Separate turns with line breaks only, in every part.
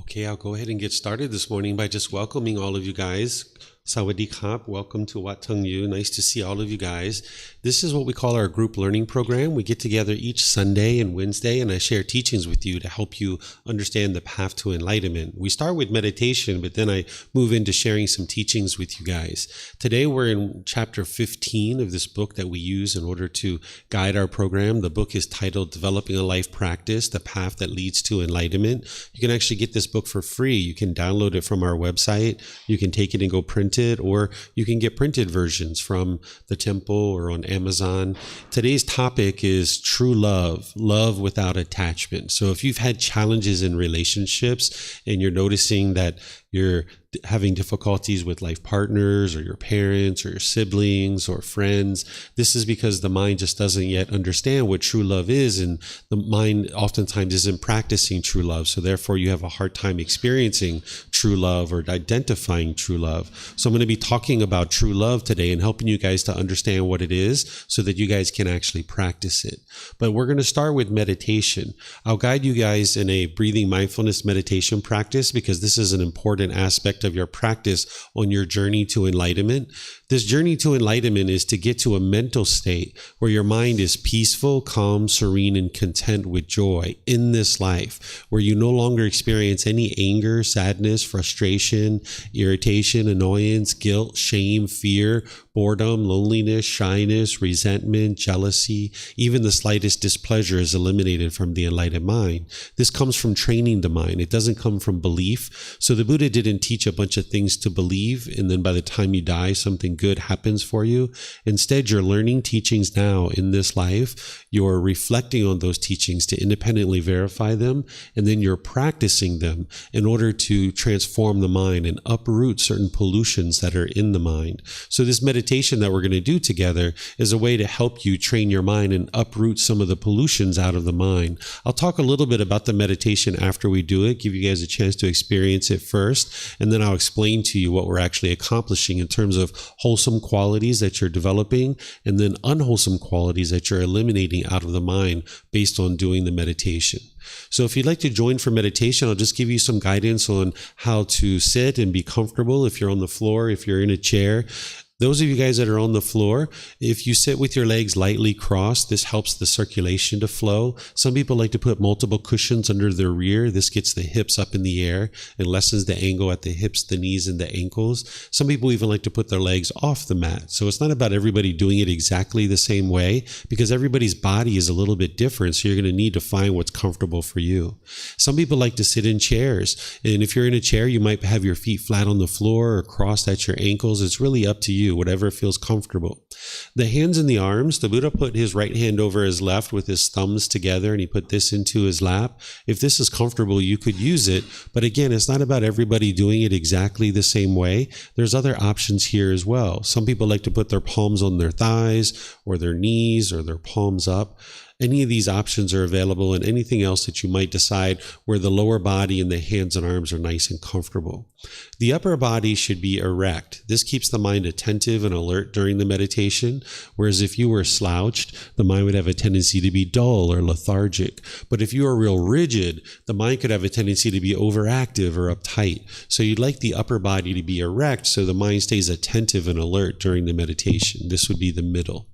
Okay, I'll go ahead and get started this morning by just welcoming all of you guys. Sawadee Khap, welcome to Wat Tung. Nice to see all of you guys. This is what we call our group learning program. We get together each Sunday and Wednesday, and I share teachings with you to help you understand the path to enlightenment. We start with meditation, but then I move into sharing some teachings with you guys. Today, we're in chapter 15 of this book that we use in order to guide our program. The book is titled Developing a Life Practice, The Path That Leads to Enlightenment. You can actually get this book for free. You can download it from our website. You can take it and go print it, or you can get printed versions from the temple or on Amazon. Today's topic is true love, love without attachment. So if you've had challenges in relationships and you're noticing that you're having difficulties with life partners or your parents or your siblings or friends, this is because the mind just doesn't yet understand what true love is, and the mind oftentimes isn't practicing true love. So therefore you have a hard time experiencing true love or identifying true love. So I'm going to be talking about true love today and helping you guys to understand what it is so that you guys can actually practice it. But we're going to start with meditation. I'll guide you guys in a breathing mindfulness meditation practice because this is an important aspect of your practice on your journey to enlightenment. This journey to enlightenment is to get to a mental state where your mind is peaceful, calm, serene, and content with joy in this life, where you no longer experience any anger, sadness, frustration, irritation, annoyance, guilt, shame, fear, boredom, loneliness, shyness, resentment, jealousy. Even the slightest displeasure is eliminated from the enlightened mind. This comes from training the mind. It doesn't come from belief. So the Buddha didn't teach a bunch of things to believe, and then by the time you die, something good happens for you. Instead, you're learning teachings now in this life. You're reflecting on those teachings to independently verify them, and then you're practicing them in order to transform the mind and uproot certain pollutions that are in the mind. So this meditation that we're going to do together is a way to help you train your mind and uproot some of the pollutions out of the mind. I'll talk a little bit about the meditation after we do it, give you guys a chance to experience it first, and then I'll explain to you what we're actually accomplishing in terms of wholesome qualities that you're developing and then unwholesome qualities that you're eliminating out of the mind based on doing the meditation. So if you'd like to join for meditation, I'll just give you some guidance on how to sit and be comfortable. If you're on the floor, if you're in a chair. Those of you guys that are on the floor, if you sit with your legs lightly crossed, this helps the circulation to flow. Some people like to put multiple cushions under their rear. This gets the hips up in the air and lessens the angle at the hips, the knees, and the ankles. Some people even like to put their legs off the mat. So it's not about everybody doing it exactly the same way because everybody's body is a little bit different. So you're going to need to find what's comfortable for you. Some people like to sit in chairs. And if you're in a chair, you might have your feet flat on the floor or crossed at your ankles. It's really up to you. Whatever feels comfortable. The hands and the arms, the Buddha put his right hand over his left with his thumbs together, and he put this into his lap. If this is comfortable, you could use it. But again, it's not about everybody doing it exactly the same way. There's other options here as well. Some people like to put their palms on their thighs or their knees or their palms up. Any of these options are available, and anything else that you might decide where the lower body and the hands and arms are nice and comfortable. The upper body should be erect. This keeps the mind attentive and alert during the meditation, whereas if you were slouched, the mind would have a tendency to be dull or lethargic. But if you are real rigid, the mind could have a tendency to be overactive or uptight. So you'd like the upper body to be erect so the mind stays attentive and alert during the meditation. This would be the middle.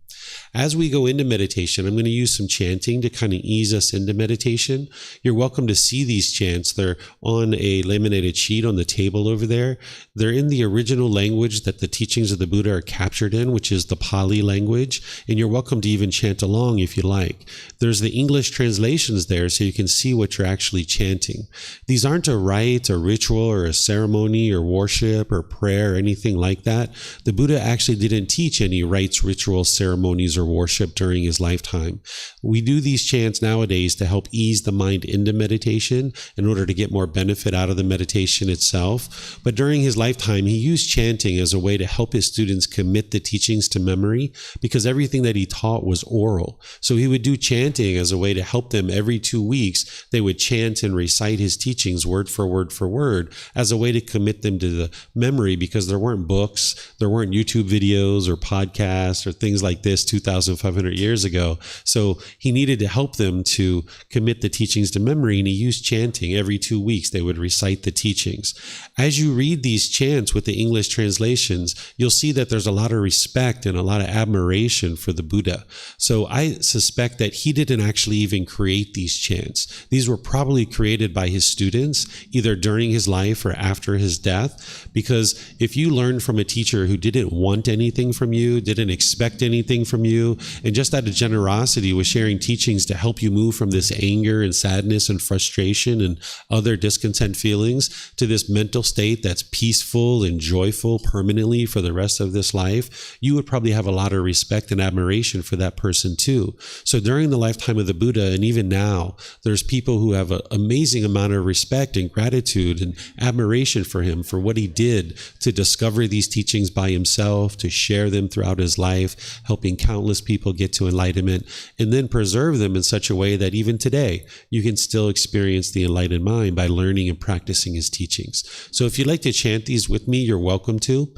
As we go into meditation, I'm going to use some chanting to kind of ease us into meditation. You're welcome to see these chants. They're on a laminated sheet on the table over there. They're in the original language that the teachings of the Buddha are captured in, which is the Pali language. And you're welcome to even chant along if you like. There's the English translations there so you can see what you're actually chanting. These aren't a rite, a ritual, or a ceremony, or worship, or prayer, or anything like that. The Buddha actually didn't teach any rites, rituals, ceremonies, or worship during his lifetime. We do these chants nowadays to help ease the mind into meditation in order to get more benefit out of the meditation itself. But during his lifetime, he used chanting as a way to help his students commit the teachings to memory because everything that he taught was oral. So he would do chanting as a way to help them every 2 weeks. They would chant and recite his teachings word for word as a way to commit them to the memory because there weren't books, there weren't YouTube videos or podcasts or things like this 2,500 years ago. So he needed to help them to commit the teachings to memory, and he used chanting. Every 2 weeks they would recite the teachings. As you read these chants with the English translations, you'll see that there's a lot of respect and a lot of admiration for the Buddha. So I suspect that he didn't actually even create these chants. These were probably created by his students, either during his life or after his death, because if you learned from a teacher who didn't want anything from you, didn't expect anything from you, and just out of generosity was sharing teachings to help you move from this anger and sadness and frustration and other discontent feelings to this mental state that's peaceful and joyful permanently for the rest of this life, you would probably have a lot of respect and admiration for that person too. So during the lifetime of the Buddha, and even now, there's people who have an amazing amount of respect and gratitude and admiration for him for what he did to discover these teachings by himself, to share them throughout his life, helping countless people get to enlightenment, and then preserve them in such a way that even today you can still experience the enlightened mind by learning and practicing his teachings. So if you'd like to chant these with me, you're welcome to.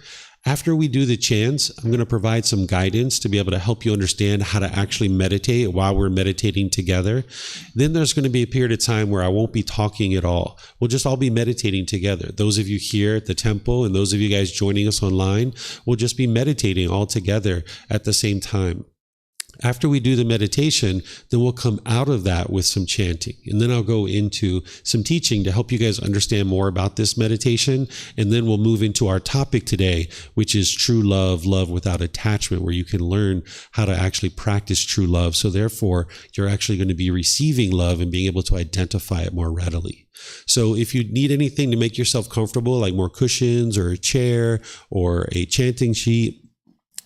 After we do the chants, I'm going to provide some guidance to be able to help you understand how to actually meditate while we're meditating together. Then there's going to be a period of time where I won't be talking at all. We'll just all be meditating together. Those of you here at the temple and those of you guys joining us online will just be meditating all together at the same time. After we do the meditation, then we'll come out of that with some chanting. And then I'll go into some teaching to help you guys understand more about this meditation. And then we'll move into our topic today, which is true love, love without attachment, where you can learn how to actually practice true love. So therefore, you're actually going to be receiving love and being able to identify it more readily. So if you need anything to make yourself comfortable, like more cushions or a chair or a chanting sheet,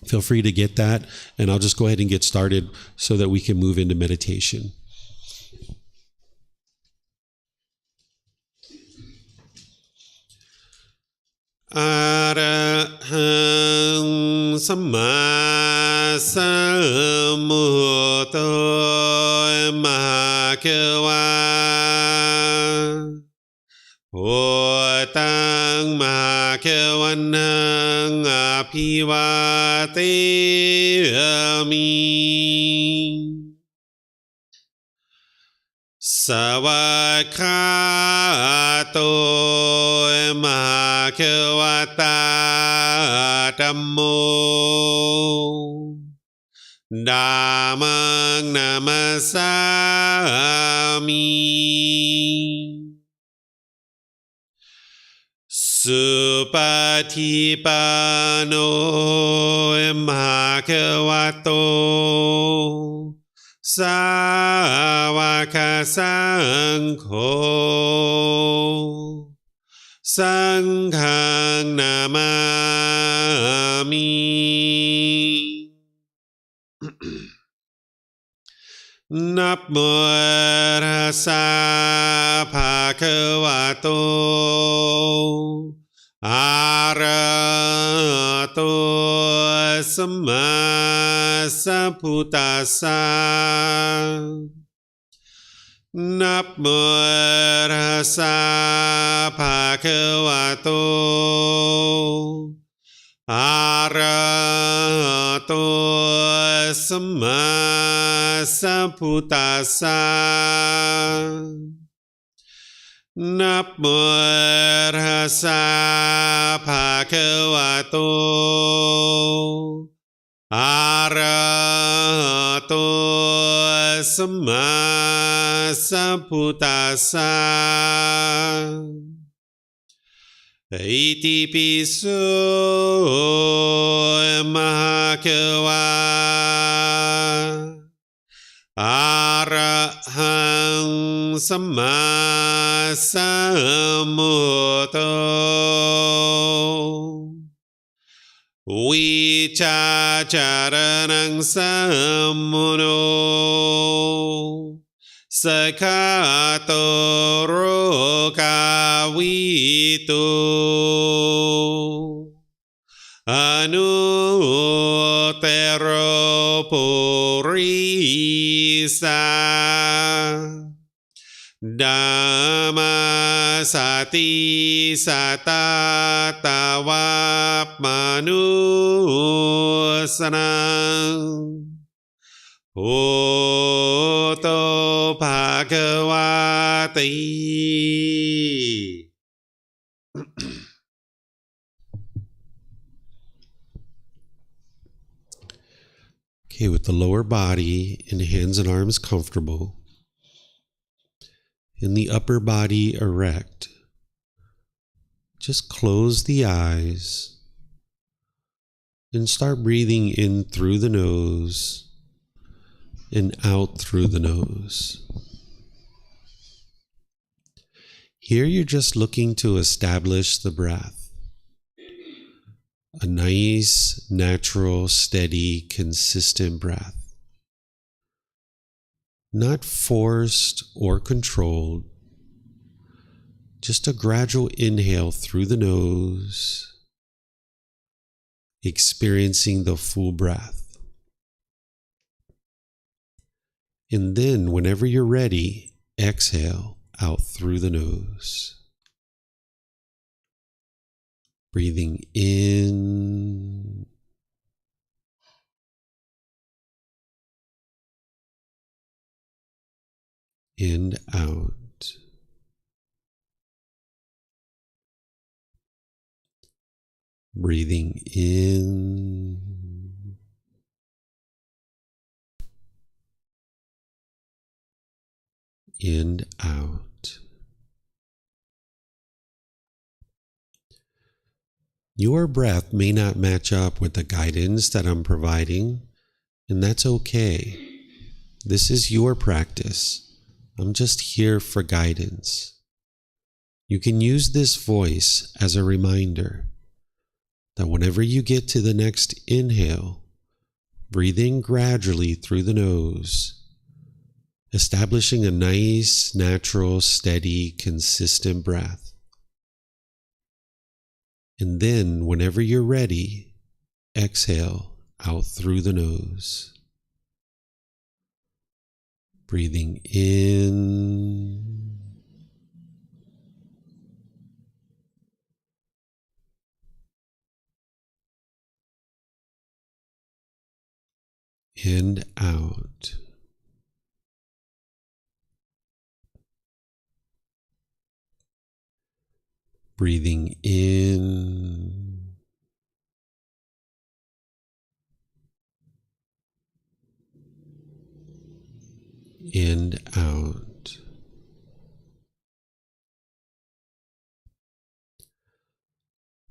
feel free to get that, and I'll just go ahead and get started so that we can move into meditation. Arahang Samma Sambuddho Mahakawa Wat Tung Mahakawanang Apivateyami Savakato Mahakawata Dhammo Dhammang Namasami Supatipano Mahakavato Sāvaka Saṅkho Saṅghang Namami Namo Tassa Bhagavato Arahato Samma Sambuddhassa Namo Tassa Bhagavato Arahato Samma Sambuddhassa Namo Tassa Bhagavato Arahato Samma Sambuddhassa Iti piso Mahakawa Arahang Samma Sambuddho Vicacaranang Sammuno Sakato Rokavito Anutero Purisa Dhamma Sati Satatawap Manusanang โตภะคะวะติ Okay, with the lower body and hands and arms comfortable, and the upper body erect, just close the eyes and start breathing in through the nose and out through the nose. Here you're just looking to establish the breath. A nice, natural, steady, consistent breath. Not forced or controlled. Just a gradual inhale through the nose, experiencing the full breath. And then, whenever you're ready, exhale out through the nose. Breathing in and out. Breathing in and out. Your breath may not match up with the guidance that I'm providing, and that's okay. This is your practice. I'm just here for guidance. You can use this voice as a reminder that whenever you get to the next inhale, breathe in gradually through the nose, establishing a nice, natural, steady, consistent breath. And then, whenever you're ready, exhale out through the nose. Breathing in and out. Breathing in and out.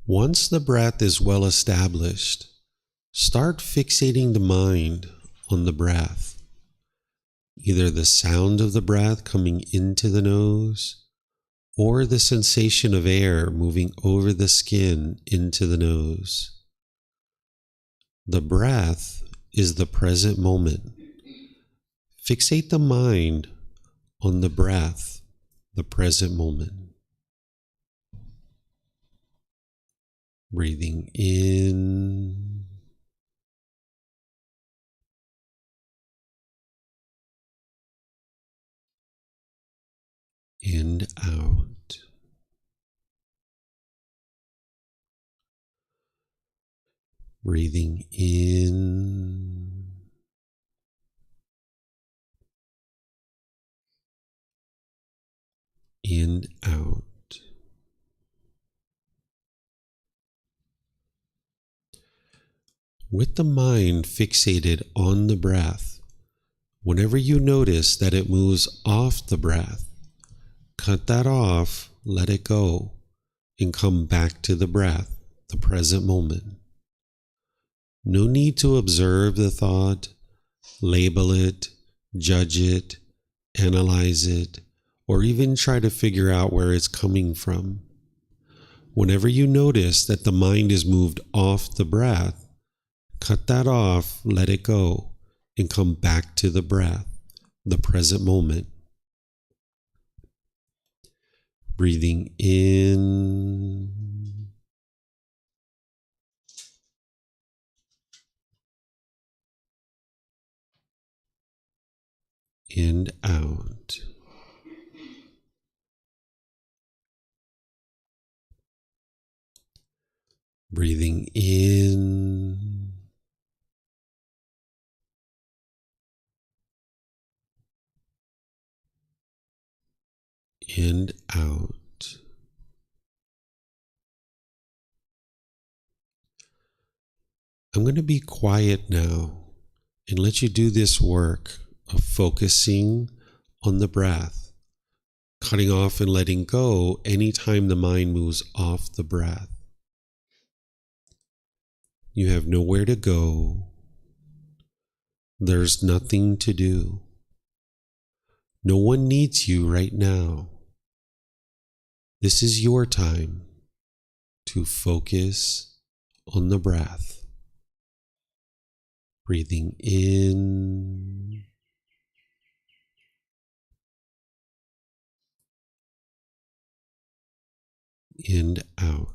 Once the breath is well established, start fixating the mind on the breath, either the sound of the breath coming into the nose or the sensation of air moving over the skin into the nose. The breath is the present moment. Fixate the mind on the breath, the present moment. Breathing in and out. Breathing in and out. With the mind fixated on the breath, whenever you notice that it moves off the breath, cut that off, let it go, and come back to the breath, the present moment. No need to observe the thought, label it, judge it, analyze it, or even try to figure out where it's coming from. Whenever you notice that the mind is moved off the breath, cut that off, let it go, and come back to the breath, the present moment. Breathing in and out. Breathing in and out. I'm going to be quiet now and let you do this work of focusing on the breath, cutting off and letting go anytime the mind moves off the breath. You have nowhere to go. There's nothing to do. No one needs you right now. This is your time to focus on the breath. Breathing in and out.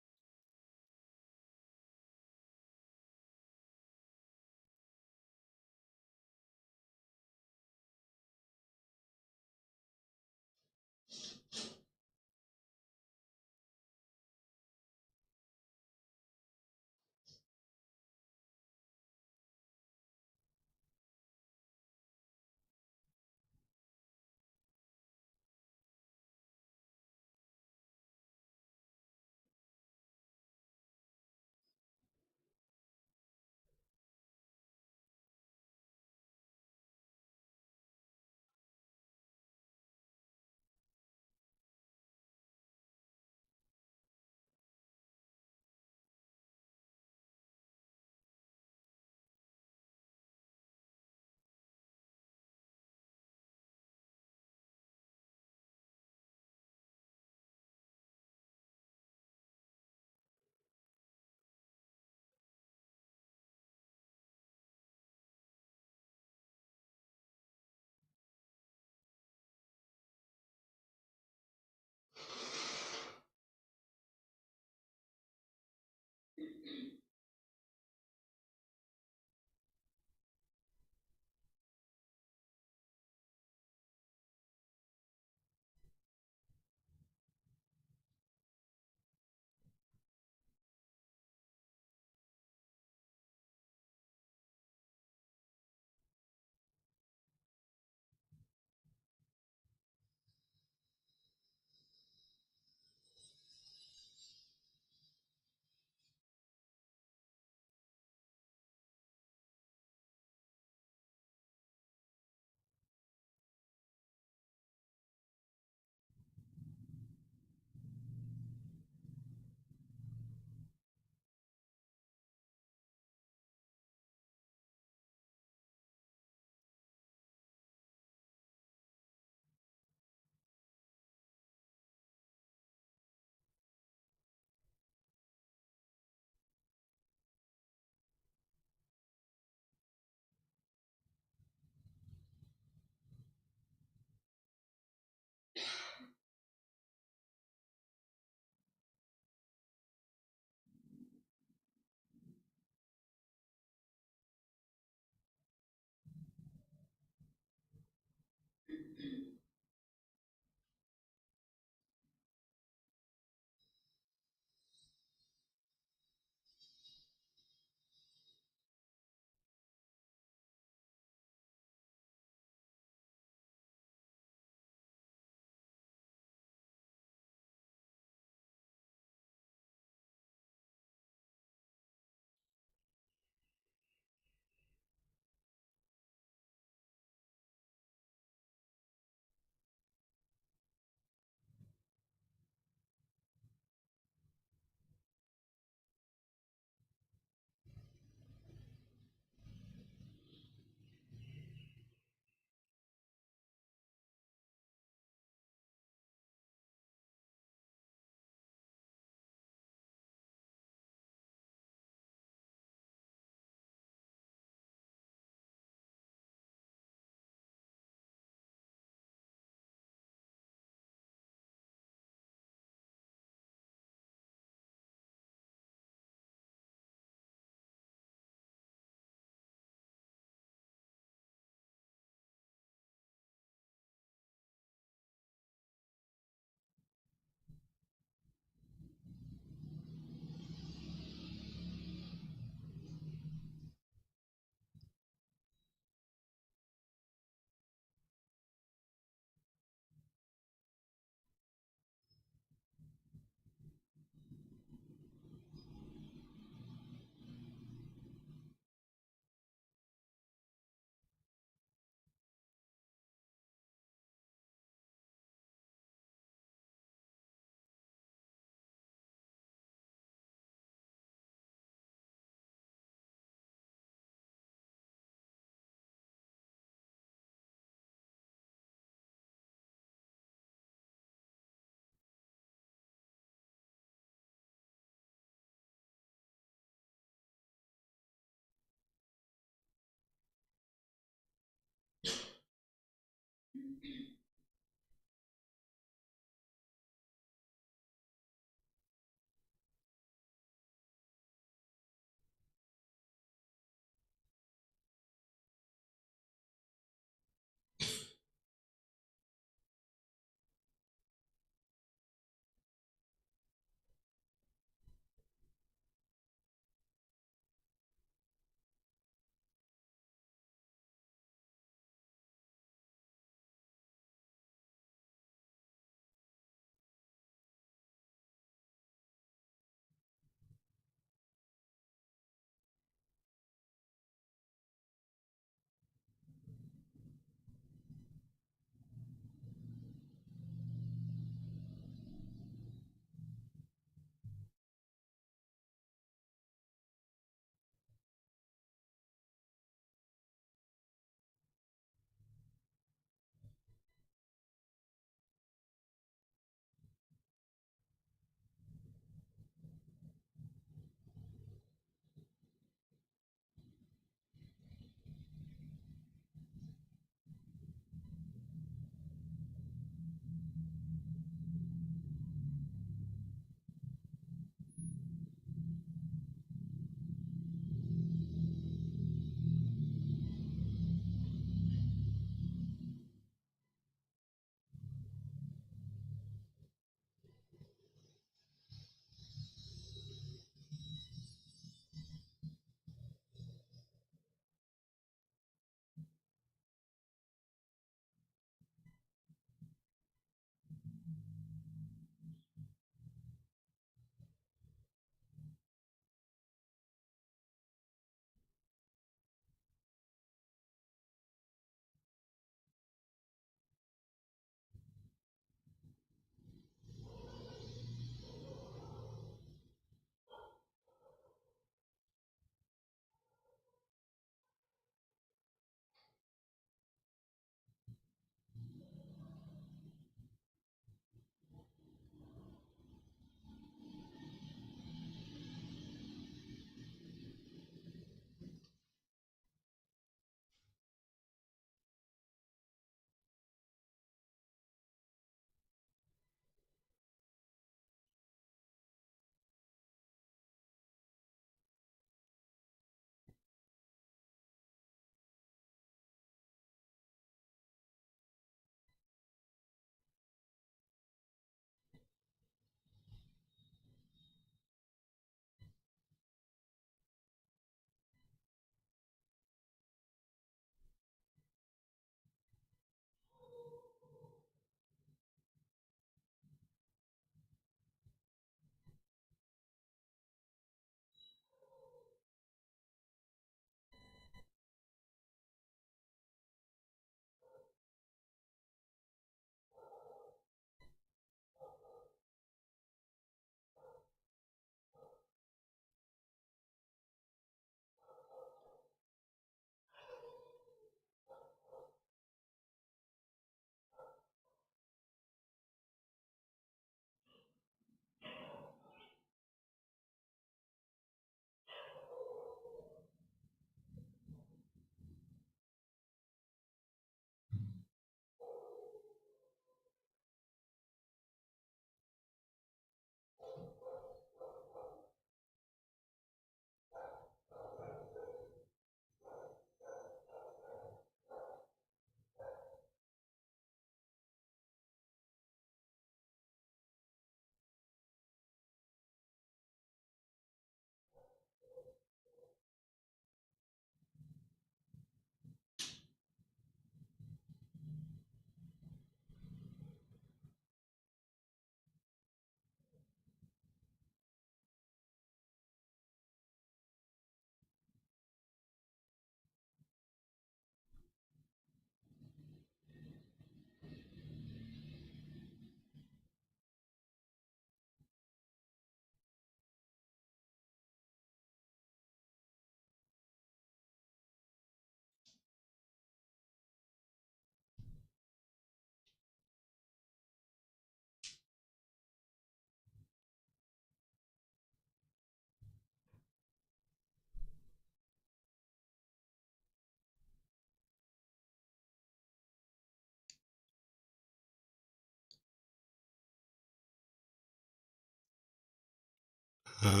อะ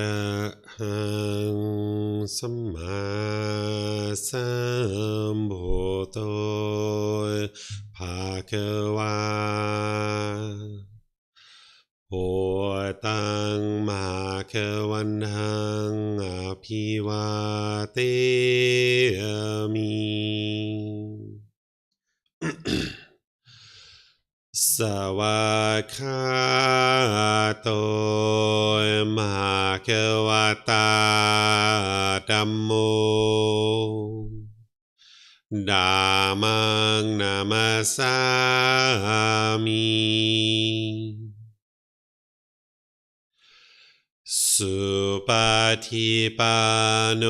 ระหังสัมมาสัมพุทโธภะคะวาโอตังมะคะวันหังอภิวาเทมิสวากขาโตมะคะวะตาธัมโมธัมมังนามัสสามิสุปฏิปันโน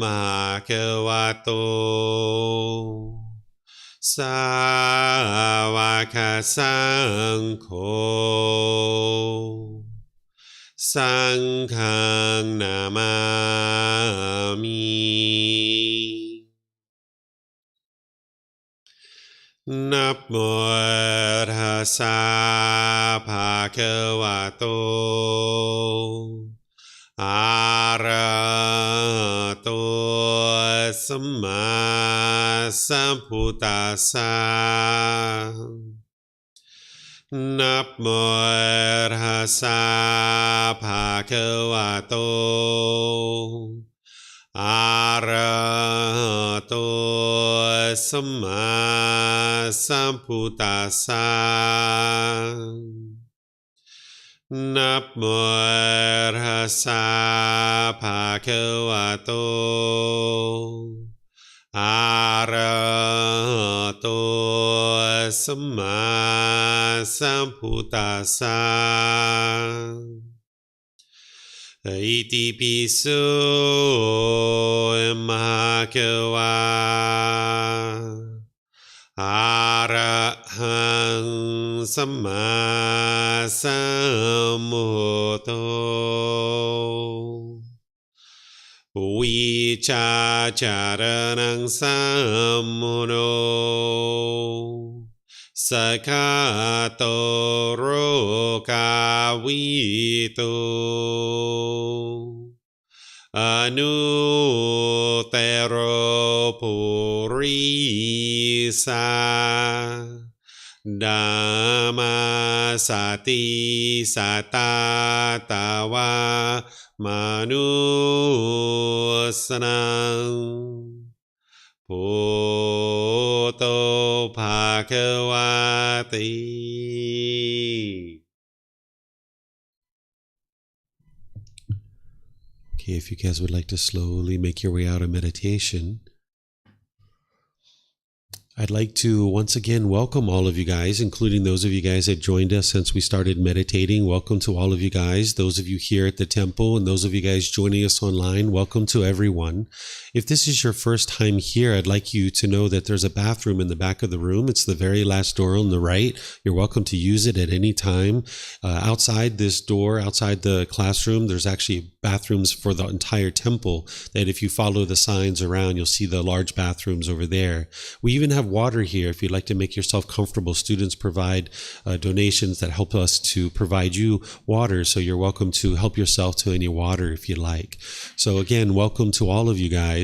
ภะคะวะโตสาวกสังโฆสังฆังนามามินะโมตัสสะภะคะวะโตอะระหะโตสัมมาสัมพุทธัสสะนะโมตัสสะภะคะวะโตอะระหะโตสัมมาสัมพุทธัสสะนะโมตัสสะภะคะวะโตอะระหะโตสัมมาสัมพุทธัสสะอิติปิโสภะคะวะอะระหังสัมมาสัมพุทโธวิชาจารณังสัมมุโนสกขาโตโรกาวิโตอนุเตโรปุริสาธัมมาสติสัตตาตาวามนุสนังพุทโธภะคะวะติ Okay, if you guys would like to slowly make your way out of meditation, I'd like to once again welcome all of you guys, including those of you guys that joined us since we started meditating. Welcome to all of you guys, those of you here at the temple and those of you guys joining us online. Welcome to everyone. If this is your first time here, I'd like you to know that there's a bathroom in the back of the room. It's the very last door on the right. You're welcome to use it at any time. Outside this door, outside the classroom, there's actually bathrooms for the entire temple that if you follow the signs around, you'll see the large bathrooms over there. We even have water here if you'd like to make yourself comfortable. Students provide donations that help us to provide you water, so you're welcome to help yourself to any water if you like. So again, welcome to all of you guys.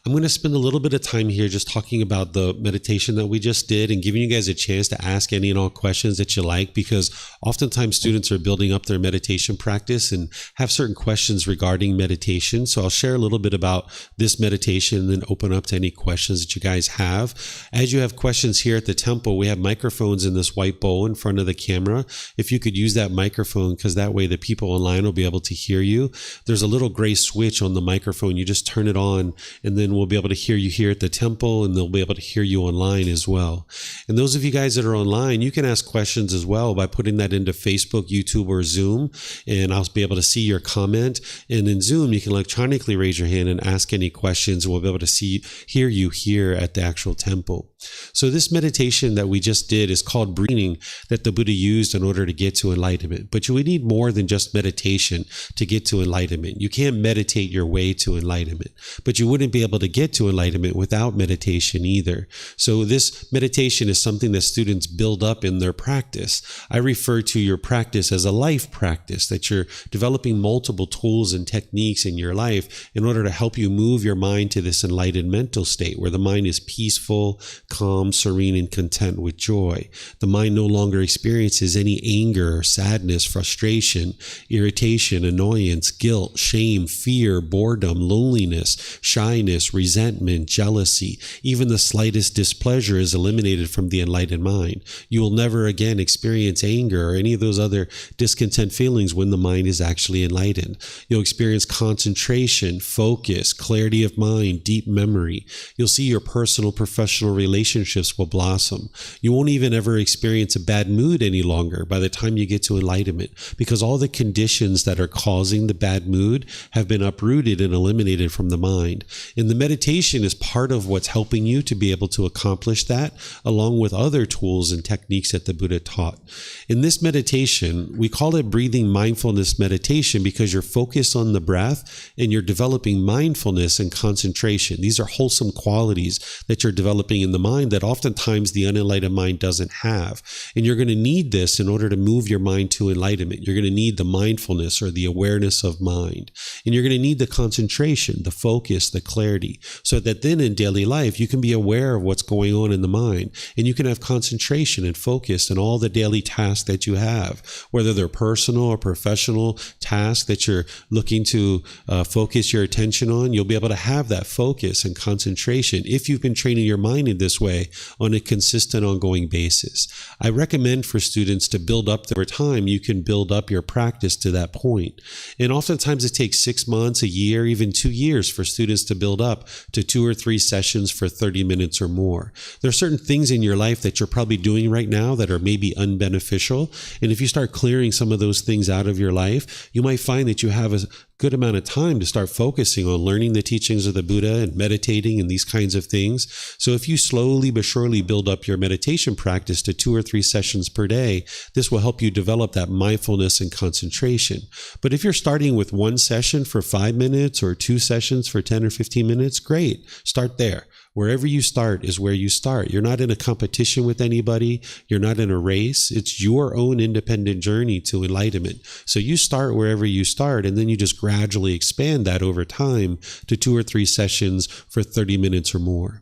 I'm going to spend a little bit of time here just talking about the meditation that we just did and giving you guys a chance to ask any and all questions that you like, because oftentimes students are building up their meditation practice and have certain questions regarding meditation. So I'll share a little bit about this meditation and then open up to any questions that you guys have. As you have questions here at the temple, we have microphones in this white bowl in front of the camera. If you could use that microphone, because that way the people online will be able to hear you. There's a little gray switch on the microphone. You just turn it on, and then we'll be able to hear you here at the temple, and they'll be able to hear you online as well. And those of you guys that are online, you can ask questions as well by putting that into Facebook, YouTube, or Zoom, and I'll be able to see your comment. And in Zoom, you can electronically raise your hand and ask any questions, and we'll be able to hear you here at the actual temple. So this meditation that we just did is called breathing, that the Buddha used in order to get to enlightenment. But you need more than just meditation to get to enlightenment. You can't meditate your way to enlightenment, but you wouldn't be able to to get to enlightenment without meditation either. So this meditation is something that students build up in their practice. I refer to your practice as a life practice, that you're developing multiple tools and techniques in your life in order to help you move your mind to this enlightened mental state where the mind is peaceful, calm, serene, and content with joy. The mind no longer experiences any anger or sadness, frustration, irritation, annoyance, guilt, shame, fear, boredom, loneliness, shyness, resentment, jealousy. Even the slightest displeasure is eliminated from the enlightened mind. You will never again experience anger or any of those other discontent feelings when the mind is actually enlightened. You'll experience concentration, focus, clarity of mind, deep memory. You'll see your personal, professional relationships will blossom. You won't even ever experience a bad mood any longer by the time you get to enlightenment, because all the conditions that are causing the bad mood have been uprooted and eliminated from the mind. And the meditation is part of what's helping you to be able to accomplish that, along with other tools and techniques that the Buddha taught. In this meditation, we call it breathing mindfulness meditation because you're focused on the breath and you're developing mindfulness and concentration. These are wholesome qualities that you're developing in the mind that oftentimes the unenlightened mind doesn't have. And you're going to need this in order to move your mind to enlightenment. You're going to need the mindfulness or the awareness of mind. And you're going to need the concentration, the focus, the clarity, so that then in daily life, you can be aware of what's going on in the mind. And you can have concentration and focus in all the daily tasks that you have, whether they're personal or professional tasks that you're looking to focus your attention on. You'll be able to have that focus and concentration if you've been training your mind in this way on a consistent, ongoing basis. I recommend for students to build up over time. You can build up your practice to that point. And oftentimes it takes 6 months, a year, even 2 years for students to build up to 2 or 3 sessions for 30 minutes or more. There are certain things in your life that you're probably doing right now that are maybe unbeneficial. And if you start clearing some of those things out of your life, you might find that you have a good amount of time to start focusing on learning the teachings of the Buddha and meditating and these kinds of things. So if you slowly but surely build up your meditation practice to 2 or 3 sessions per day, this will help you develop that mindfulness and concentration. But if you're starting with 1 session for 5 minutes or 2 sessions for 10 or 15 minutes, great. Start there. Wherever you start is where you start. You're not in a competition with anybody. You're not in a race. It's your own independent journey to enlightenment. So you start wherever you start, and then you just gradually expand that over time to 2 or 3 sessions for 30 minutes or more.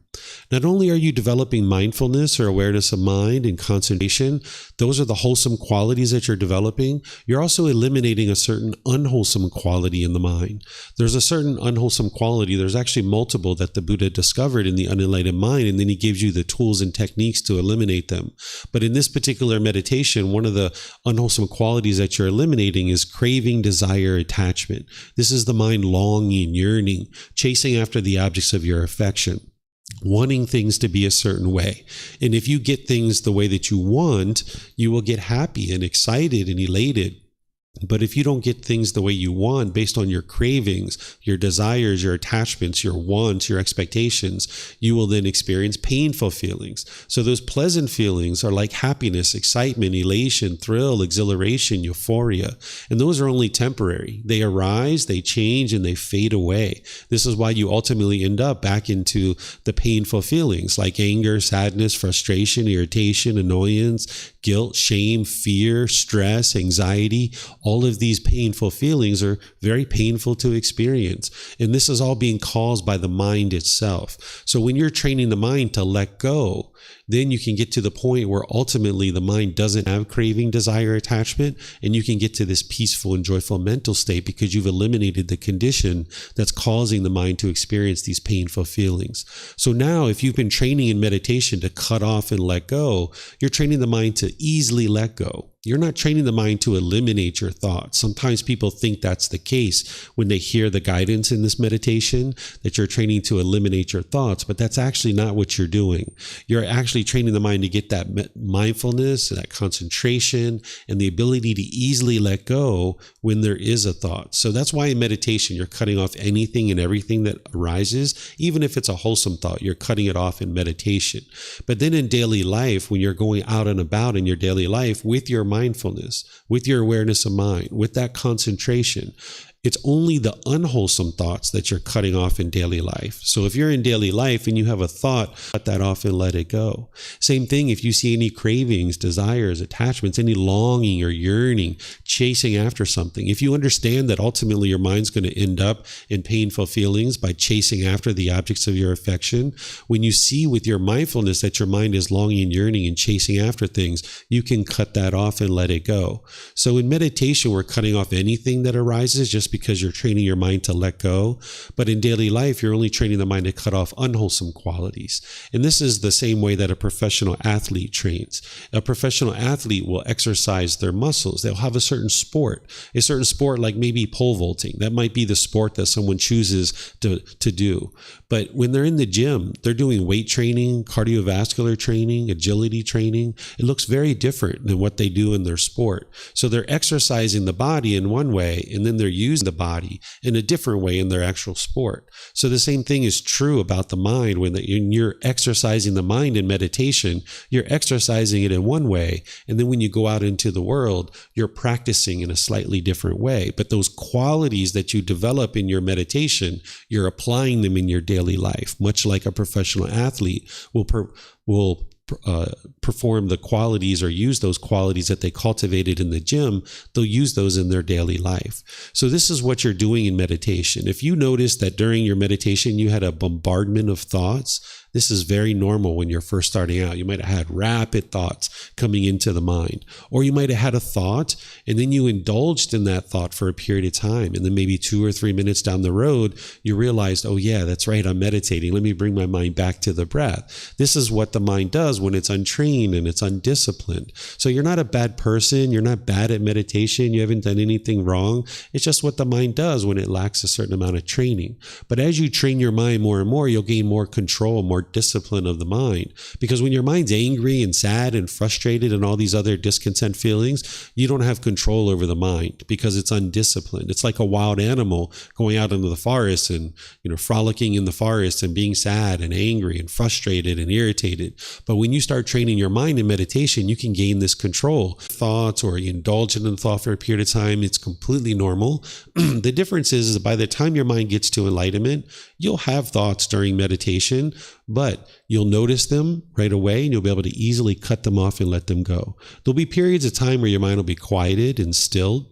Not only are you developing mindfulness or awareness of mind and concentration, those are the wholesome qualities that you're developing, you're also eliminating a certain unwholesome quality in the mind. There's a certain unwholesome quality, there's actually multiple that the Buddha discovered in the unenlightened mind, and then he gives you the tools and techniques to eliminate them. But in this particular meditation, one of the unwholesome qualities that you're eliminating is craving, desire, attachment. This is the mind longing, yearning, chasing after the objects of your affection, wanting things to be a certain way. And if you get things the way that you want, you will get happy and excited and elated. But if you don't get things the way you want based on your cravings, your desires, your attachments, your wants, your expectations, you will then experience painful feelings. So those pleasant feelings are like happiness, excitement, elation, thrill, exhilaration, euphoria. And those are only temporary. They arise, they change, and they fade away. This is why you ultimately end up back into the painful feelings like anger, sadness, frustration, irritation, annoyance, guilt, shame, fear, stress, anxiety. All of these painful feelings are very painful to experience. And this is all being caused by the mind itself. So when you're training the mind to let go, then you can get to the point where ultimately the mind doesn't have craving, desire, attachment, and you can get to this peaceful and joyful mental state because you've eliminated the condition that's causing the mind to experience these painful feelings. So now if you've been training in meditation to cut off and let go, you're training the mind to easily let go. You're not training the mind to eliminate your thoughts. Sometimes people think that's the case when they hear the guidance in this meditation, that you're training to eliminate your thoughts, but that's actually not what you're doing. You're actually training the mind to get that mindfulness, that concentration, and the ability to easily let go when there is a thought. So that's why in meditation, you're cutting off anything and everything that arises, even if it's a wholesome thought, you're cutting it off in meditation. But then in daily life, when you're going out and about in your daily life with your mindfulness, with your awareness of mind, with that concentration, It's only the unwholesome thoughts that you're cutting off in daily life. So if you're in daily life and you have a thought, cut that off and let it go. Same thing if you see any cravings, desires, attachments, any longing or yearning, chasing after something. If you understand that ultimately your mind's going to end up in painful feelings by chasing after the objects of your affection, when you see with your mindfulness that your mind is longing, yearning, and chasing after things, you can cut that off and let it go. So in meditation, we're cutting off anything that arises just because you're training your mind to let go. But in daily life, you're only training the mind to cut off unwholesome qualities. And this is the same way that a professional athlete trains. A professional athlete will exercise their muscles. They'll have a certain sport like maybe pole vaulting. That might be the sport that someone chooses to do. But when they're in the gym, they're doing weight training, cardiovascular training, agility training. It looks very different than what they do in their sport. So they're exercising the body in one way, and then they're using the body in a different way in their actual sport. So the same thing is true about the mind. When you're exercising the mind in meditation, you're exercising it in one way. And then when you go out into the world, you're practicing in a slightly different way. But those qualities that you develop in your meditation, you're applying them in your daily life, much like a professional athlete will perform the qualities or use those qualities that they cultivated in the gym. They'll use those in their daily life. So this is what you're doing in meditation. If you notice that during your meditation you had a bombardment of thoughts, this is very normal when you're first starting out. You might have had rapid thoughts coming into the mind, or you might have had a thought and then you indulged in that thought for a period of time. And then maybe 2 or 3 minutes down the road, you realized, oh yeah, that's right, I'm meditating. Let me bring my mind back to the breath. This is what the mind does when it's untrained and it's undisciplined. So you're not a bad person. You're not bad at meditation. You haven't done anything wrong. It's just what the mind does when it lacks a certain amount of training. But as you train your mind more and more, you'll gain more control, more discipline of the mind. Because when your mind's angry and sad and frustrated and all these other discontent feelings, you don't have control over the mind because it's undisciplined. It's like a wild animal going out into the forest and, frolicking in the forest and being sad and angry and frustrated and irritated. But when you start training your mind in meditation, you can gain this control. Thoughts, or you indulge in the thought for a period of time, it's completely normal. The difference is that by the time your mind gets to enlightenment, you'll have thoughts during meditation, but you'll notice them right away and you'll be able to easily cut them off and let them go. There'll be periods of time where your mind will be quieted and stilled.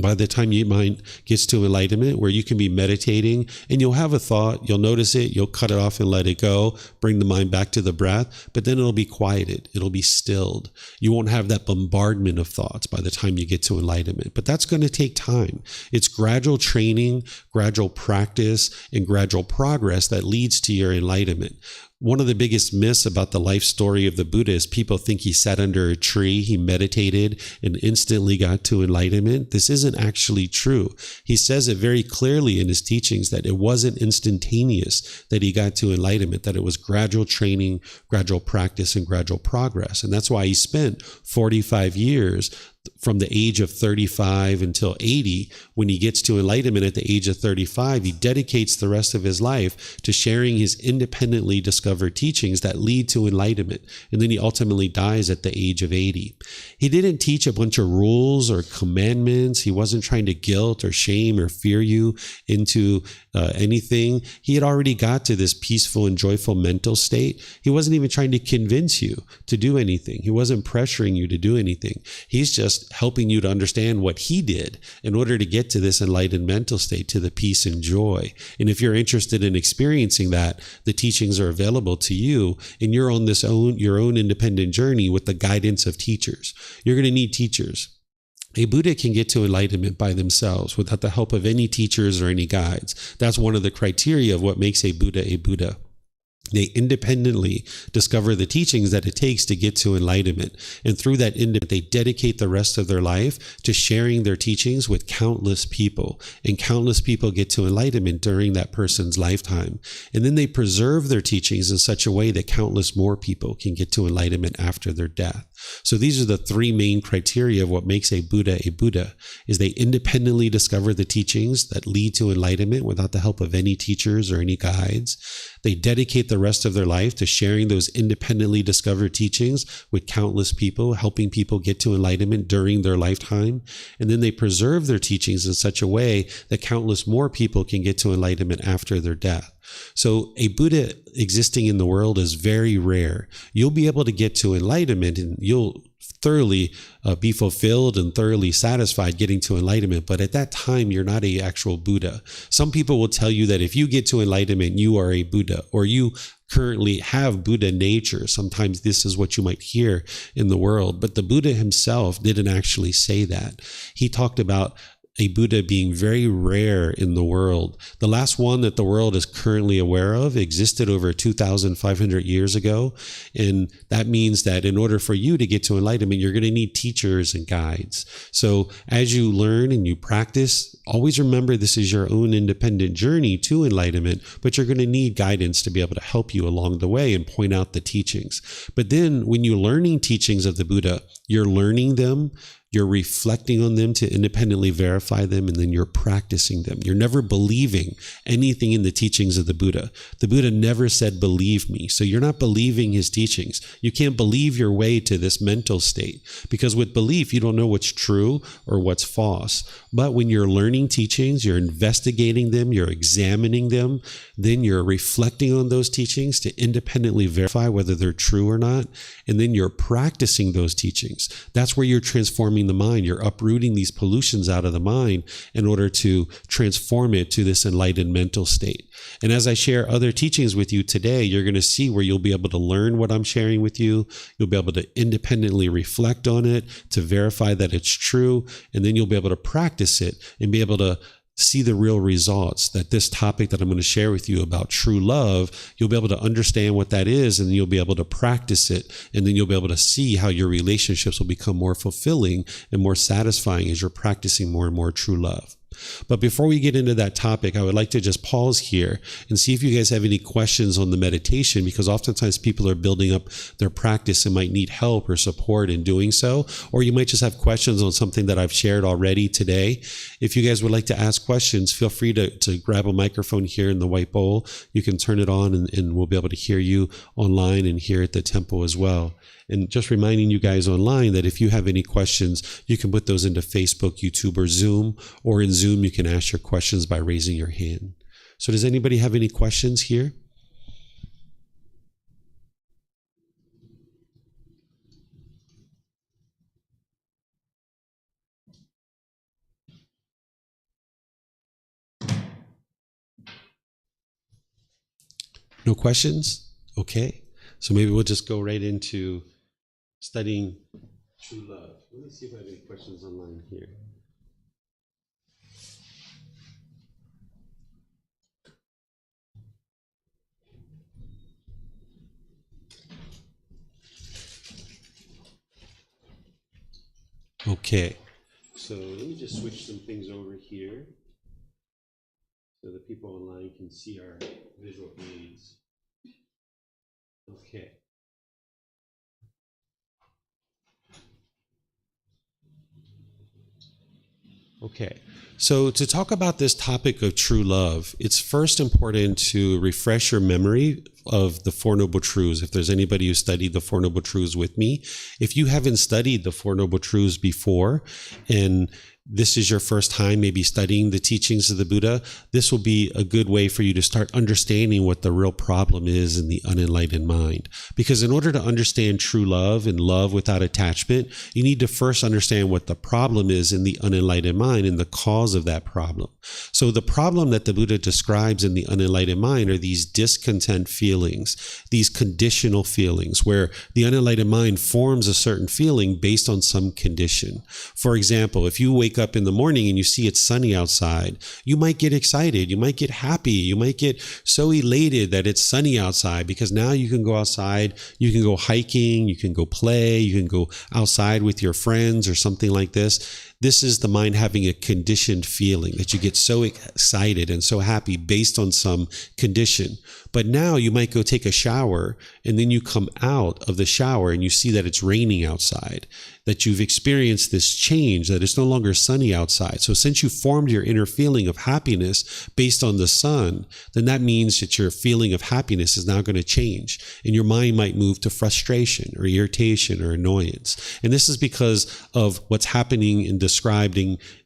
By the time your mind gets to enlightenment, where you can be meditating and you'll have a thought, you'll notice it, you'll cut it off and let it go, bring the mind back to the breath, but then it'll be quieted, it'll be stilled. You won't have that bombardment of thoughts by the time you get to enlightenment, but that's going to take time. It's gradual training, gradual practice, and gradual progress that leads to your enlightenment. One of the biggest myths about the life story of the Buddha is people think he sat under a tree, he meditated, and instantly got to enlightenment. This isn't actually true. He says it very clearly in his teachings that it wasn't instantaneous that he got to enlightenment, that it was gradual training, gradual practice, and gradual progress. And that's why he spent 45 years from the age of 35 until 80. When he gets to enlightenment at the age of 35, he dedicates the rest of his life to sharing his independently discovered teachings that lead to enlightenment. And then he ultimately dies at the age of 80. He didn't teach a bunch of rules or commandments. He wasn't trying to guilt or shame or fear you into anything. He had already got to this peaceful and joyful mental state. He wasn't even trying to convince you to do anything. He wasn't pressuring you to do anything. He's just helping you to understand what he did in order to get to this enlightened mental state, to the peace and joy. And if you're interested in experiencing that, the teachings are available to you, and you're on your own independent journey with the guidance of teachers. You're going to need teachers. A Buddha can get to enlightenment by themselves without the help of any teachers or any guides. That's one of the criteria of what makes a Buddha a Buddha. They independently discover the teachings that it takes to get to enlightenment. And through that, they dedicate the rest of their life to sharing their teachings with countless people. And countless people get to enlightenment during that person's lifetime. And then they preserve their teachings in such a way that countless more people can get to enlightenment after their death. So these are the three main criteria of what makes a Buddha, is they independently discover the teachings that lead to enlightenment without the help of any teachers or any guides. They dedicate the rest of their life to sharing those independently discovered teachings with countless people, helping people get to enlightenment during their lifetime. And then they preserve their teachings in such a way that countless more people can get to enlightenment after their death. So a Buddha existing in the world is very rare. You'll be able to get to enlightenment and you'll thoroughly be fulfilled and thoroughly satisfied getting to enlightenment. But at that time, you're not an actual Buddha. Some people will tell you that if you get to enlightenment, you are a Buddha, or you currently have Buddha nature. Sometimes this is what you might hear in the world. But the Buddha himself didn't actually say that. He talked about a Buddha being very rare in the world. The last one that the world is currently aware of existed over 2,500 years ago. And that means that in order for you to get to enlightenment, you're going to need teachers and guides. So as you learn and you practice, always remember this is your own independent journey to enlightenment, but you're going to need guidance to be able to help you along the way and point out the teachings. But then when you're learning teachings of the Buddha, you're learning them, you're reflecting on them to independently verify them, and then you're practicing them. You're never believing anything in the teachings of the Buddha. The Buddha never said, believe me. So you're not believing his teachings. You can't believe your way to this mental state, because with belief, you don't know what's true or what's false. But when you're learning teachings, you're investigating them, you're examining them, then you're reflecting on those teachings to independently verify whether they're true or not. And then you're practicing those teachings. That's where you're transforming the mind. You're uprooting these pollutions out of the mind in order to transform it to this enlightened mental state. And as I share other teachings with you today, you're going to see where you'll be able to learn what I'm sharing with you. You'll be able to independently reflect on it to verify that it's true. And then you'll be able to practice it and be able to see the real results. That this topic that I'm going to share with you about true love, you'll be able to understand what that is, and then you'll be able to practice it, and then you'll be able to see how your relationships will become more fulfilling and more satisfying as you're practicing more and more true love. But before we get into that topic, I would like to just pause here and see if you guys have any questions on the meditation, because oftentimes people are building up their practice and might need help or support in doing so. Or you might just have questions on something that I've shared already today. If you guys would like to ask questions, feel free to grab a microphone here in the white bowl. You can turn it on and we'll be able to hear you online and here at the temple as well. And just reminding you guys online that if you have any questions, you can put those into Facebook, YouTube, or Zoom. Or in Zoom, you can ask your questions by raising your hand. So does anybody have any questions here? No questions? Okay. So maybe we'll just go right into studying true love. Let me see if I have any questions online here. Okay, so let me just switch some things over here so the people online can see our visual aids. Okay. Okay, so to talk about this topic of true love, it's first important to refresh your memory of the Four Noble Truths. If there's anybody who studied the Four Noble Truths with me, if you haven't studied the Four Noble Truths before, and this is your first time maybe studying the teachings of the Buddha, this will be a good way for you to start understanding what the real problem is in the unenlightened mind. Because in order to understand true love and love without attachment, you need to first understand what the problem is in the unenlightened mind and the cause of that problem. So the problem that the Buddha describes in the unenlightened mind are these discontent feelings, these conditional feelings, where the unenlightened mind forms a certain feeling based on some condition. For example, if you wake up in the morning and you see it's sunny outside, you might get excited, you might get happy, you might get so elated that it's sunny outside, because now you can go outside, you can go hiking, you can go play, you can go outside with your friends or something like this. This is the mind having a conditioned feeling that you get so excited and so happy based on some condition. But now you might might go take a shower, and then you come out of the shower and you see that it's raining outside, that you've experienced this change, that it's no longer sunny outside. So since you formed your inner feeling of happiness based on the sun, then that means that your feeling of happiness is now going to change, and your mind might move to frustration or irritation or annoyance. And this is because of what's happening and described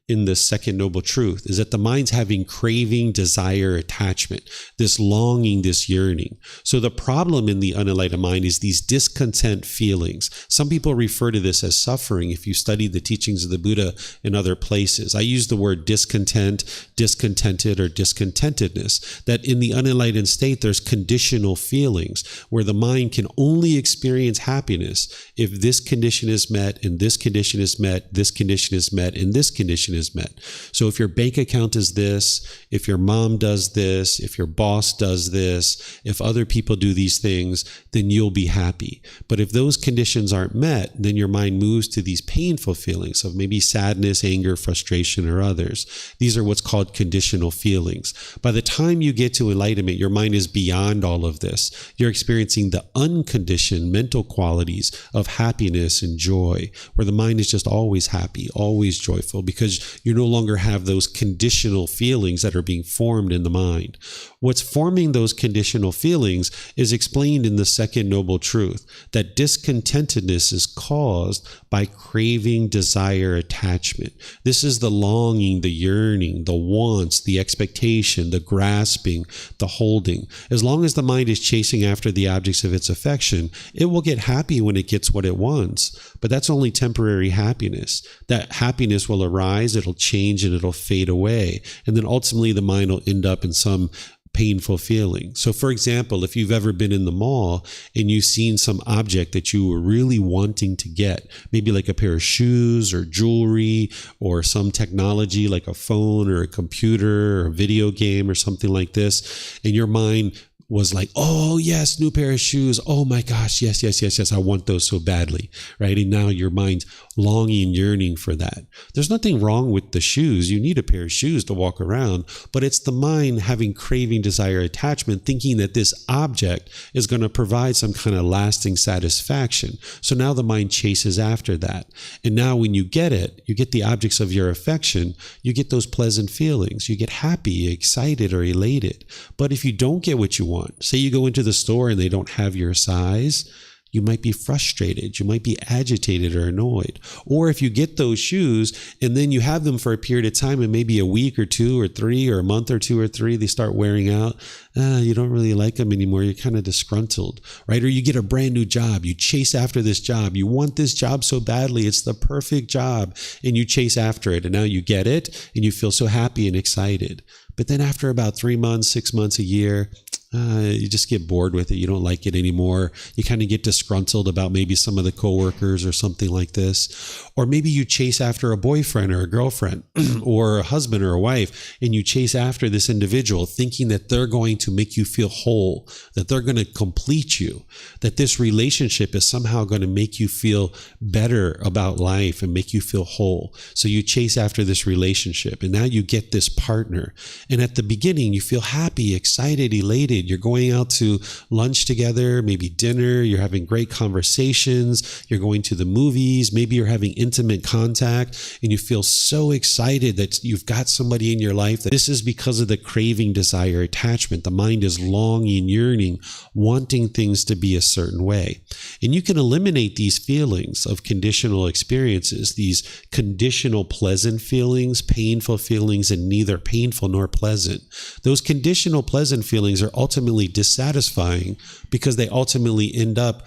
in the second noble truth, is that the mind's having craving, desire, attachment, this longing, this yearning. So the problem in the unenlightened mind is these discontent feelings. Some people refer to this as suffering if you study the teachings of the Buddha in other places. I use the word discontent, discontented, or discontentedness, that in the unenlightened state, there's conditional feelings where the mind can only experience happiness if this condition is met, and this condition is met, this condition is met, and this condition is met. So if your bank account is this, if your mom does this, if your boss does this, if other people do these things, then you'll be happy. But if those conditions aren't met, then your mind moves to these painful feelings of maybe sadness, anger, frustration, or others. These are what's called conditional feelings. By the time you get to enlightenment, your mind is beyond all of this. You're experiencing the unconditioned mental qualities of happiness and joy, where the mind is just always happy, always joyful, because you no longer have those conditional feelings that are being formed in the mind. What's forming those conditional feelings is explained in the second noble truth, that discontentedness is caused by craving, desire, attachment. This is the longing, the yearning, the wants, the expectation, the grasping, the holding. As long as the mind is chasing after the objects of its affection, it will get happy when it gets what it wants. But that's only temporary happiness. That happiness will arise, it'll change, and it'll fade away. And then ultimately the mind will end up in some painful feeling. So for example, if you've ever been in the mall and you've seen some object that you were really wanting to get, maybe like a pair of shoes or jewelry or some technology like a phone or a computer or a video game or something like this, and your mind was like, oh yes, new pair of shoes. Oh my gosh, yes. I want those so badly, right? And now your mind's longing, yearning for that. There's nothing wrong with the shoes. You need a pair of shoes to walk around, but it's the mind having craving, desire, attachment, thinking that this object is going to provide some kind of lasting satisfaction. So now the mind chases after that. And now when you get it, you get the objects of your affection, you get those pleasant feelings. You get happy, excited, or elated. But if you don't get what you want, say you go into the store and they don't have your size, you might be frustrated, you might be agitated or annoyed. Or if you get those shoes and then you have them for a period of time, and maybe a week or two or three or a month or two or three, they start wearing out, you don't really like them anymore, you're kind of disgruntled, right? Or you get a brand new job, you chase after this job, you want this job so badly, it's the perfect job, and you chase after it, and now you get it and you feel so happy and excited. But then after about 3 months, 6 months, a year, you just get bored with it. You don't like it anymore. You kind of get disgruntled about maybe some of the coworkers or something like this. Or maybe you chase after a boyfriend or a girlfriend or a husband or a wife, and you chase after this individual thinking that they're going to make you feel whole, that they're going to complete you, that this relationship is somehow going to make you feel better about life and make you feel whole. So you chase after this relationship, and now you get this partner. And at the beginning, you feel happy, excited, elated. You're going out to lunch together, maybe dinner. You're having great conversations. You're going to the movies. Maybe you're having intimate contact, and you feel so excited that you've got somebody in your life. That this is because of the craving, desire, attachment. The mind is longing, yearning, wanting things to be a certain way. And you can eliminate these feelings of conditional experiences, these conditional pleasant feelings, painful feelings, and neither painful nor pleasant. Those conditional pleasant feelings are ultimately dissatisfying because they ultimately end up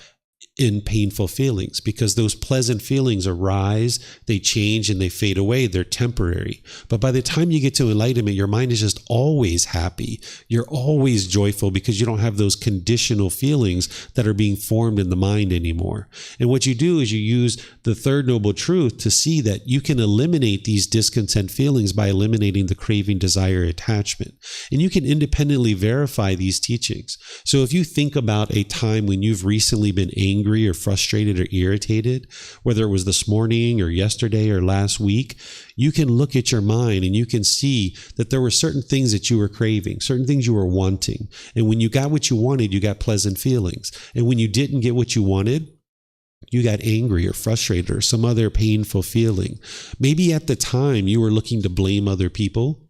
in painful feelings, because those pleasant feelings arise, they change, and they fade away. They're temporary. But by the time you get to enlightenment, your mind is just always happy. You're always joyful because you don't have those conditional feelings that are being formed in the mind anymore. And what you do is you use the third noble truth to see that you can eliminate these discontent feelings by eliminating the craving, desire, attachment. And you can independently verify these teachings. So if you think about a time when you've recently been angry or frustrated or irritated, whether it was this morning or yesterday or last week, you can look at your mind and you can see that there were certain things that you were craving, certain things you were wanting. And when you got what you wanted, you got pleasant feelings. And when you didn't get what you wanted, you got angry or frustrated or some other painful feeling. Maybe at the time you were looking to blame other people.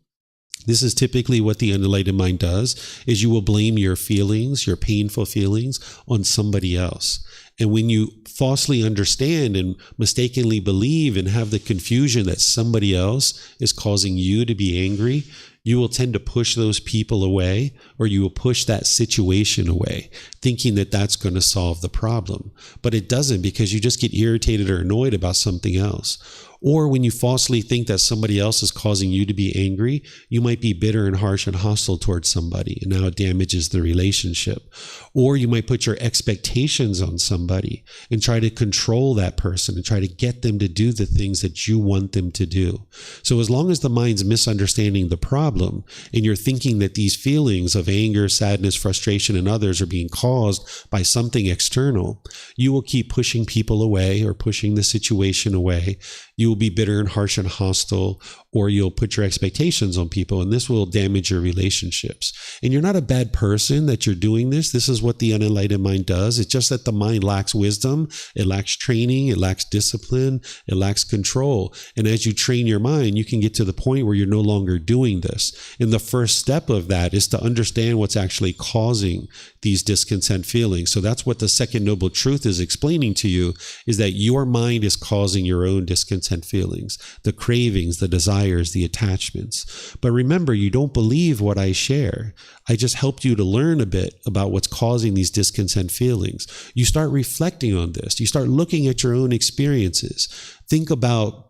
This is typically what the unenlightened mind does, is you will blame your feelings, your painful feelings, on somebody else. And when you falsely understand and mistakenly believe and have the confusion that somebody else is causing you to be angry, you will tend to push those people away, or you will push that situation away, thinking that that's going to solve the problem. But it doesn't, because you just get irritated or annoyed about something else. Or when you falsely think that somebody else is causing you to be angry, you might be bitter and harsh and hostile towards somebody, and now it damages the relationship. Or you might put your expectations on somebody and try to control that person and try to get them to do the things that you want them to do. So as long as the mind's misunderstanding the problem and you're thinking that these feelings of anger, sadness, frustration, and others are being caused by something external, you will keep pushing people away or pushing the situation away. You will be bitter and harsh and hostile, or you'll put your expectations on people, and this will damage your relationships. And you're not a bad person that you're doing this. This is what the unenlightened mind does. It's just that the mind lacks wisdom, it lacks training, it lacks discipline, it lacks control. And as you train your mind, you can get to the point where you're no longer doing this. And the first step of that is to understand what's actually causing these discontent feelings. So that's what the second noble truth is explaining to you, is that your mind is causing your own discontent feelings, the cravings, the desires, the attachments. But remember, you don't believe what I share. I just helped you to learn a bit about what's causing these discontent feelings. You start reflecting on this. You start looking at your own experiences. Think about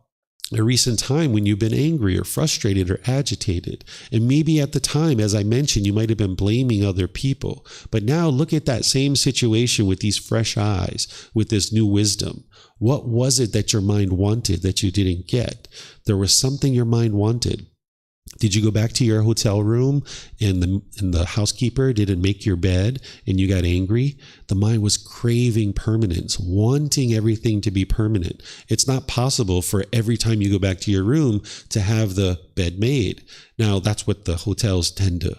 a recent time when you've been angry or frustrated or agitated. And maybe at the time, as I mentioned, you might have been blaming other people. But now look at that same situation with these fresh eyes, with this new wisdom. What was it that your mind wanted that you didn't get? There was something your mind wanted. Did you go back to your hotel room and the housekeeper didn't make your bed and you got angry? The mind was craving permanence, wanting everything to be permanent. It's not possible for every time you go back to your room to have the bed made. Now, that's what the hotels tend to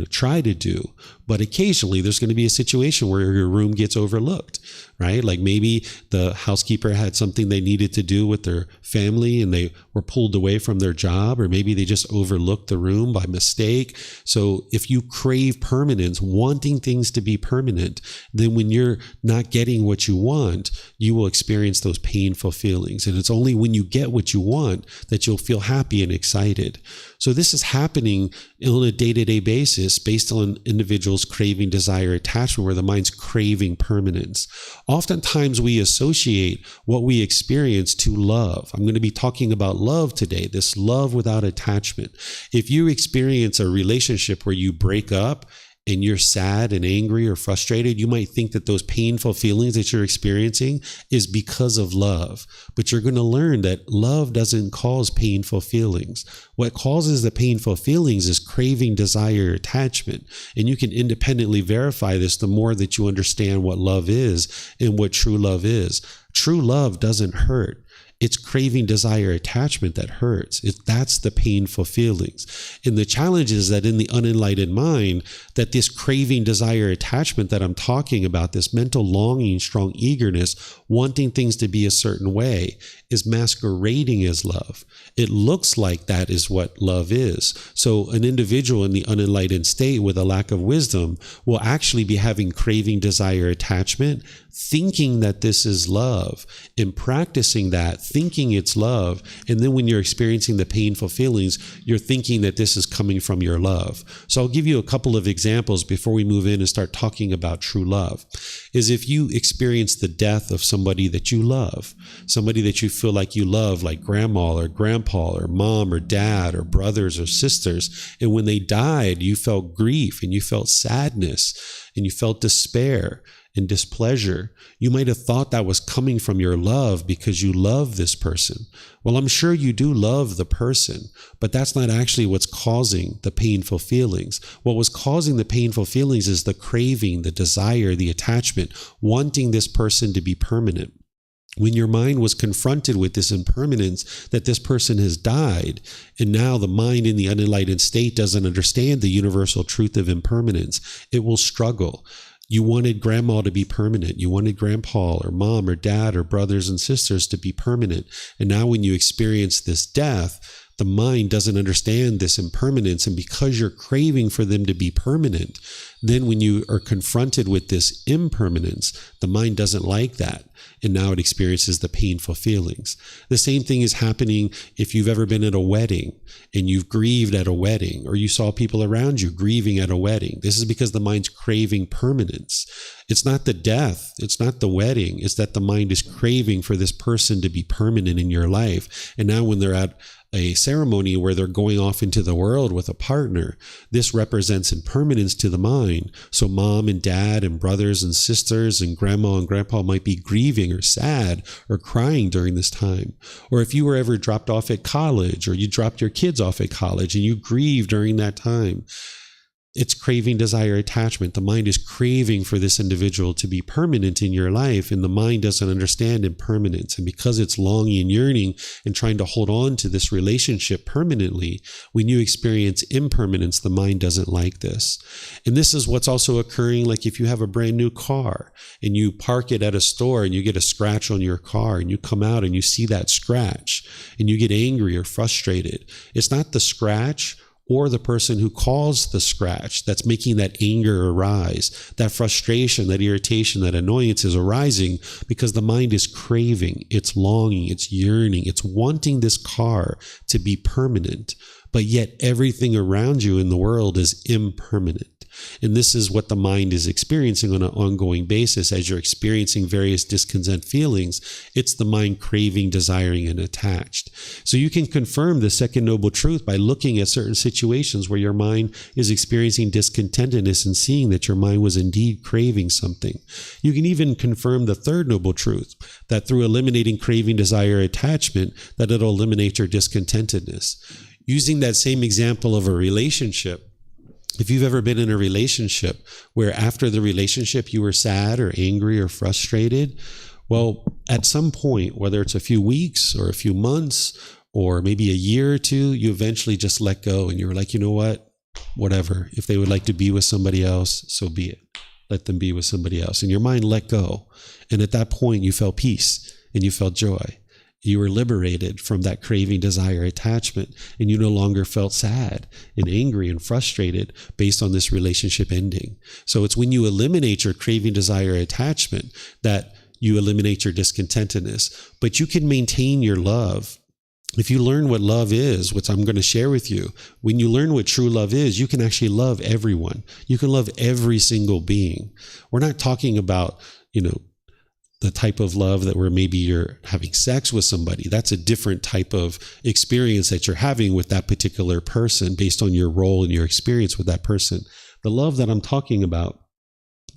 try to do. But occasionally there's going to be a situation where your room gets overlooked, right? Like maybe the housekeeper had something they needed to do with their family and they were pulled away from their job, or maybe they just overlooked the room by mistake. So if you crave permanence, wanting things to be permanent, then when you're not getting what you want, you will experience those painful feelings. And it's only when you get what you want that you'll feel happy and excited. So this is happening on a day-to-day basis based on individuals craving desire attachment, where the mind's craving permanence. Oftentimes we associate what we experience to love. I'm going to be talking about love today, this love without attachment. If you experience a relationship where you break up and you're sad and angry or frustrated, you might think that those painful feelings that you're experiencing is because of love. But you're going to learn that love doesn't cause painful feelings. What causes the painful feelings is craving, desire, attachment. And you can independently verify this the more that you understand what love is and what true love is. True love doesn't hurt. It's craving, desire, attachment that hurts. That's the painful feelings. And the challenge is that in the unenlightened mind, that this craving, desire, attachment that I'm talking about, this mental longing, strong eagerness, wanting things to be a certain way, is masquerading as love. It looks like that is what love is. So an individual in the unenlightened state with a lack of wisdom will actually be having craving, desire, attachment, thinking that this is love, and practicing that, thinking it's love. And then when you're experiencing the painful feelings, you're thinking that this is coming from your love. So I'll give you a couple of examples before we move in and start talking about true love. Is if you experience the death of somebody that you love, somebody that you feel like you love, like grandma or grandpa or mom or dad or brothers or sisters, and when they died, you felt grief and you felt sadness and you felt despair. and displeasure. You might have thought that was coming from your love because you love this person. Well, I'm sure you do love the person, but that's not actually what's causing the painful feelings. What was causing the painful feelings is the craving, the desire, the attachment, wanting this person to be permanent. When your mind was confronted with this impermanence, that this person has died, and now the mind in the unenlightened state doesn't understand the universal truth of impermanence, it will struggle. You wanted grandma to be permanent. You wanted grandpa or mom or dad or brothers and sisters to be permanent. And now when you experience this death, the mind doesn't understand this impermanence. And because you're craving for them to be permanent, then when you are confronted with this impermanence, the mind doesn't like that. And now it experiences the painful feelings. The same thing is happening if you've ever been at a wedding and you've grieved at a wedding, or you saw people around you grieving at a wedding. This is because the mind's craving permanence. It's not the death. It's not the wedding. It's that the mind is craving for this person to be permanent in your life. And now when they're at a ceremony where they're going off into the world with a partner, this represents impermanence to the mind. So mom and dad and brothers and sisters and grandma and grandpa might be grieving or sad or crying during this time. Or if you were ever dropped off at college, or you dropped your kids off at college and you grieve during that time, it's craving, desire, attachment. The mind is craving for this individual to be permanent in your life, and the mind doesn't understand impermanence. And because it's longing and yearning and trying to hold on to this relationship permanently, when you experience impermanence, the mind doesn't like this. And this is what's also occurring, like if you have a brand new car and you park it at a store and you get a scratch on your car and you come out and you see that scratch and you get angry or frustrated. It's not the scratch or the person who caused the scratch that's making that anger arise. That frustration, that irritation, that annoyance is arising because the mind is craving, it's longing, it's yearning, it's wanting this car to be permanent, but yet everything around you in the world is impermanent. And this is what the mind is experiencing on an ongoing basis. As you're experiencing various discontent feelings, it's the mind craving, desiring, and attached. So you can confirm the second noble truth by looking at certain situations where your mind is experiencing discontentedness and seeing that your mind was indeed craving something. You can even confirm the third noble truth, that through eliminating craving, desire, attachment, that it'll eliminate your discontentedness. Using that same example of a relationship, if you've ever been in a relationship where after the relationship you were sad or angry or frustrated, well, at some point, whether it's a few weeks or a few months or maybe a year or two, you eventually just let go and you're like, you know what, whatever. If they would like to be with somebody else, so be it. Let them be with somebody else. And your mind let go. And at that point, you felt peace and you felt joy. You were liberated from that craving, desire, attachment, and you no longer felt sad and angry and frustrated based on this relationship ending. So it's when you eliminate your craving, desire, attachment that you eliminate your discontentedness. But you can maintain your love. If you learn what love is, which I'm going to share with you, when you learn what true love is, you can actually love everyone. You can love every single being. We're not talking about, the type of love that where maybe you're having sex with somebody. That's a different type of experience that you're having with that particular person based on your role and your experience with that person. The love that I'm talking about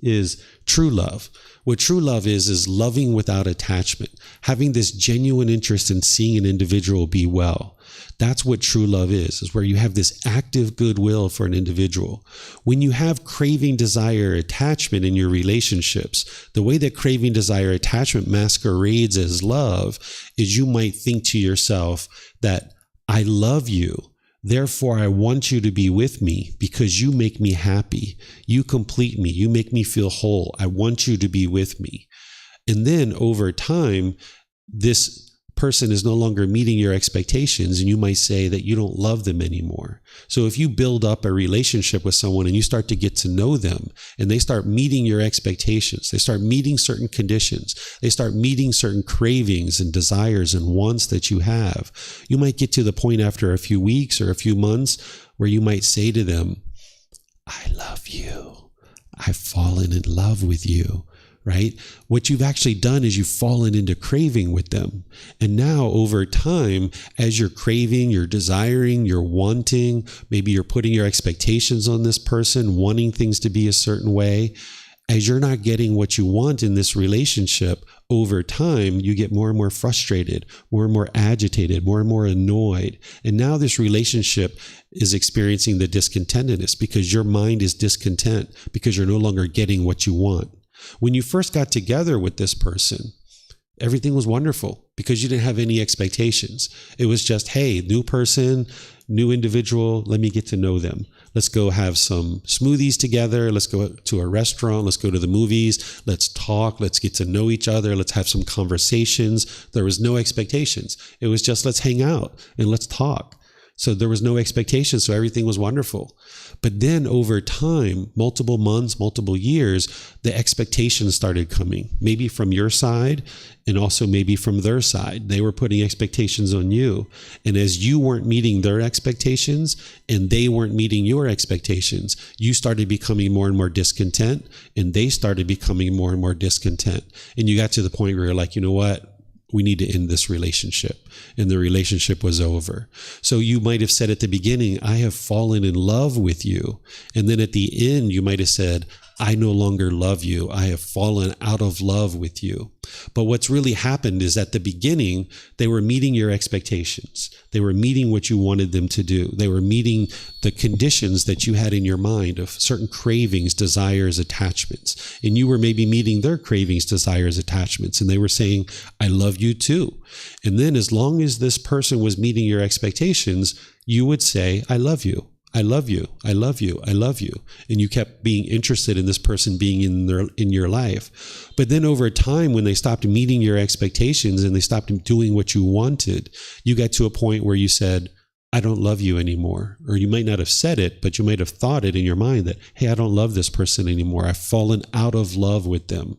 is true love. What true love is loving without attachment, having this genuine interest in seeing an individual be well. That's what true love is where you have this active goodwill for an individual. When you have craving, desire, attachment in your relationships, the way that craving, desire, attachment masquerades as love is you might think to yourself that I love you. Therefore, I want you to be with me because you make me happy. You complete me. You make me feel whole. I want you to be with me. And then over time, this person is no longer meeting your expectations, and you might say that you don't love them anymore. So if you build up a relationship with someone and you start to get to know them and they start meeting your expectations, they start meeting certain conditions, they start meeting certain cravings and desires and wants that you have, you might get to the point after a few weeks or a few months where you might say to them, I love you. I've fallen in love with you. Right? What you've actually done is you've fallen into craving with them. And now over time, as you're craving, you're desiring, you're wanting, maybe you're putting your expectations on this person, wanting things to be a certain way. As you're not getting what you want in this relationship, over time, you get more and more frustrated, more and more agitated, more and more annoyed. And now this relationship is experiencing the discontentedness because your mind is discontent because you're no longer getting what you want. When you first got together with this person, everything was wonderful because you didn't have any expectations. It was just, hey, new person, new individual, let me get to know them. Let's go have some smoothies together. Let's go to a restaurant. Let's go to the movies. Let's talk. Let's get to know each other. Let's have some conversations. There was no expectations. It was just, let's hang out and let's talk. So there was no expectations. So everything was wonderful. But then over time, multiple months, multiple years, the expectations started coming, maybe from your side and also maybe from their side. They were putting expectations on you. And as you weren't meeting their expectations and they weren't meeting your expectations, you started becoming more and more discontent and they started becoming more and more discontent. And you got to the point where you're like, you know what? We need to end this relationship. And the relationship was over. So you might have said at the beginning, I have fallen in love with you. And then at the end, you might have said, I no longer love you. I have fallen out of love with you. But what's really happened is at the beginning, they were meeting your expectations. They were meeting what you wanted them to do. They were meeting the conditions that you had in your mind of certain cravings, desires, attachments. And you were maybe meeting their cravings, desires, attachments. And they were saying, I love you too. And then as long as this person was meeting your expectations, you would say, I love you. I love you. I love you. I love you. And you kept being interested in this person being in your life. But then over time, when they stopped meeting your expectations and they stopped doing what you wanted, you got to a point where you said, I don't love you anymore. Or you might not have said it, but you might have thought it in your mind that, hey, I don't love this person anymore. I've fallen out of love with them.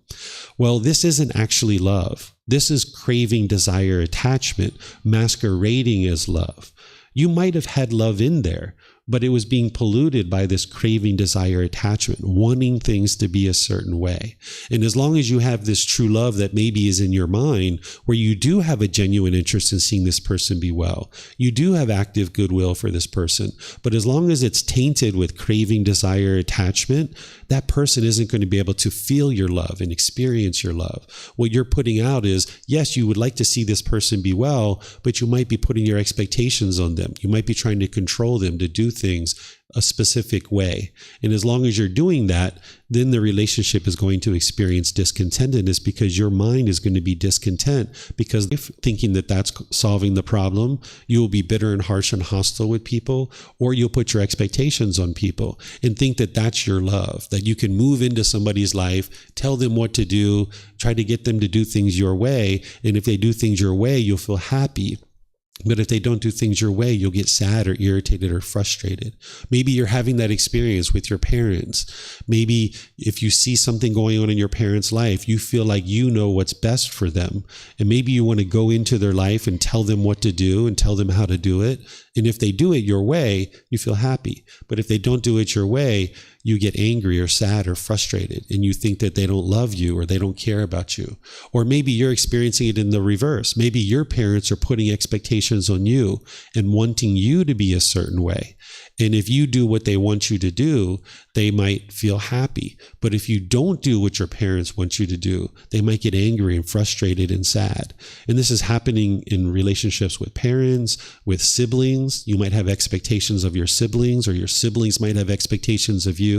Well, this isn't actually love. This is craving, desire, attachment masquerading as love. You might have had love in there, but it was being polluted by this craving, desire, attachment, wanting things to be a certain way. And as long as you have this true love that maybe is in your mind, where you do have a genuine interest in seeing this person be well, you do have active goodwill for this person, but as long as it's tainted with craving, desire, attachment, that person isn't going to be able to feel your love and experience your love. What you're putting out is, yes, you would like to see this person be well, but you might be putting your expectations on them. You might be trying to control them to do things a specific way. And as long as you're doing that, then the relationship is going to experience discontentedness because your mind is going to be discontent, because if thinking that that's solving the problem, you will be bitter and harsh and hostile with people, or you'll put your expectations on people and think that that's your love, that you can move into somebody's life, tell them what to do, try to get them to do things your way. And if they do things your way, you'll feel happy. But if they don't do things your way, you'll get sad or irritated or frustrated. Maybe you're having that experience with your parents. Maybe if you see something going on in your parents' life, you feel like you know what's best for them. And maybe you want to go into their life and tell them what to do and tell them how to do it. And if they do it your way, you feel happy. But if they don't do it your way, you get angry or sad or frustrated, and you think that they don't love you or they don't care about you. Or maybe you're experiencing it in the reverse. Maybe your parents are putting expectations on you and wanting you to be a certain way. And if you do what they want you to do, they might feel happy. But if you don't do what your parents want you to do, they might get angry and frustrated and sad. And this is happening in relationships with parents, with siblings. You might have expectations of your siblings, or your siblings might have expectations of you.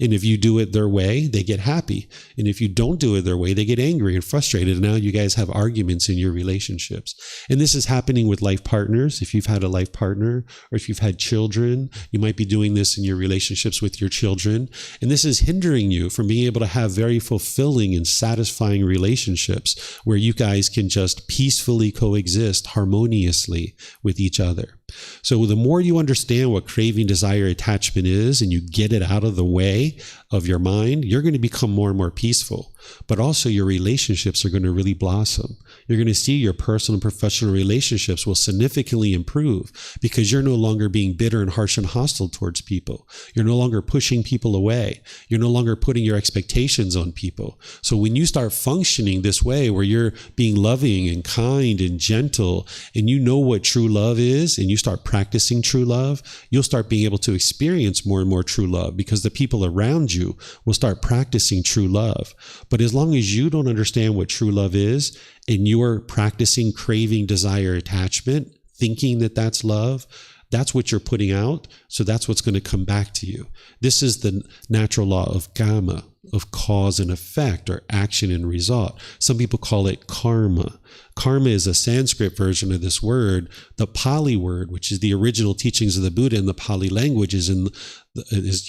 And if you do it their way, they get happy. And if you don't do it their way, they get angry and frustrated. And now you guys have arguments in your relationships. And this is happening with life partners. If you've had a life partner, or if you've had children, you might be doing this in your relationships with your children. And this is hindering you from being able to have very fulfilling and satisfying relationships where you guys can just peacefully coexist harmoniously with each other. So the more you understand what craving, desire, attachment is, and you get it out of the way of your mind, you're going to become more and more peaceful. But also your relationships are going to really blossom. You're going to see your personal and professional relationships will significantly improve because you're no longer being bitter and harsh and hostile towards people. You're no longer pushing people away. You're no longer putting your expectations on people. So when you start functioning this way, where you're being loving and kind and gentle, and you know what true love is, and you start practicing true love, you'll start being able to experience more and more true love, because is the people around you will start practicing true love. But as long as you don't understand what true love is, and you're practicing craving, desire, attachment, thinking that that's love, that's what you're putting out. So that's what's going to come back to you. This is the natural law of karma, of cause and effect, or action and result. Some people call it karma. Karma is a Sanskrit version of this word. The Pali word, which is the original teachings of the Buddha in the Pali language, is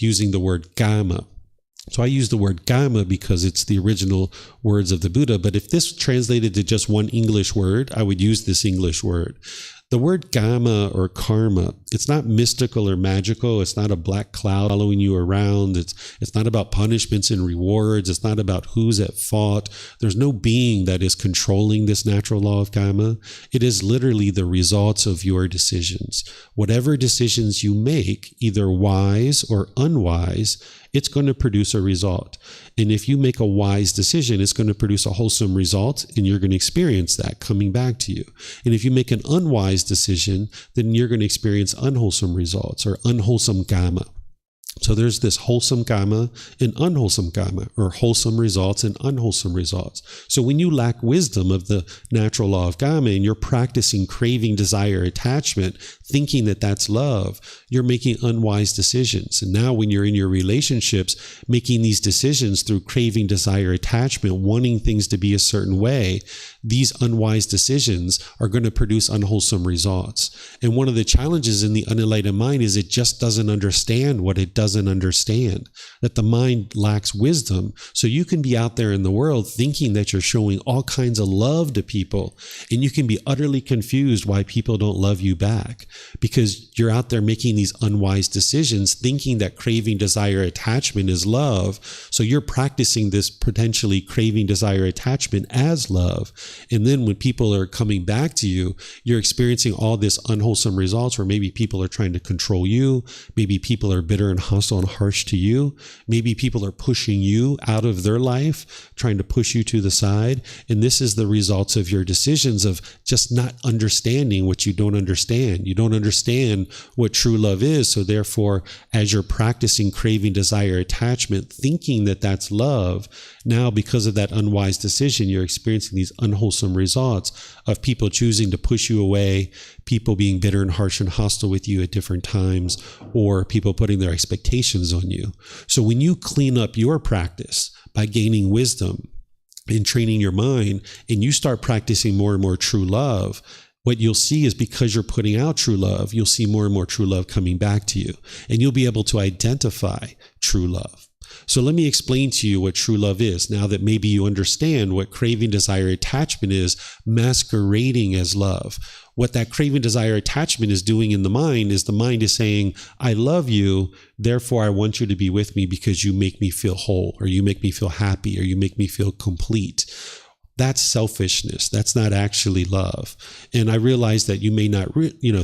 using the word karma. So I use the word karma because it's the original words of the Buddha. But if this translated to just one English word, I would use this English word. The word karma or karma, it's not mystical or magical. It's not a black cloud following you around. It's not about punishments and rewards. It's not about who's at fault. There's no being that is controlling this natural law of karma. It is literally the results of your decisions. Whatever decisions you make, either wise or unwise, it's going to produce a result. And if you make a wise decision, it's going to produce a wholesome result, and you're going to experience that coming back to you. And if you make an unwise decision, then you're going to experience unwholesome results or unwholesome karma. So there's this wholesome karma and unwholesome karma, or wholesome results and unwholesome results. So when you lack wisdom of the natural law of karma and you're practicing craving, desire, attachment, thinking that that's love, you're making unwise decisions. And now when you're in your relationships, making these decisions through craving, desire, attachment, wanting things to be a certain way, these unwise decisions are going to produce unwholesome results. And one of the challenges in the unenlightened mind is it just doesn't understand what it doesn't understand, that the mind lacks wisdom. So you can be out there in the world thinking that you're showing all kinds of love to people, and you can be utterly confused why people don't love you back, because you're out there making these unwise decisions, thinking that craving, desire, attachment is love. So you're practicing this potentially craving, desire, attachment as love. And then when people are coming back to you, you're experiencing all this unwholesome results, where maybe people are trying to control you. Maybe people are bitter and hostile and harsh to you. Maybe people are pushing you out of their life, trying to push you to the side. And this is the results of your decisions of just not understanding what you don't understand. You don't understand what true love is. So therefore, as you're practicing craving, desire, attachment, thinking that that's love, now because of that unwise decision, you're experiencing these unwholesome results of people choosing to push you away, people being bitter and harsh and hostile with you at different times, or people putting their expectations on you. So when you clean up your practice by gaining wisdom and training your mind, and you start practicing more and more true love, what you'll see is, because you're putting out true love, you'll see more and more true love coming back to you, and you'll be able to identify true love. So let me explain to you what true love is, now that maybe you understand what craving, desire, attachment is masquerading as love. What that craving, desire, attachment is doing in the mind is saying, I love you, therefore I want you to be with me because you make me feel whole, or you make me feel happy, or you make me feel complete. That's selfishness. That's not actually love. And I realize that you may not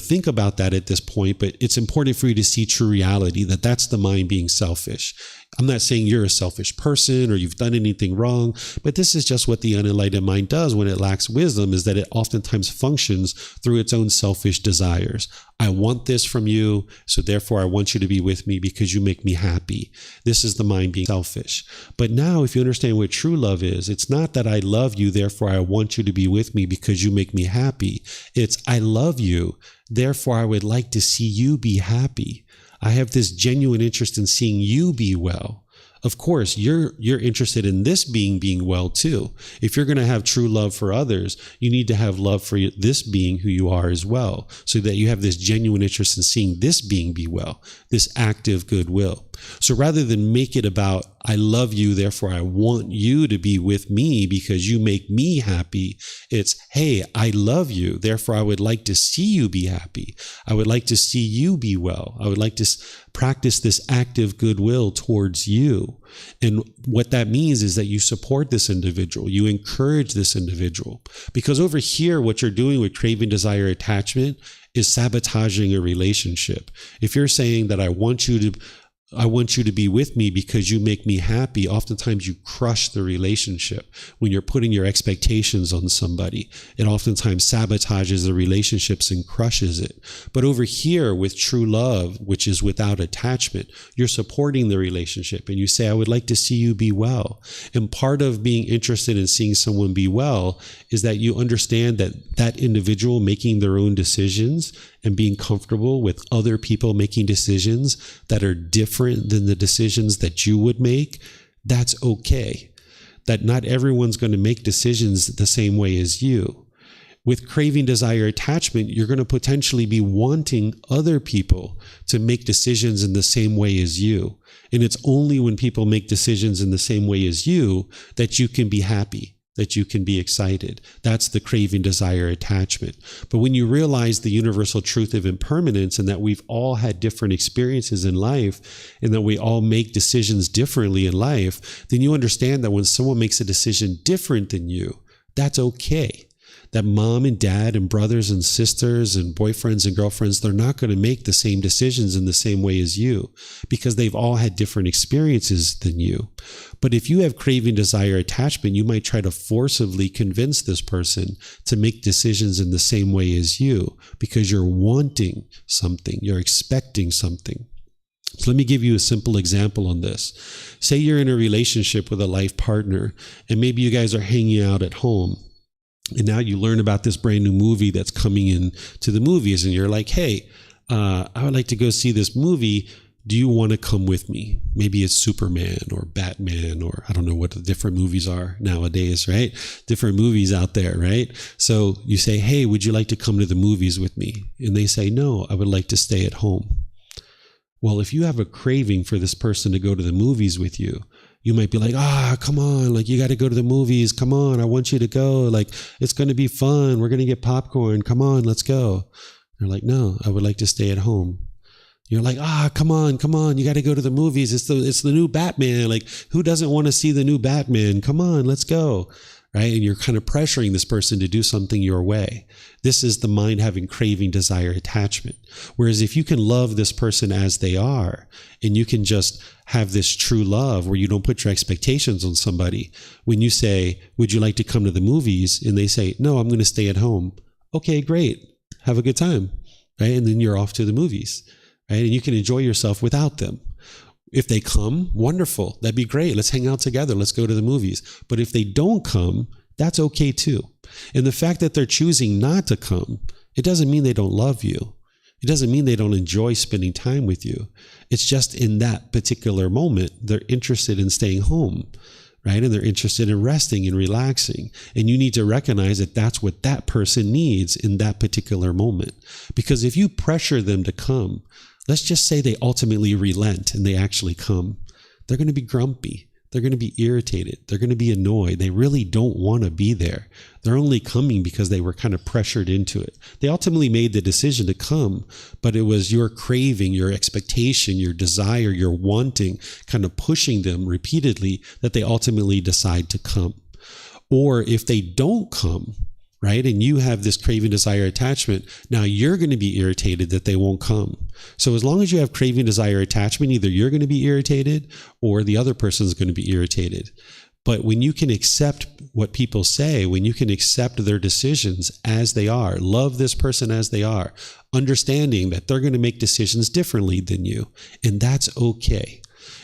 think about that at this point, but it's important for you to see true reality, that that's the mind being selfish. I'm not saying you're a selfish person or you've done anything wrong, but this is just what the unenlightened mind does when it lacks wisdom, is that it oftentimes functions through its own selfish desires. I want this from you, so therefore I want you to be with me because you make me happy. This is the mind being selfish. But now if you understand what true love is, it's not that I love you, therefore I want you to be with me because you make me happy. It's I love you, therefore I would like to see you be happy. I have this genuine interest in seeing you be well. Of course, you're interested in this being well too. If you're going to have true love for others, you need to have love for this being who you are as well, so that you have this genuine interest in seeing this being be well, this active goodwill. So rather than make it about, I love you, therefore I want you to be with me because you make me happy, it's, hey, I love you, therefore I would like to see you be happy. I would like to see you be well. I would like to practice this active goodwill towards you. And what that means is that you support this individual, you encourage this individual. Because over here, what you're doing with craving, desire, attachment is sabotaging a relationship. If you're saying that I want you to I want you to be with me because you make me happy. Oftentimes you crush the relationship when you're putting your expectations on somebody. It oftentimes sabotages the relationships and crushes it. But over here with true love, which is without attachment, you're supporting the relationship and you say, I would like to see you be well. And part of being interested in seeing someone be well is that you understand that that individual making their own decisions and being comfortable with other people making decisions that are different than the decisions that you would make, that's okay. That not everyone's going to make decisions the same way as you. With craving, desire, attachment, you're going to potentially be wanting other people to make decisions in the same way as you. And it's only when people make decisions in the same way as you that you can be happy, that you can be excited. That's the craving, desire, attachment. But when you realize the universal truth of impermanence and that we've all had different experiences in life and that we all make decisions differently in life, then you understand that when someone makes a decision different than you, that's okay. That mom and dad and brothers and sisters and boyfriends and girlfriends, they're not going to make the same decisions in the same way as you because they've all had different experiences than you. But if you have craving, desire, attachment, you might try to forcibly convince this person to make decisions in the same way as you because you're wanting something, you're expecting something. So let me give you a simple example on this. Say you're in a relationship with a life partner and maybe you guys are hanging out at home. And now you learn about this brand new movie that's coming in to the movies and you're like, hey, I would like to go see this movie. Do you want to come with me? Maybe it's Superman or Batman or I don't know what the different movies are nowadays, right? Different movies out there, right? So you say, hey, would you like to come to the movies with me? And they say, no, I would like to stay at home. Well, if you have a craving for this person to go to the movies with you, you might be like, come on, like you got to go to the movies. Come on, I want you to go. Like it's going to be fun. We're going to get popcorn. Come on, let's go. They're like, no, I would like to stay at home. You're like, come on. You got to go to the movies. It's the new Batman. Like who doesn't want to see the new Batman? Come on, let's go. Right? And you're kind of pressuring this person to do something your way. This is the mind having craving, desire, attachment. Whereas if you can love this person as they are, and you can just have this true love where you don't put your expectations on somebody. When you say, would you like to come to the movies? And they say, no, I'm going to stay at home. Okay, great. Have a good time. Right? And then you're off to the movies. Right? And you can enjoy yourself without them. If they come, wonderful. That'd be great. Let's hang out together. Let's go to the movies. But if they don't come, that's okay too. And the fact that they're choosing not to come, it doesn't mean they don't love you. It doesn't mean they don't enjoy spending time with you. It's just in that particular moment, they're interested in staying home, right? And they're interested in resting and relaxing. And you need to recognize that that's what that person needs in that particular moment. Because if you pressure them to come, let's just say they ultimately relent and they actually come. They're going to be grumpy. They're going to be irritated. They're going to be annoyed. They really don't want to be there. They're only coming because they were kind of pressured into it. They ultimately made the decision to come, but it was your craving, your expectation, your desire, your wanting, kind of pushing them repeatedly that they ultimately decide to come. Or if they don't come, right? And you have this craving, desire, attachment. Now you're going to be irritated that they won't come. So as long as you have craving, desire, attachment, either you're going to be irritated or the other person is going to be irritated. But when you can accept what people say, when you can accept their decisions as they are, love this person as they are, understanding that they're going to make decisions differently than you, and that's okay.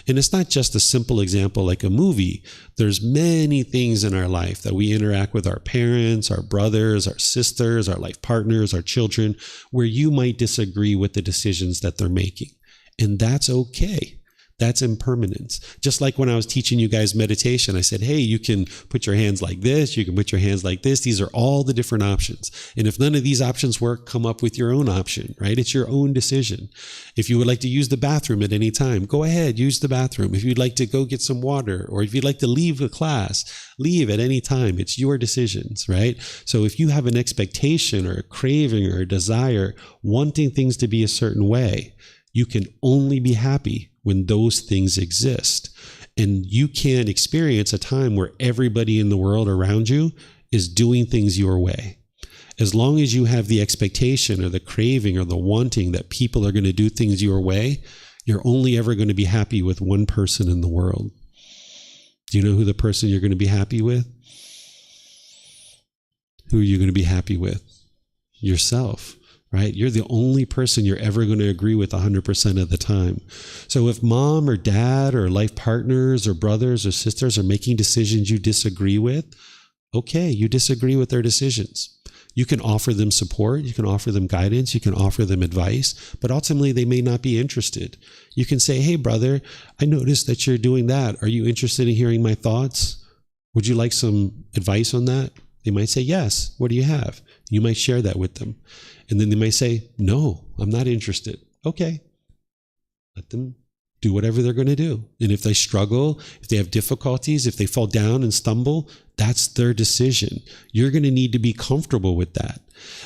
And it's not just a simple example like a movie. There's many things in our life that we interact with our parents, our brothers, our sisters, our life partners, our children, where you might disagree with the decisions that they're making. And that's okay. That's impermanence. Just like when I was teaching you guys meditation, I said, hey, you can put your hands like this. You can put your hands like this. These are all the different options. And if none of these options work, come up with your own option, right? It's your own decision. If you would like to use the bathroom at any time, go ahead, use the bathroom. If you'd like to go get some water, or if you'd like to leave the class, leave at any time. It's your decisions, right? So if you have an expectation or a craving or a desire, wanting things to be a certain way, you can only be happy when those things exist. And you can't experience a time where everybody in the world around you is doing things your way. As long as you have the expectation or the craving or the wanting that people are going to do things your way, You're only ever going to be happy with one person in the world. Do you know who the person you're going to be happy with? Who are you going to be happy with? Yourself, right? You're the only person you're ever going to agree with 100% of the time. So if mom or dad or life partners or brothers or sisters are making decisions you disagree with, okay, you disagree with their decisions. You can offer them support, you can offer them guidance, you can offer them advice, but ultimately they may not be interested. You can say, hey brother, I noticed that you're doing that. Are you interested in hearing my thoughts? Would you like some advice on that? They might say, yes. What do you have? You might share that with them. And then they might say, no, I'm not interested. Okay. Let them do whatever they're going to do. And if they struggle, if they have difficulties, if they fall down and stumble, that's their decision. You're going to need to be comfortable with that.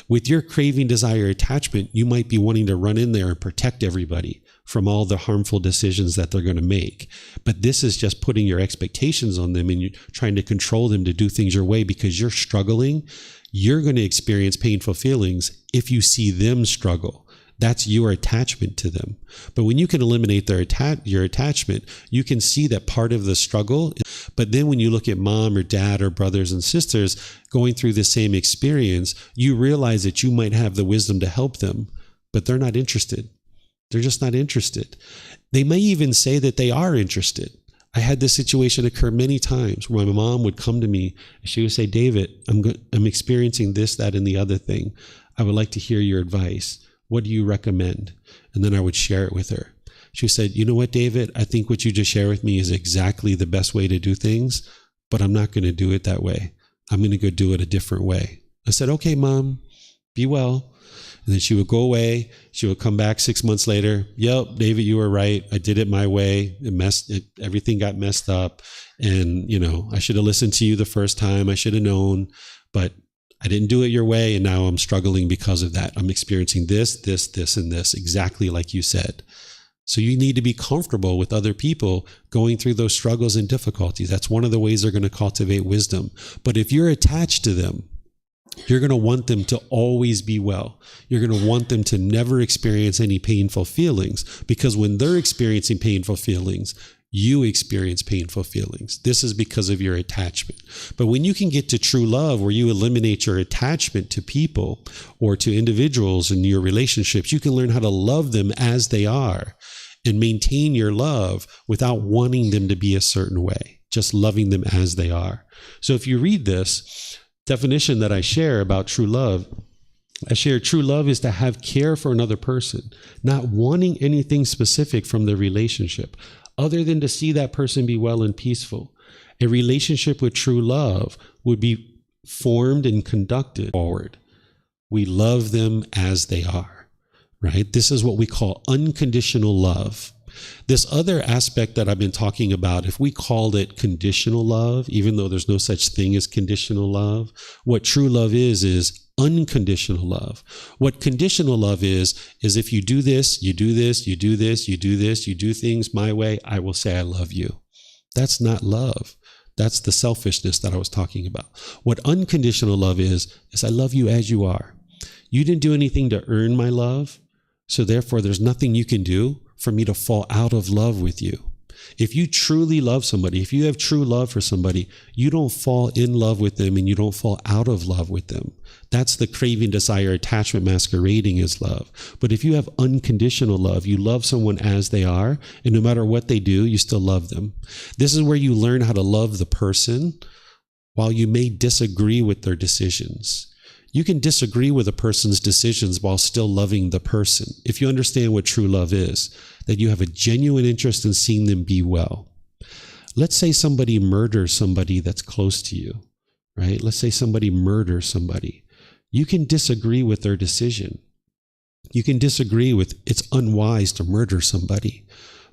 With your craving, desire, attachment, you might be wanting to run in there and protect everybody from all the harmful decisions that they're going to make. But this is just putting your expectations on them and you're trying to control them to do things your way because you're struggling. You're going to experience painful feelings if you see them struggle. That's your attachment to them. But when you can eliminate your attachment, you can see that part of the struggle. But then when you look at mom or dad or brothers and sisters going through the same experience, you realize that you might have the wisdom to help them, but they're not interested. They're just not interested. They may even say that they are interested. I had this situation occur many times where my mom would come to me and she would say, David, I'm experiencing this, that, and the other thing. I would like to hear your advice. What do you recommend? And then I would share it with her. She said, you know what, David, I think what you just shared with me is exactly the best way to do things, but I'm not going to do it that way. I'm going to go do it a different way. I said, okay, Mom, be well. And then she would go away. She would come back 6 months later. Yep, David, you were right. I did it my way. Everything got messed up. And, I should have listened to you the first time. I should have known, but I didn't do it your way, and now I'm struggling because of that. I'm experiencing this, and this, exactly like you said. So you need to be comfortable with other people going through those struggles and difficulties. That's one of the ways they're going to cultivate wisdom. But if you're attached to them, you're going to want them to always be well. You're going to want them to never experience any painful feelings, because when they're experiencing painful feelings, you experience painful feelings. This is because of your attachment. But when you can get to true love, where you eliminate your attachment to people or to individuals in your relationships, you can learn how to love them as they are and maintain your love without wanting them to be a certain way, just loving them as they are. So if you read this definition that I share about true love, I share true love is to have care for another person, not wanting anything specific from the relationship, other than to see that person be well and peaceful. A relationship with true love would be formed and conducted forward. We love them as they are, right? This is what we call unconditional love. This other aspect that I've been talking about, if we called it conditional love, even though there's no such thing as conditional love, what true love is unconditional love. What conditional love is if you do this, you do this, you do this, you do this, you do things my way, I will say I love you. That's not love. That's the selfishness that I was talking about. What unconditional love is I love you as you are. You didn't do anything to earn my love, so therefore there's nothing you can do for me to fall out of love with you. If you truly love somebody, if you have true love for somebody, you don't fall in love with them and you don't fall out of love with them. That's the craving, desire, attachment masquerading as love. But if you have unconditional love, you love someone as they are, and no matter what they do, you still love them. This is where you learn how to love the person while you may disagree with their decisions. You can disagree with a person's decisions while still loving the person. If you understand what true love is, that you have a genuine interest in seeing them be well. Let's say somebody murders somebody that's close to you, right? Let's say somebody murders somebody. You can disagree with their decision. You can disagree with it's unwise to murder somebody,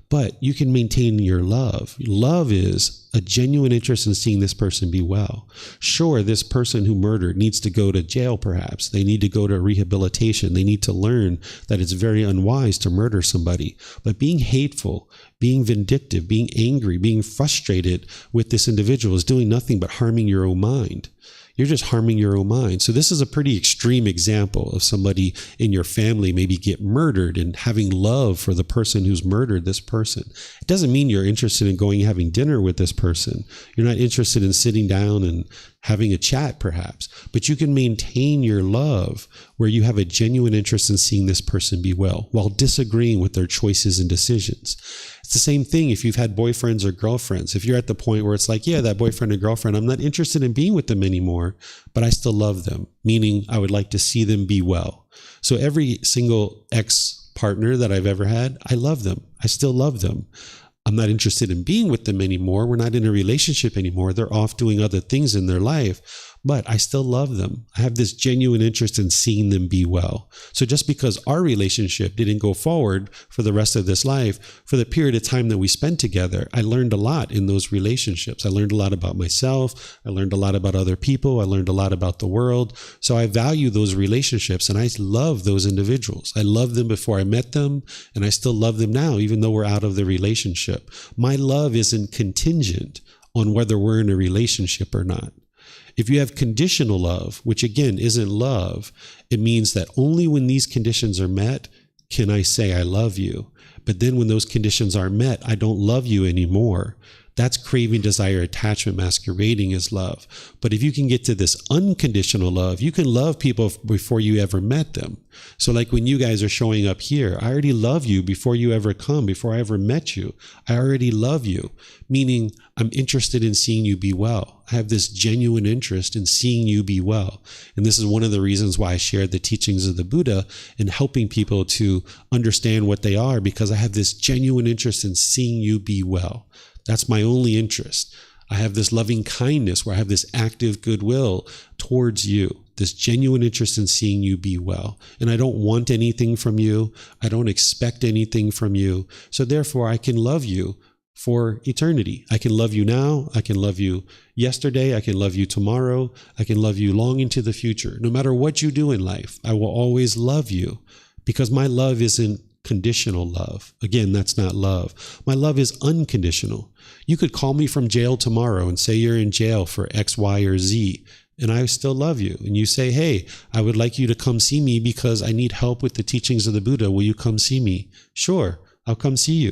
but you can maintain your love. Love is a genuine interest in seeing this person be well. Sure, this person who murdered needs to go to jail perhaps. They need to go to rehabilitation. They need to learn that it's very unwise to murder somebody. But being hateful, being vindictive, being angry, being frustrated with this individual is doing nothing but harming your own mind. you're just harming your own mind. So this is a pretty extreme example of somebody in your family maybe get murdered and having love for the person who's murdered this person. It doesn't mean you're interested in going and having dinner with this person. You're not interested in sitting down and having a chat perhaps, but you can maintain your love where you have a genuine interest in seeing this person be well while disagreeing with their choices and decisions. It's the same thing if you've had boyfriends or girlfriends. If you're at the point where it's like, yeah, that boyfriend or girlfriend, I'm not interested in being with them anymore, but I still love them, meaning I would like to see them be well. So every single ex-partner that I've ever had, I love them. I still love them. I'm not interested in being with them anymore. We're not in a relationship anymore. They're off doing other things in their life, but I still love them. I have this genuine interest in seeing them be well. So just because our relationship didn't go forward for the rest of this life, for the period of time that we spent together, I learned a lot in those relationships. I learned a lot about myself. I learned a lot about other people. I learned a lot about the world. So I value those relationships and I love those individuals. I loved them before I met them and I still love them now, even though we're out of the relationship. My love isn't contingent on whether we're in a relationship or not. If you have conditional love, which again isn't love, it means that only when these conditions are met can I say I love you. But then when those conditions are met, I don't love you anymore. That's craving, desire, attachment masquerading as love. But if you can get to this unconditional love, you can love people before you ever met them. So like when you guys are showing up here, I already love you before you ever come, before I ever met you. I already love you, meaning I'm interested in seeing you be well. I have this genuine interest in seeing you be well. And this is one of the reasons why I shared the teachings of the Buddha and helping people to understand what they are, because I have this genuine interest in seeing you be well. That's my only interest. I have this loving kindness where I have this active goodwill towards you, this genuine interest in seeing you be well. And I don't want anything from you. I don't expect anything from you. So therefore, I can love you for eternity. I can love you now. I can love you yesterday. I can love you tomorrow. I can love you long into the future. No matter what you do in life, I will always love you because my love isn't conditional love. Again, that's not love. My love is unconditional. You could call me from jail tomorrow and say you're in jail for X, Y, or Z, and I still love you. And you say, hey, I would like you to come see me because I need help with the teachings of the Buddha. Will you come see me? Sure, I'll come see you,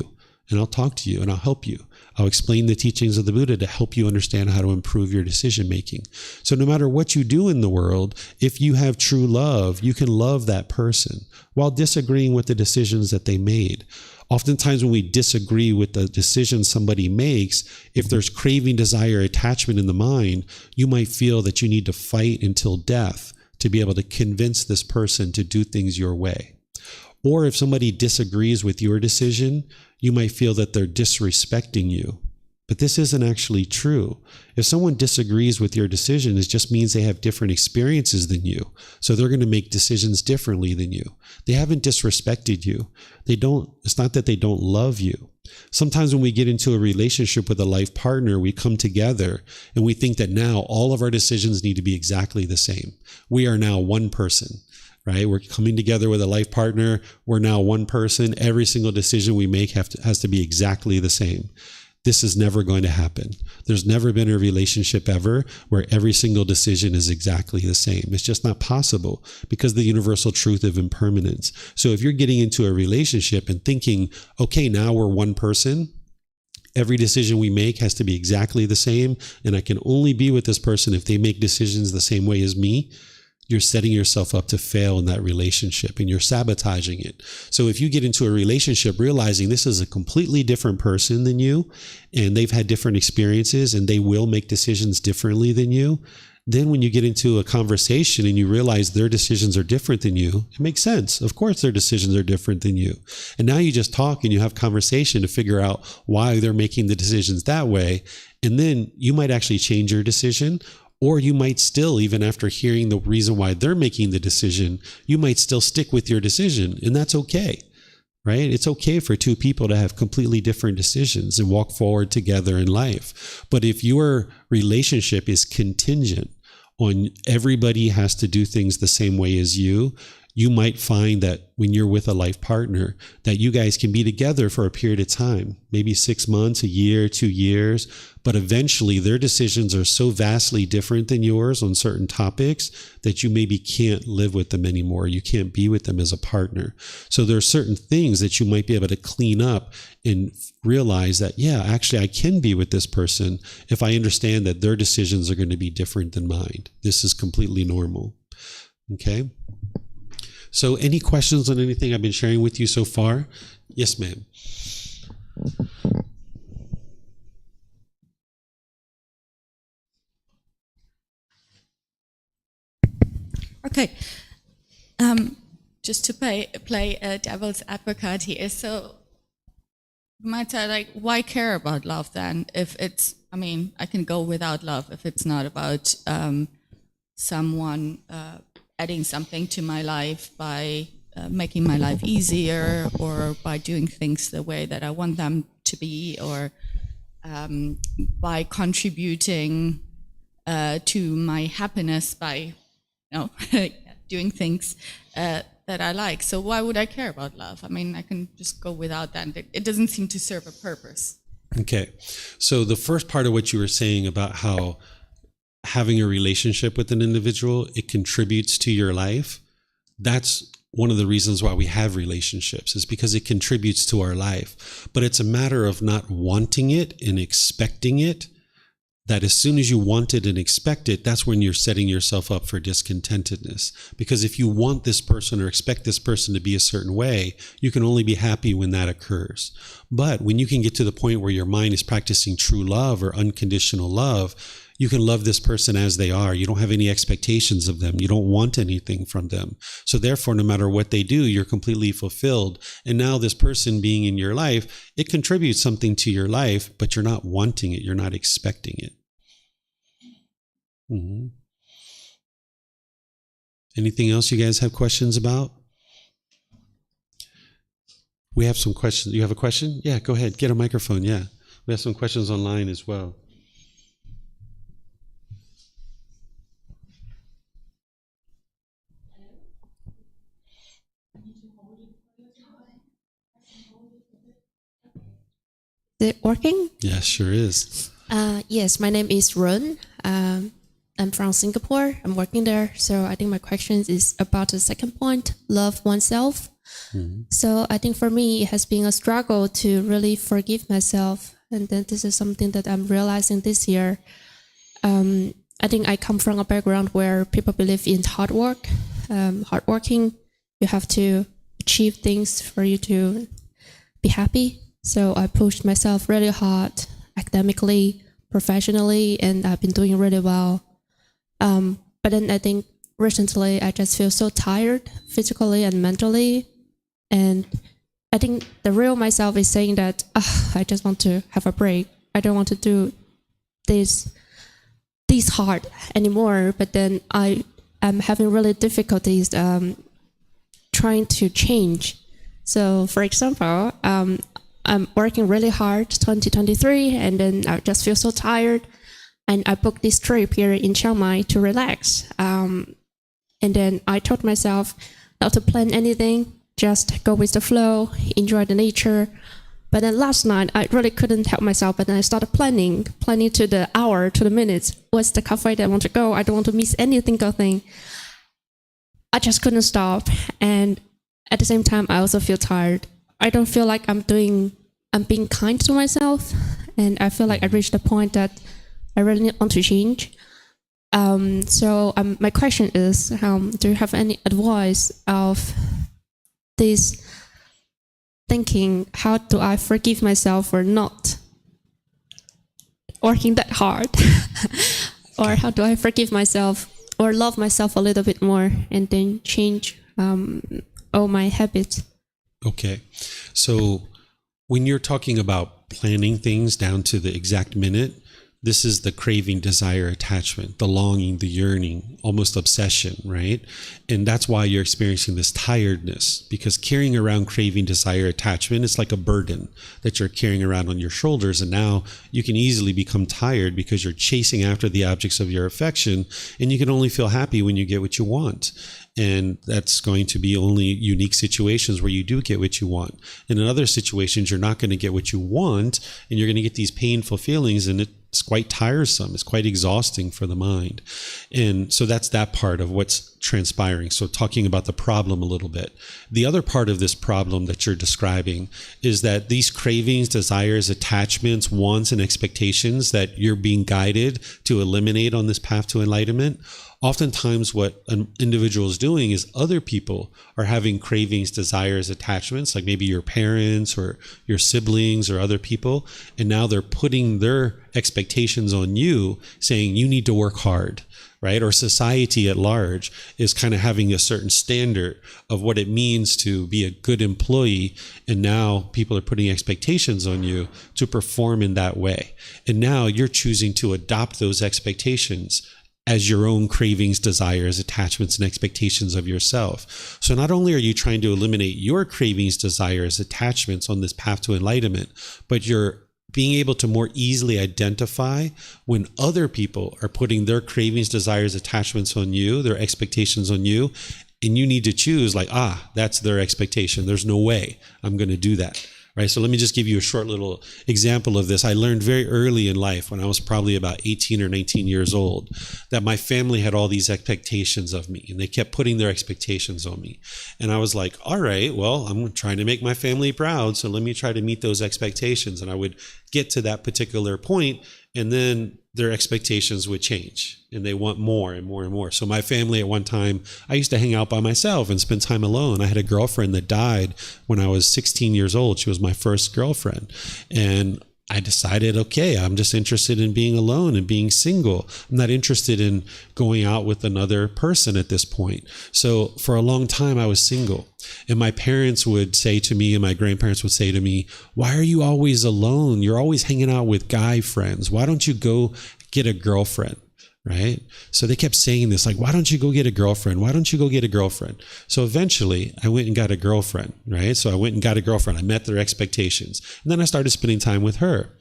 and I'll talk to you, and I'll help you. I'll explain the teachings of the Buddha to help you understand how to improve your decision making. So no matter what you do in the world, if you have true love, you can love that person while disagreeing with the decisions that they made. Oftentimes when we disagree with the decision somebody makes, if there's craving, desire, attachment in the mind, you might feel that you need to fight until death to be able to convince this person to do things your way. Or if somebody disagrees with your decision, you might feel that they're disrespecting you. But this isn't actually true. If someone disagrees with your decision, it just means they have different experiences than you. So they're going to make decisions differently than you. They haven't disrespected you. It's not that they don't love you. Sometimes when we get into a relationship with a life partner, we come together and we think that now all of our decisions need to be exactly the same. We are now one person. Right? We're coming together with a life partner. We're now one person. Every single decision we make has to be exactly the same. This is never going to happen. There's never been a relationship ever where every single decision is exactly the same. It's just not possible because of the universal truth of impermanence. So if you're getting into a relationship and thinking, okay, now we're one person, every decision we make has to be exactly the same, and I can only be with this person if they make decisions the same way as me, you're setting yourself up to fail in that relationship and you're sabotaging it. So if you get into a relationship realizing this is a completely different person than you and they've had different experiences and they will make decisions differently than you, then when you get into a conversation and you realize their decisions are different than you, it makes sense. Of course, their decisions are different than you. And now you just talk and you have conversation to figure out why they're making the decisions that way. And then you might actually change your decision. Or you might still, even after hearing the reason why they're making the decision, you might still stick with your decision. And that's okay, right? It's okay for two people to have completely different decisions and walk forward together in life. But if your relationship is contingent on everybody has to do things the same way as you, you might find that when you're with a life partner, that you guys can be together for a period of time, maybe 6 months, a year, 2 years, but eventually their decisions are so vastly different than yours on certain topics that you maybe can't live with them anymore. You can't be with them as a partner. So there are certain things that you might be able to clean up and realize that, yeah, actually I can be with this person if I understand that their decisions are going to be different than mine. This is completely normal. Okay. So any questions on anything I've been sharing with you so far? Yes, ma'am.
Okay. Just to play a devil's advocate here. So you might say, like, why care about love then? If it's, I mean, I can go without love if it's not about someone adding something to my life by making my life easier, or by doing things the way that I want them to be, or by contributing to my happiness by, doing things that I like. So why would I care about love? I mean, I can just go without that. It doesn't seem to serve a purpose.
Okay. So the first part of what you were saying about how having a relationship with an individual, it contributes to your life. That's one of the reasons why we have relationships, is because it contributes to our life. But it's a matter of not wanting it and expecting it. That as soon as you want it and expect it, that's when you're setting yourself up for discontentedness. Because if you want this person or expect this person to be a certain way, you can only be happy when that occurs. But when you can get to the point where your mind is practicing true love or unconditional love, you can love this person as they are. You don't have any expectations of them. You don't want anything from them. So therefore, no matter what they do, you're completely fulfilled. And now this person being in your life, it contributes something to your life, but you're not wanting it. You're not expecting it. Mm-hmm. Anything else you guys have questions about? We have some questions. You have a question? Yeah, go ahead. Get a microphone. Yeah. We have some questions online as well.
Is it working?
Yeah, sure is.
Yes, my name is Run. I'm from Singapore. I'm working there. So I think my question is about the second point, love oneself. Mm-hmm. So I think for me, it has been a struggle to really forgive myself. And then this is something that I'm realizing this year. I think I come from a background where people believe in hard work, hardworking. You have to achieve things for you to be happy. So I pushed myself really hard academically, professionally, and I've been doing really well. But then I think recently I just feel so tired physically and mentally. And I think the real myself is saying that I just want to have a break. I don't want to do this hard anymore. But then I am having really difficulties trying to change. So for example, I'm working really hard 2023, and then I just feel so tired. And I booked this trip here in Chiang Mai to relax. And then I told myself not to plan anything, just go with the flow, enjoy the nature. But then last night, I really couldn't help myself. But then I started planning to the hour, to the minutes. What's the cafe that I want to go? I don't want to miss any single thing. I just couldn't stop. And at the same time, I also feel tired. I don't feel like I'm being kind to myself. And I feel like I reached the point that I really want to change. So my question is, do you have any advice of this thinking? How do I forgive myself for not working that hard? Or how do I forgive myself or love myself a little bit more and then change all my habits?
Okay. So when you're talking about planning things down to the exact minute, This is the craving, desire, attachment, the longing, the yearning, almost obsession, right? And that's why you're experiencing this tiredness, because carrying around craving, desire, attachment, it's like a burden that you're carrying around on your shoulders. And now you can easily become tired because you're chasing after the objects of your affection, and you can only feel happy when you get what you want. And that's going to be only unique situations where you do get what you want. And in other situations, you're not going to get what you want, and you're going to get these painful feelings, and it's quite tiresome. It's quite exhausting for the mind. And so that's that part of what's transpiring. So talking about the problem a little bit. The other part of this problem that you're describing is that these cravings, desires, attachments, wants, and expectations that you're being guided to eliminate on this path to enlightenment, oftentimes what an individual is doing is other people are having cravings, desires, attachments, like maybe your parents or your siblings or other people, and now they're putting their expectations on you, saying you need to work hard, right? Or society at large is kind of having a certain standard of what it means to be a good employee, and now people are putting expectations on you to perform in that way. And now you're choosing to adopt those expectations as your own cravings, desires, attachments, and expectations of yourself. So not only are you trying to eliminate your cravings, desires, attachments on this path to enlightenment, but you're being able to more easily identify when other people are putting their cravings, desires, attachments on you, their expectations on you, and you need to choose like, that's their expectation. There's no way I'm going to do that. Right. So let me just give you a short little example of this. I learned very early in life, when I was probably about 18 or 19 years old, that my family had all these expectations of me, and they kept putting their expectations on me. And I was like, all right, well, I'm trying to make my family proud, so let me try to meet those expectations. And I would get to that particular point, and then their expectations would change, and they want more and more and more. So my family at one time, I used to hang out by myself and spend time alone. I had a girlfriend that died when I was 16 years old. She was my first girlfriend. And I decided, okay, I'm just interested in being alone and being single. I'm not interested in going out with another person at this point. So for a long time, I was single. And my parents would say to me, and my grandparents would say to me, why are you always alone? You're always hanging out with guy friends. Why don't you go get a girlfriend? Right? So they kept saying this, like, why don't you go get a girlfriend? Why don't you go get a girlfriend? So eventually I went and got a girlfriend, right? So I went and got a girlfriend. I met their expectations. And then I started spending time with her.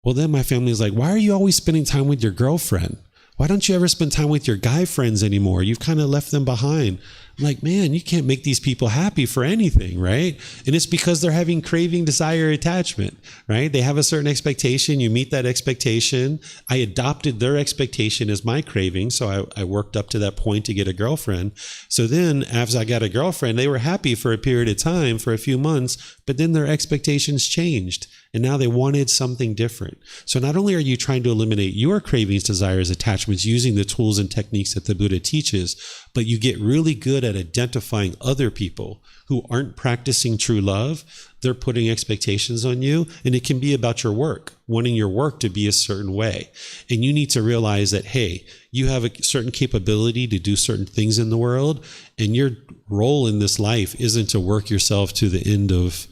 Well, then my family was like, why are you always spending time with your girlfriend? Why don't you ever spend time with your guy friends anymore? You've kind of left them behind. I'm like, man, you can't make these people happy for anything, right? And it's because they're having craving, desire, attachment, right? They have a certain expectation. You meet that expectation. I adopted their expectation as my craving. So I worked up to that point to get a girlfriend. So then after I got a girlfriend, they were happy for a period of time, for a few months, but then their expectations changed. And now they wanted something different. So not only are you trying to eliminate your cravings, desires, attachments using the tools and techniques that the Buddha teaches, but you get really good at identifying other people who aren't practicing true love. They're putting expectations on you, and it can be about your work, wanting your work to be a certain way. And you need to realize that, hey, you have a certain capability to do certain things in the world, and your role in this life isn't to work yourself to the end of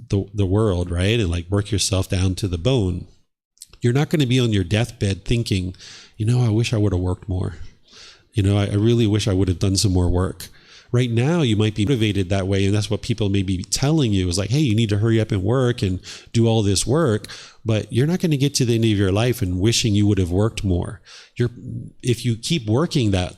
the world, right? And like work yourself down to the bone. You're not going to be on your deathbed thinking, I wish I would have worked more. I really wish I would have done some more work. Right now, you might be motivated that way, and that's what people may be telling you is like, hey, you need to hurry up and work and do all this work, but you're not going to get to the end of your life and wishing you would have worked more. If you keep working that,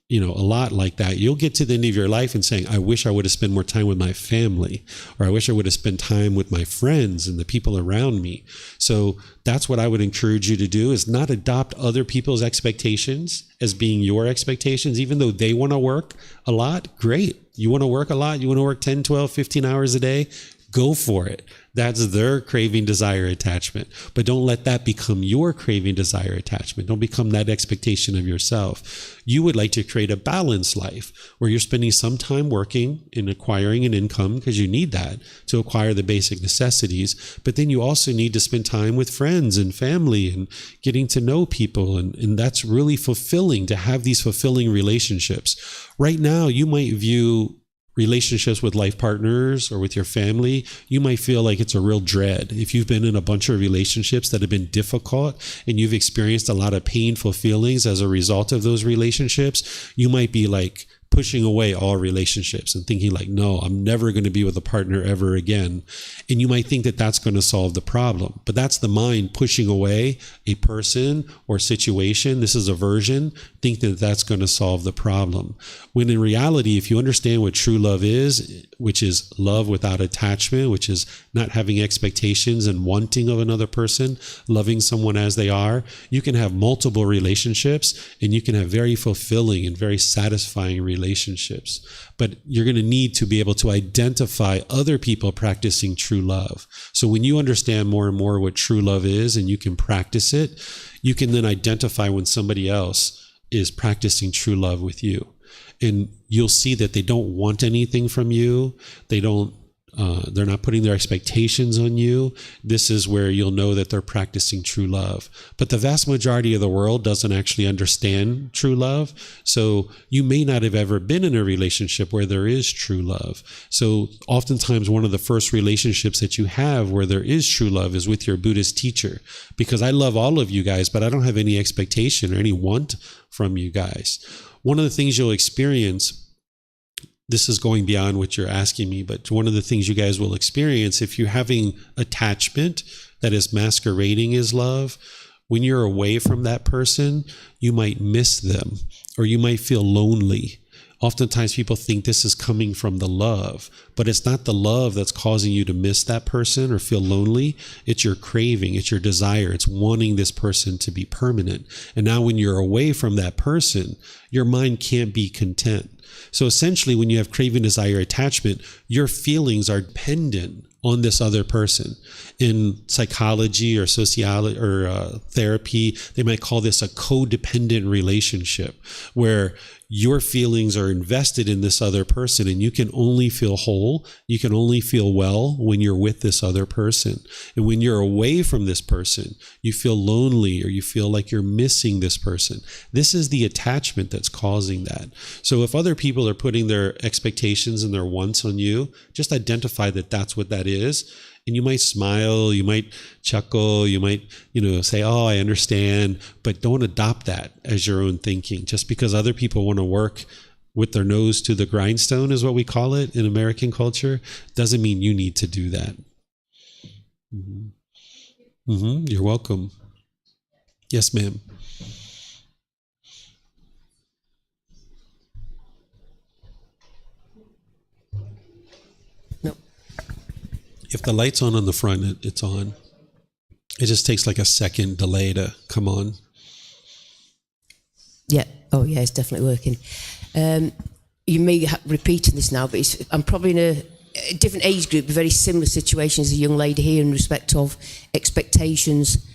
a lot like that, you'll get to the end of your life and saying, I wish I would have spent more time with my family, or I wish I would have spent time with my friends and the people around me. So that's what I would encourage you to do, is not adopt other people's expectations as being your expectations, even though they want to work a lot. Great. You want to work a lot? You want to work 10, 12, 15 hours a day? Go for it. That's their craving, desire, attachment. But don't let that become your craving, desire, attachment. Don't become that expectation of yourself. You would like to create a balanced life where you're spending some time working and acquiring an income, because you need that to acquire the basic necessities. But then you also need to spend time with friends and family and getting to know people. And that's really fulfilling, to have these fulfilling relationships. Right now, you might view relationships with life partners or with your family, you might feel like it's a real dread. If you've been in a bunch of relationships that have been difficult and you've experienced a lot of painful feelings as a result of those relationships, you might be like pushing away all relationships and thinking like, no, I'm never going to be with a partner ever again. And you might think that that's going to solve the problem, but that's the mind pushing away a person or situation. This is aversion, think that that's going to solve the problem. When in reality, if you understand what true love is, which is love without attachment, which is not having expectations and wanting of another person, loving someone as they are, you can have multiple relationships and you can have very fulfilling and very satisfying relationships. But you're going to need to be able to identify other people practicing true love. So when you understand more and more what true love is and you can practice it, you can then identify when somebody else is practicing true love with you. And you'll see that they don't want anything from you. They're not putting their expectations on you. This is where you'll know that they're practicing true love. But the vast majority of the world doesn't actually understand true love. So you may not have ever been in a relationship where there is true love. So oftentimes one of the first relationships that you have where there is true love is with your Buddhist teacher. Because I love all of you guys, but I don't have any expectation or any want from you guys. One of the things you'll experience, this is going beyond what you're asking me, but one of the things you guys will experience if you're having attachment that is masquerading as love, when you're away from that person, you might miss them or you might feel lonely. Oftentimes people think this is coming from the love, but it's not the love that's causing you to miss that person or feel lonely. It's your craving, it's your desire, it's wanting this person to be permanent. And now when you're away from that person, your mind can't be content. So essentially, when you have craving, desire, attachment, your feelings are dependent on this other person. In psychology or sociology or therapy, they might call this a codependent relationship, where your feelings are invested in this other person and you can only feel whole, you can only feel well when you're with this other person. And when you're away from this person, you feel lonely or you feel like you're missing this person. This is the attachment that's causing that. So if other people are putting their expectations and their wants on you, just identify that that's what that is. And you might smile, you might chuckle, you might, say, oh, I understand, but don't adopt that as your own thinking. Just because other people want to work with their nose to the grindstone, is what we call it in American culture, doesn't mean you need to do that. You're welcome. Yes, ma'am. If the light's on the front, it's on. It just takes like a second delay to come on.
Yeah. Oh, yeah, it's definitely working. You may repeating this now, but I'm probably in a different age group, a very similar situation as a young lady here in respect of expectations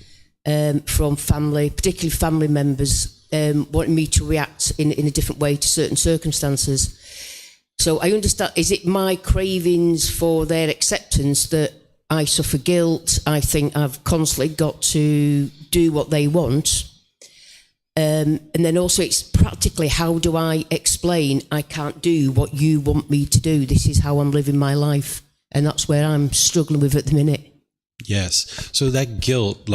from family, particularly family members, wanting me to react in a different way to certain circumstances. So I understand, is it my cravings for their acceptance that I suffer guilt? I think I've constantly got to do what they want. And then also it's practically, how do I explain I can't do what you want me to do? This is how I'm living my life. And that's where I'm struggling with at the minute.
Yes. So that guilt,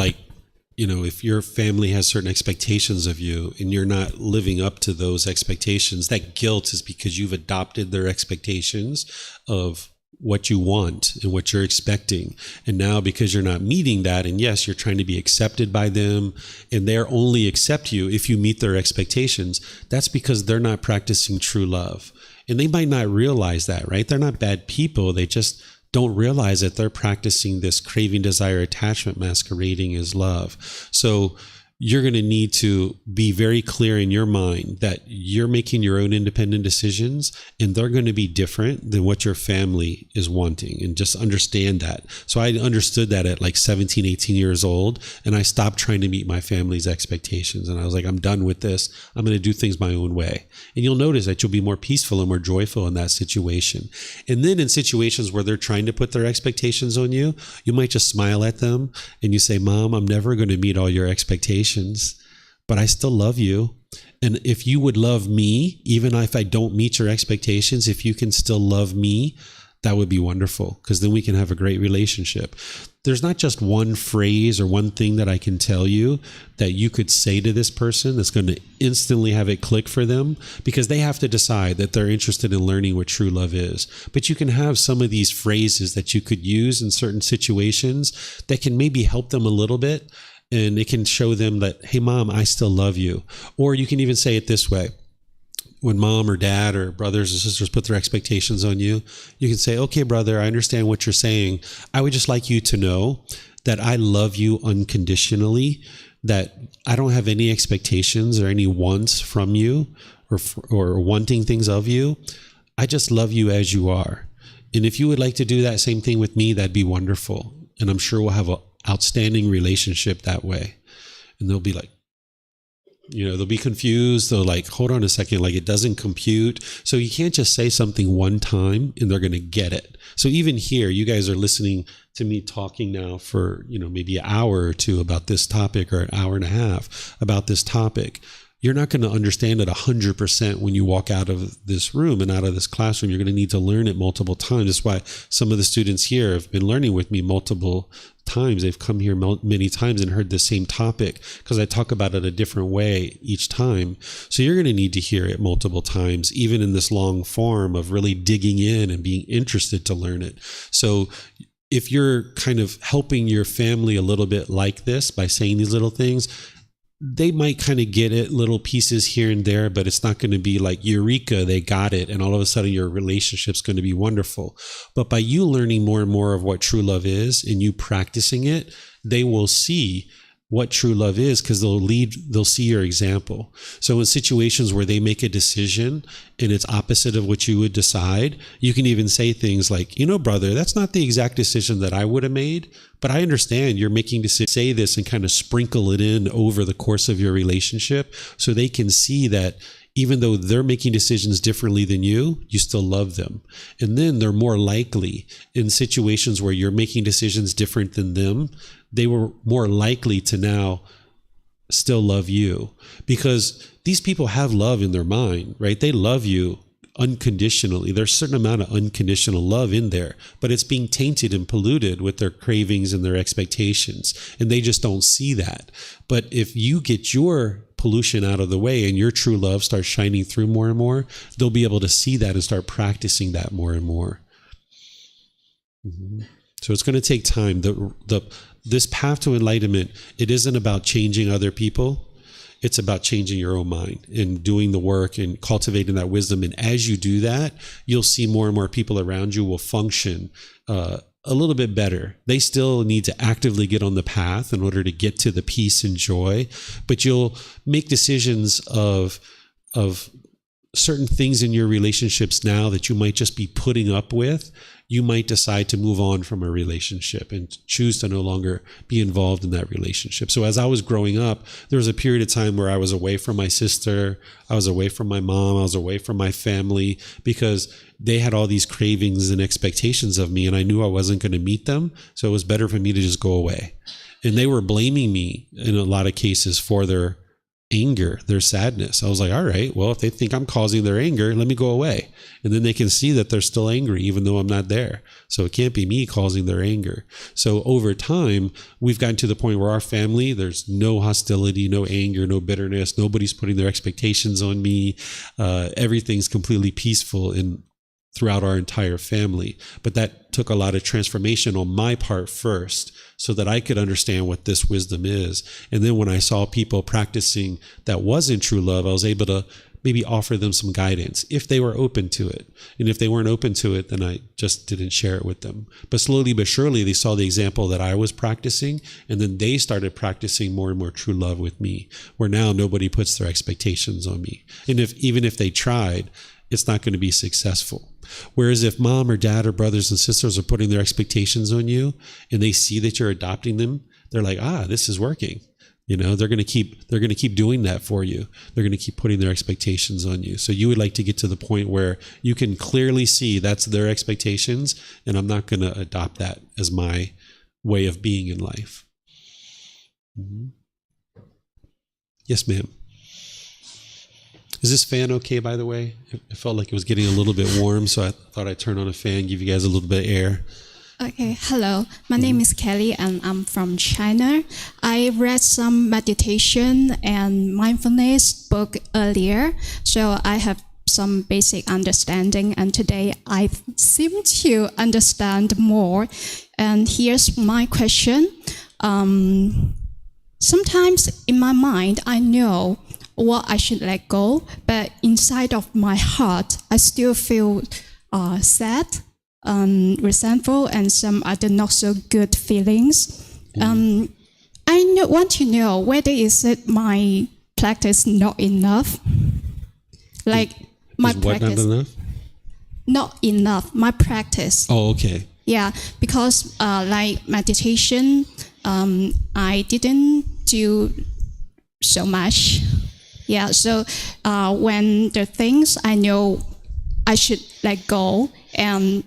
if your family has certain expectations of you and you're not living up to those expectations, that guilt is because you've adopted their expectations of what you want and what you're expecting. And now because you're not meeting that, and yes, you're trying to be accepted by them and they're only accept you if you meet their expectations, that's because they're not practicing true love. And they might not realize that, right? They're not bad people. They just don't realize that they're practicing this craving, desire, attachment masquerading as love. So you're going to need to be very clear in your mind that you're making your own independent decisions and they're going to be different than what your family is wanting, and just understand that. So I understood that at like 17, 18 years old, and I stopped trying to meet my family's expectations. And I was like, I'm done with this. I'm going to do things my own way. And you'll notice that you'll be more peaceful and more joyful in that situation. And then in situations where they're trying to put their expectations on you, you might just smile at them and you say, Mom, I'm never going to meet all your expectations, but I still love you. And if you would love me, even if I don't meet your expectations, if you can still love me, that would be wonderful, because then we can have a great relationship. There's not just one phrase or one thing that I can tell you that you could say to this person that's going to instantly have it click for them, because they have to decide that they're interested in learning what true love is. But you can have some of these phrases that you could use in certain situations that can maybe help them a little bit, and it can show them that, hey, Mom, I still love you. Or you can even say it this way. When mom or dad or brothers or sisters put their expectations on you, you can say, okay, brother, I understand what you're saying. I would just like you to know that I love you unconditionally, that I don't have any expectations or any wants from you or wanting things of you. I just love you as you are. And if you would like to do that same thing with me, that'd be wonderful. And I'm sure we'll have an outstanding relationship that way. And they'll be like, they'll be confused. They'll like, hold on a second, like it doesn't compute. So you can't just say something one time and they're going to get it. So even here, you guys are listening to me talking now for, maybe an hour or two about this topic, or an hour and a half about this topic. You're not going to understand it 100% when you walk out of this room and out of this classroom. You're going to need to learn it multiple times. That's why some of the students here have been learning with me multiple times. They've come here many times and heard the same topic, because I talk about it a different way each time. So you're going to need to hear it multiple times, even in this long form of really digging in and being interested to learn it. So if you're kind of helping your family a little bit like this by saying these little things, they might kind of get it, little pieces here and there, but it's not going to be like eureka, they got it, and all of a sudden your relationship's going to be wonderful. But by you learning more and more of what true love is and you practicing it, they will see what true love is, because they'll see your example. So in situations where they make a decision and it's opposite of what you would decide, you can even say things like, brother, that's not the exact decision that I would have made, but I understand you're making decisions. Say this and kind of sprinkle it in over the course of your relationship, so they can see that even though they're making decisions differently than you still love them. And then they're more likely, in situations where you're making decisions different than them, they were more likely to now still love you, because these people have love in their mind, right? They love you unconditionally. There's a certain amount of unconditional love in there, but it's being tainted and polluted with their cravings and their expectations, and they just don't see that. But if you get your pollution out of the way and your true love starts shining through more and more, they'll be able to see that and start practicing that more and more. Mm-hmm. So it's going to take time. This path to enlightenment, it isn't about changing other people. It's about changing your own mind and doing the work and cultivating that wisdom. And as you do that, you'll see more and more people around you will function a little bit better. They still need to actively get on the path in order to get to the peace and joy, but you'll make decisions of certain things in your relationships now that you might just be putting up with. You might decide to move on from a relationship and choose to no longer be involved in that relationship. So as I was growing up, there was a period of time where I was away from my sister, I was away from my mom, I was away from my family, because they had all these cravings and expectations of me, and I knew I wasn't going to meet them. So it was better for me to just go away. And they were blaming me in a lot of cases for their anger, their sadness. I was like, all right, well, if they think I'm causing their anger, let me go away. And then they can see that they're still angry, even though I'm not there. So it can't be me causing their anger. So over time, we've gotten to the point where our family, there's no hostility, no anger, no bitterness. Nobody's putting their expectations on me. Everything's completely peaceful throughout our entire family. But that took a lot of transformation on my part first, so that I could understand what this wisdom is. And then when I saw people practicing that wasn't true love, I was able to maybe offer them some guidance if they were open to it. And if they weren't open to it, then I just didn't share it with them. But slowly but surely, they saw the example that I was practicing, and then they started practicing more and more true love with me, where now nobody puts their expectations on me. And even if they tried, it's not going to be successful. Whereas if mom or dad or brothers and sisters are putting their expectations on you and they see that you're adopting them, they're like, this is working. They're going to keep doing that for you. They're going to keep putting their expectations on you. So you would like to get to the point where you can clearly see that's their expectations, and I'm not going to adopt that as my way of being in life. Mm-hmm. Yes, ma'am. Is this fan okay, by the way? It felt like it was getting a little bit warm, so I thought I'd turn on a fan, give you guys a little bit of air.
Okay, hello. My name is Kelly and I'm from China. I read some meditation and mindfulness book earlier, so I have some basic understanding, and today I seem to understand more. And here's my question. Sometimes in my mind, I know what I should let go, but inside of my heart, I still feel sad, resentful, and some other not so good feelings. I want to know whether is it my practice not enough? Like my
Is what
practice
not enough?
not enough. My practice.
Oh, okay.
Yeah, because like meditation, I didn't do so much. Yeah, so when the things I know I should let go, and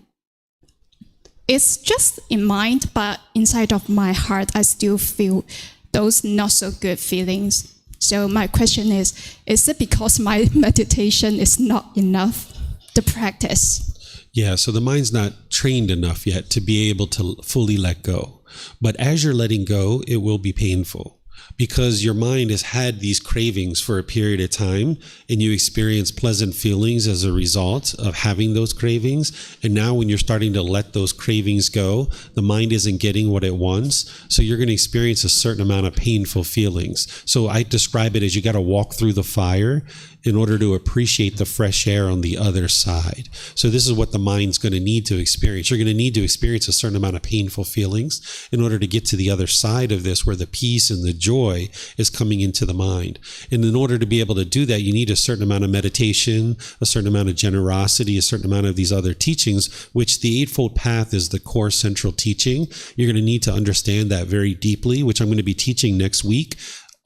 it's just in mind, but inside of my heart, I still feel those not so good feelings. So my question is it because my meditation is not enough, the practice?
Yeah, so the mind's not trained enough yet to be able to fully let go. But as you're letting go, it will be painful, because your mind has had these cravings for a period of time, and you experience pleasant feelings as a result of having those cravings. And now when you're starting to let those cravings go, the mind isn't getting what it wants. So you're going to experience a certain amount of painful feelings. So I describe it as you got to walk through the fire in order to appreciate the fresh air on the other side. So this is what the mind's going to need to experience. You're going to need to experience a certain amount of painful feelings in order to get to the other side of this, where the peace and the joy is coming into the mind. And in order to be able to do that, you need a certain amount of meditation, a certain amount of generosity, a certain amount of these other teachings, which the Eightfold Path is the core central teaching. You're going to need to understand that very deeply, which I'm going to be teaching next week.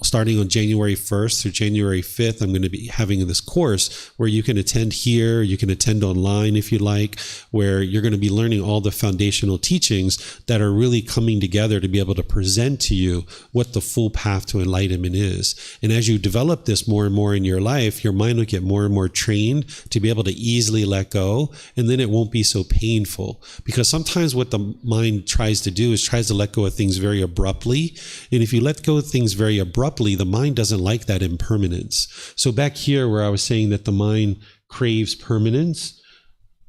Starting on January 1st through January 5th, I'm going to be having this course where you can attend here, you can attend online if you like, where you're going to be learning all the foundational teachings that are really coming together to be able to present to you what the full path to enlightenment is. And as you develop this more and more in your life, your mind will get more and more trained to be able to easily let go, and then it won't be so painful. Because sometimes what the mind tries to do is tries to let go of things very abruptly. And if you let go of things very abruptly, the mind doesn't like that impermanence. So back here where I was saying that the mind craves permanence,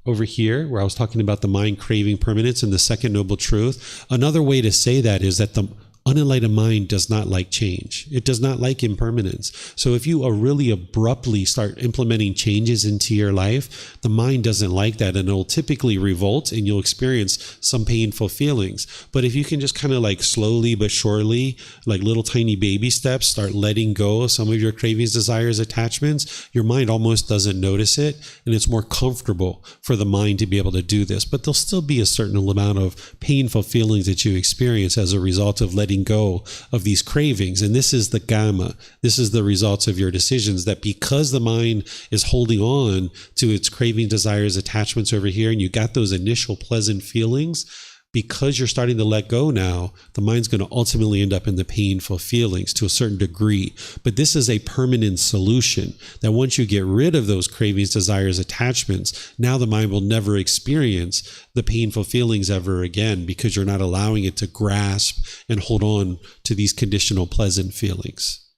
over here where I was talking about the mind craving permanence and the second noble truth, another way to say that is that the unenlightened mind does not like change. It does not like impermanence. So if you are really abruptly start implementing changes into your life, the mind doesn't like that, and it'll typically revolt, and you'll experience some painful feelings. But if you can just kind of like slowly but surely, like little tiny baby steps, start letting go of some of your cravings, desires, attachments, your mind almost doesn't notice it, and it's more comfortable for the mind to be able to do this. But there'll still be a certain amount of painful feelings that you experience as a result of letting go of these cravings. And this is the gamma. This is the results of your decisions, that because the mind is holding on to its craving, desires, attachments over here, and you got those initial pleasant feelings, because you're starting to let go now, the mind's going to ultimately end up in the painful feelings to a certain degree. But this is a permanent solution, that once you get rid of those cravings, desires, attachments, now the mind will never experience the painful feelings ever again, because you're not allowing it to grasp and hold on to these conditional pleasant feelings.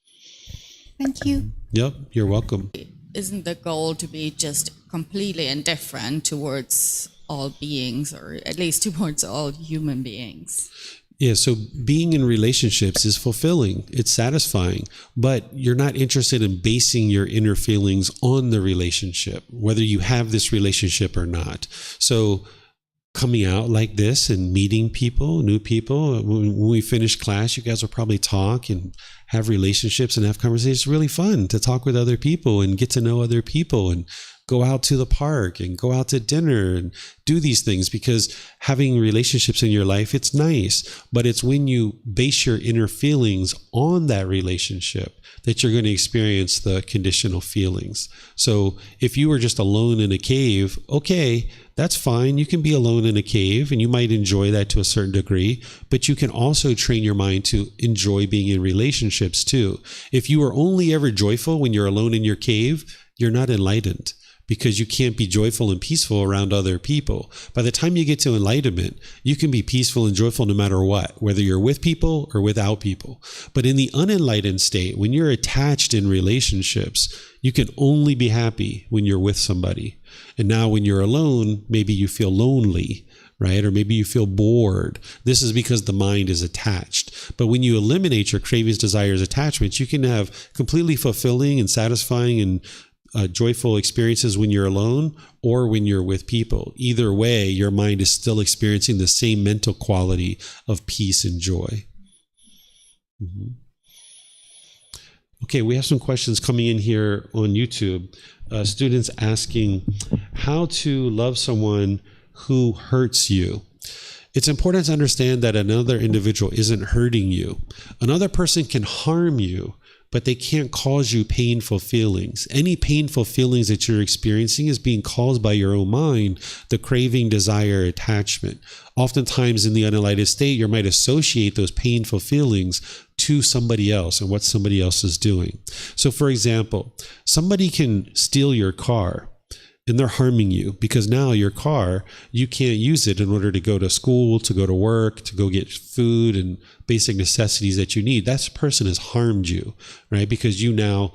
Thank you.
Yep, you're welcome.
Isn't the goal to be just completely indifferent towards all beings, or at least towards all human beings?
Yeah, so being in relationships is fulfilling, it's satisfying, but you're not interested in basing your inner feelings on the relationship, whether you have this relationship or not. So coming out like this and meeting people, new people, when we finish class, you guys will probably talk and have relationships and have conversations. It's really fun to talk with other people and get to know other people, and go out to the park and go out to dinner and do these things, because having relationships in your life, it's nice, but it's when you base your inner feelings on that relationship that you're going to experience the conditional feelings. So if you were just alone in a cave, okay, that's fine. You can be alone in a cave and you might enjoy that to a certain degree, but you can also train your mind to enjoy being in relationships too. If you are only ever joyful when you're alone in your cave, you're not enlightened, because you can't be joyful and peaceful around other people. By the time you get to enlightenment, you can be peaceful and joyful no matter what, whether you're with people or without people. But in the unenlightened state, when you're attached in relationships, you can only be happy when you're with somebody. And now when you're alone, maybe you feel lonely, right? Or maybe you feel bored. This is because the mind is attached. But when you eliminate your cravings, desires, attachments, you can have completely fulfilling and satisfying and joyful experiences when you're alone or when you're with people. Either way, your mind is still experiencing the same mental quality of peace and joy. Mm-hmm. Okay, we have some questions coming in here on YouTube. Students asking how to love someone who hurts you. It's important to understand that another individual isn't hurting you. Another person can harm you, but they can't cause you painful feelings. Any painful feelings that you're experiencing is being caused by your own mind, the craving, desire, attachment. Oftentimes in the unenlightened state, you might associate those painful feelings to somebody else and what somebody else is doing. So for example, somebody can steal your car and they're harming you because now your car, you can't use it in order to go to school, to go to work, to go get food and basic necessities that you need. That person has harmed you, right? Because you now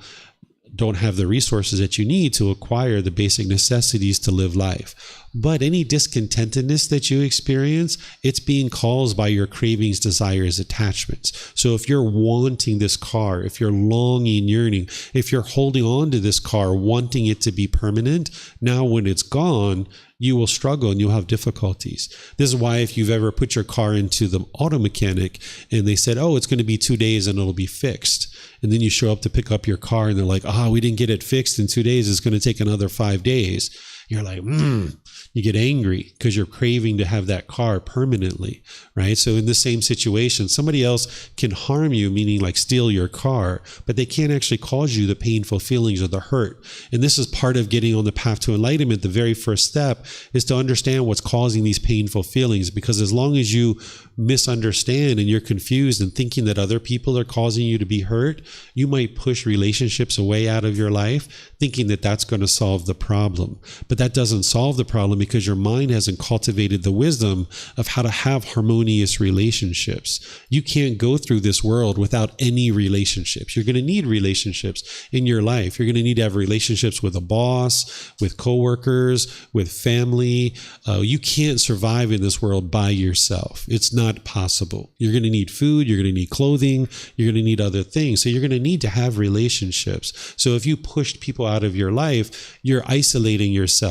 don't have the resources that you need to acquire the basic necessities to live life. But any discontentedness that you experience, it's being caused by your cravings, desires, attachments. So if you're wanting this car, if you're longing, yearning, if you're holding on to this car, wanting it to be permanent, now when it's gone, you will struggle and you'll have difficulties. This is why if you've ever put your car into the auto mechanic and they said, oh, it's going to be 2 days and it'll be fixed. And then you show up to pick up your car and they're like, we didn't get it fixed in 2 days. It's going to take another 5 days. You're like, you get angry because you're craving to have that car permanently, right? So in the same situation, somebody else can harm you, meaning like steal your car, but they can't actually cause you the painful feelings or the hurt. And this is part of getting on the path to enlightenment. The very first step is to understand what's causing these painful feelings, because as long as you misunderstand and you're confused and thinking that other people are causing you to be hurt, you might push relationships away out of your life, thinking that that's going to solve the problem. But that doesn't solve the problem because your mind hasn't cultivated the wisdom of how to have harmonious relationships. You can't go through this world without any relationships. You're going to need relationships in your life. You're going to need to have relationships with a boss, with coworkers, with family. You can't survive in this world by yourself. It's not possible. You're going to need food. You're going to need clothing. You're going to need other things. So you're going to need to have relationships. So if you pushed people out of your life, you're isolating yourself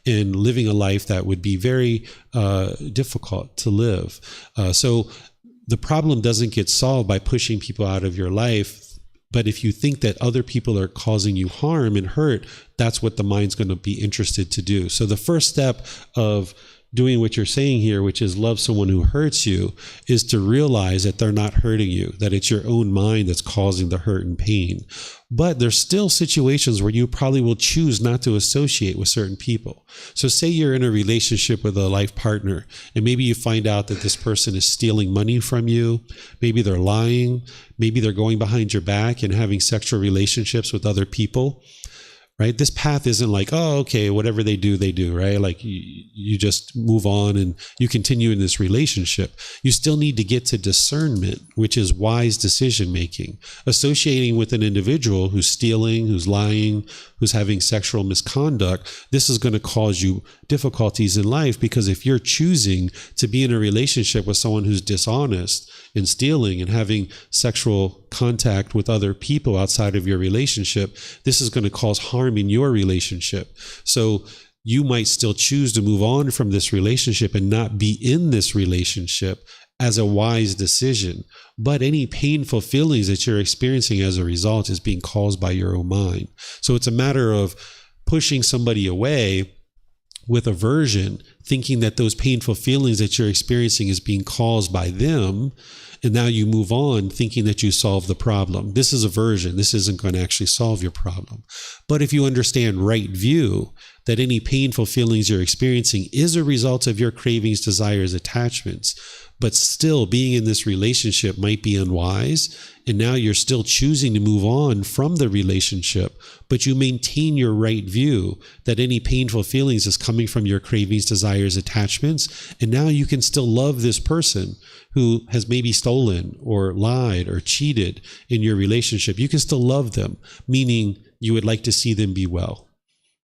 and living a life that would be very difficult to live. So the problem doesn't get solved by pushing people out of your life. But if you think that other people are causing you harm and hurt, that's what the mind's going to be interested to do. So the first step of doing what you're saying here, which is love someone who hurts you, is to realize that they're not hurting you, that it's your own mind that's causing the hurt and pain. But there's still situations where you probably will choose not to associate with certain people. So say you're in a relationship with a life partner, and maybe you find out that this person is stealing money from you. Maybe they're lying. Maybe they're going behind your back and having sexual relationships with other people. Right? This path isn't like, okay, whatever they do, right? Like you just move on and you continue in this relationship. You still need to get to discernment, which is wise decision making. Associating with an individual who's stealing, who's lying, who's having sexual misconduct, this is going to cause you difficulties in life, because if you're choosing to be in a relationship with someone who's dishonest and stealing and having sexual contact with other people outside of your relationship, this is going to cause harm in your relationship. So you might still choose to move on from this relationship and not be in this relationship as a wise decision. But any painful feelings that you're experiencing as a result is being caused by your own mind. So it's a matter of pushing somebody away with aversion, thinking that those painful feelings that you're experiencing is being caused by them. And now you move on thinking that you solved the problem. This is aversion. This isn't going to actually solve your problem. But if you understand right view, that any painful feelings you're experiencing is a result of your cravings, desires, attachments. But still, being in this relationship might be unwise, and now you're still choosing to move on from the relationship, but you maintain your right view that any painful feelings is coming from your cravings, desires, attachments, and now you can still love this person who has maybe stolen or lied or cheated in your relationship. You can still love them, meaning you would like to see them be well.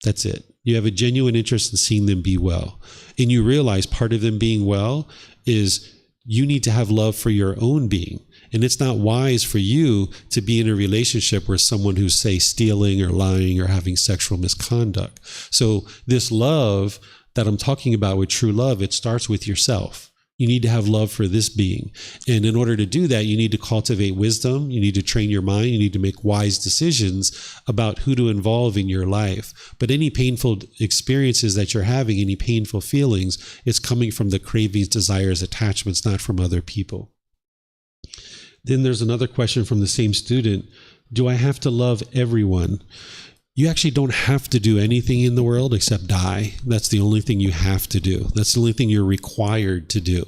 That's it. You have a genuine interest in seeing them be well. And you realize part of them being well is you need to have love for your own being. And it's not wise for you to be in a relationship with someone who's, say, stealing or lying or having sexual misconduct. So this love that I'm talking about with true love, it starts with yourself. You need to have love for this being. And in order to do that, you need to cultivate wisdom. You need to train your mind. You need to make wise decisions about who to involve in your life. But any painful experiences that you're having, any painful feelings, it's coming from the cravings, desires, attachments, not from other people. Then there's another question from the same student. Do I have to love everyone? You actually don't have to do anything in the world except die. That's the only thing you have to do. That's the only thing you're required to do.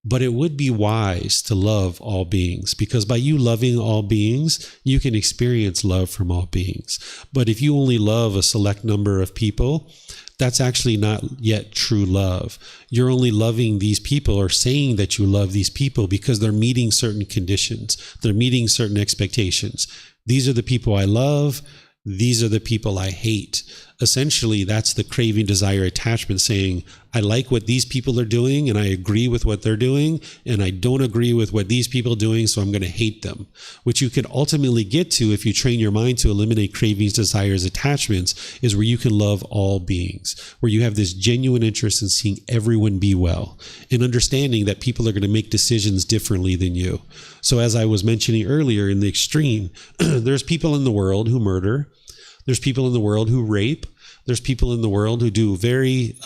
But it would be wise to love all beings, because by you loving all beings, you can experience love from all beings. But if you only love a select number of people, that's actually not yet true love. You're only loving these people or saying that you love these people because they're meeting certain conditions. They're meeting certain expectations. These are the people I love. These are the people I hate. Essentially, that's the craving, desire, attachment saying, I like what these people are doing and I agree with what they're doing, and I don't agree with what these people are doing, so I'm going to hate them. Which you can ultimately get to if you train your mind to eliminate cravings, desires, attachments, is where you can love all beings, where you have this genuine interest in seeing everyone be well and understanding that people are going to make decisions differently than you. So as I was mentioning earlier, in the extreme, there's people in the world who murder. There's people in the world who rape. There's people in the world who do very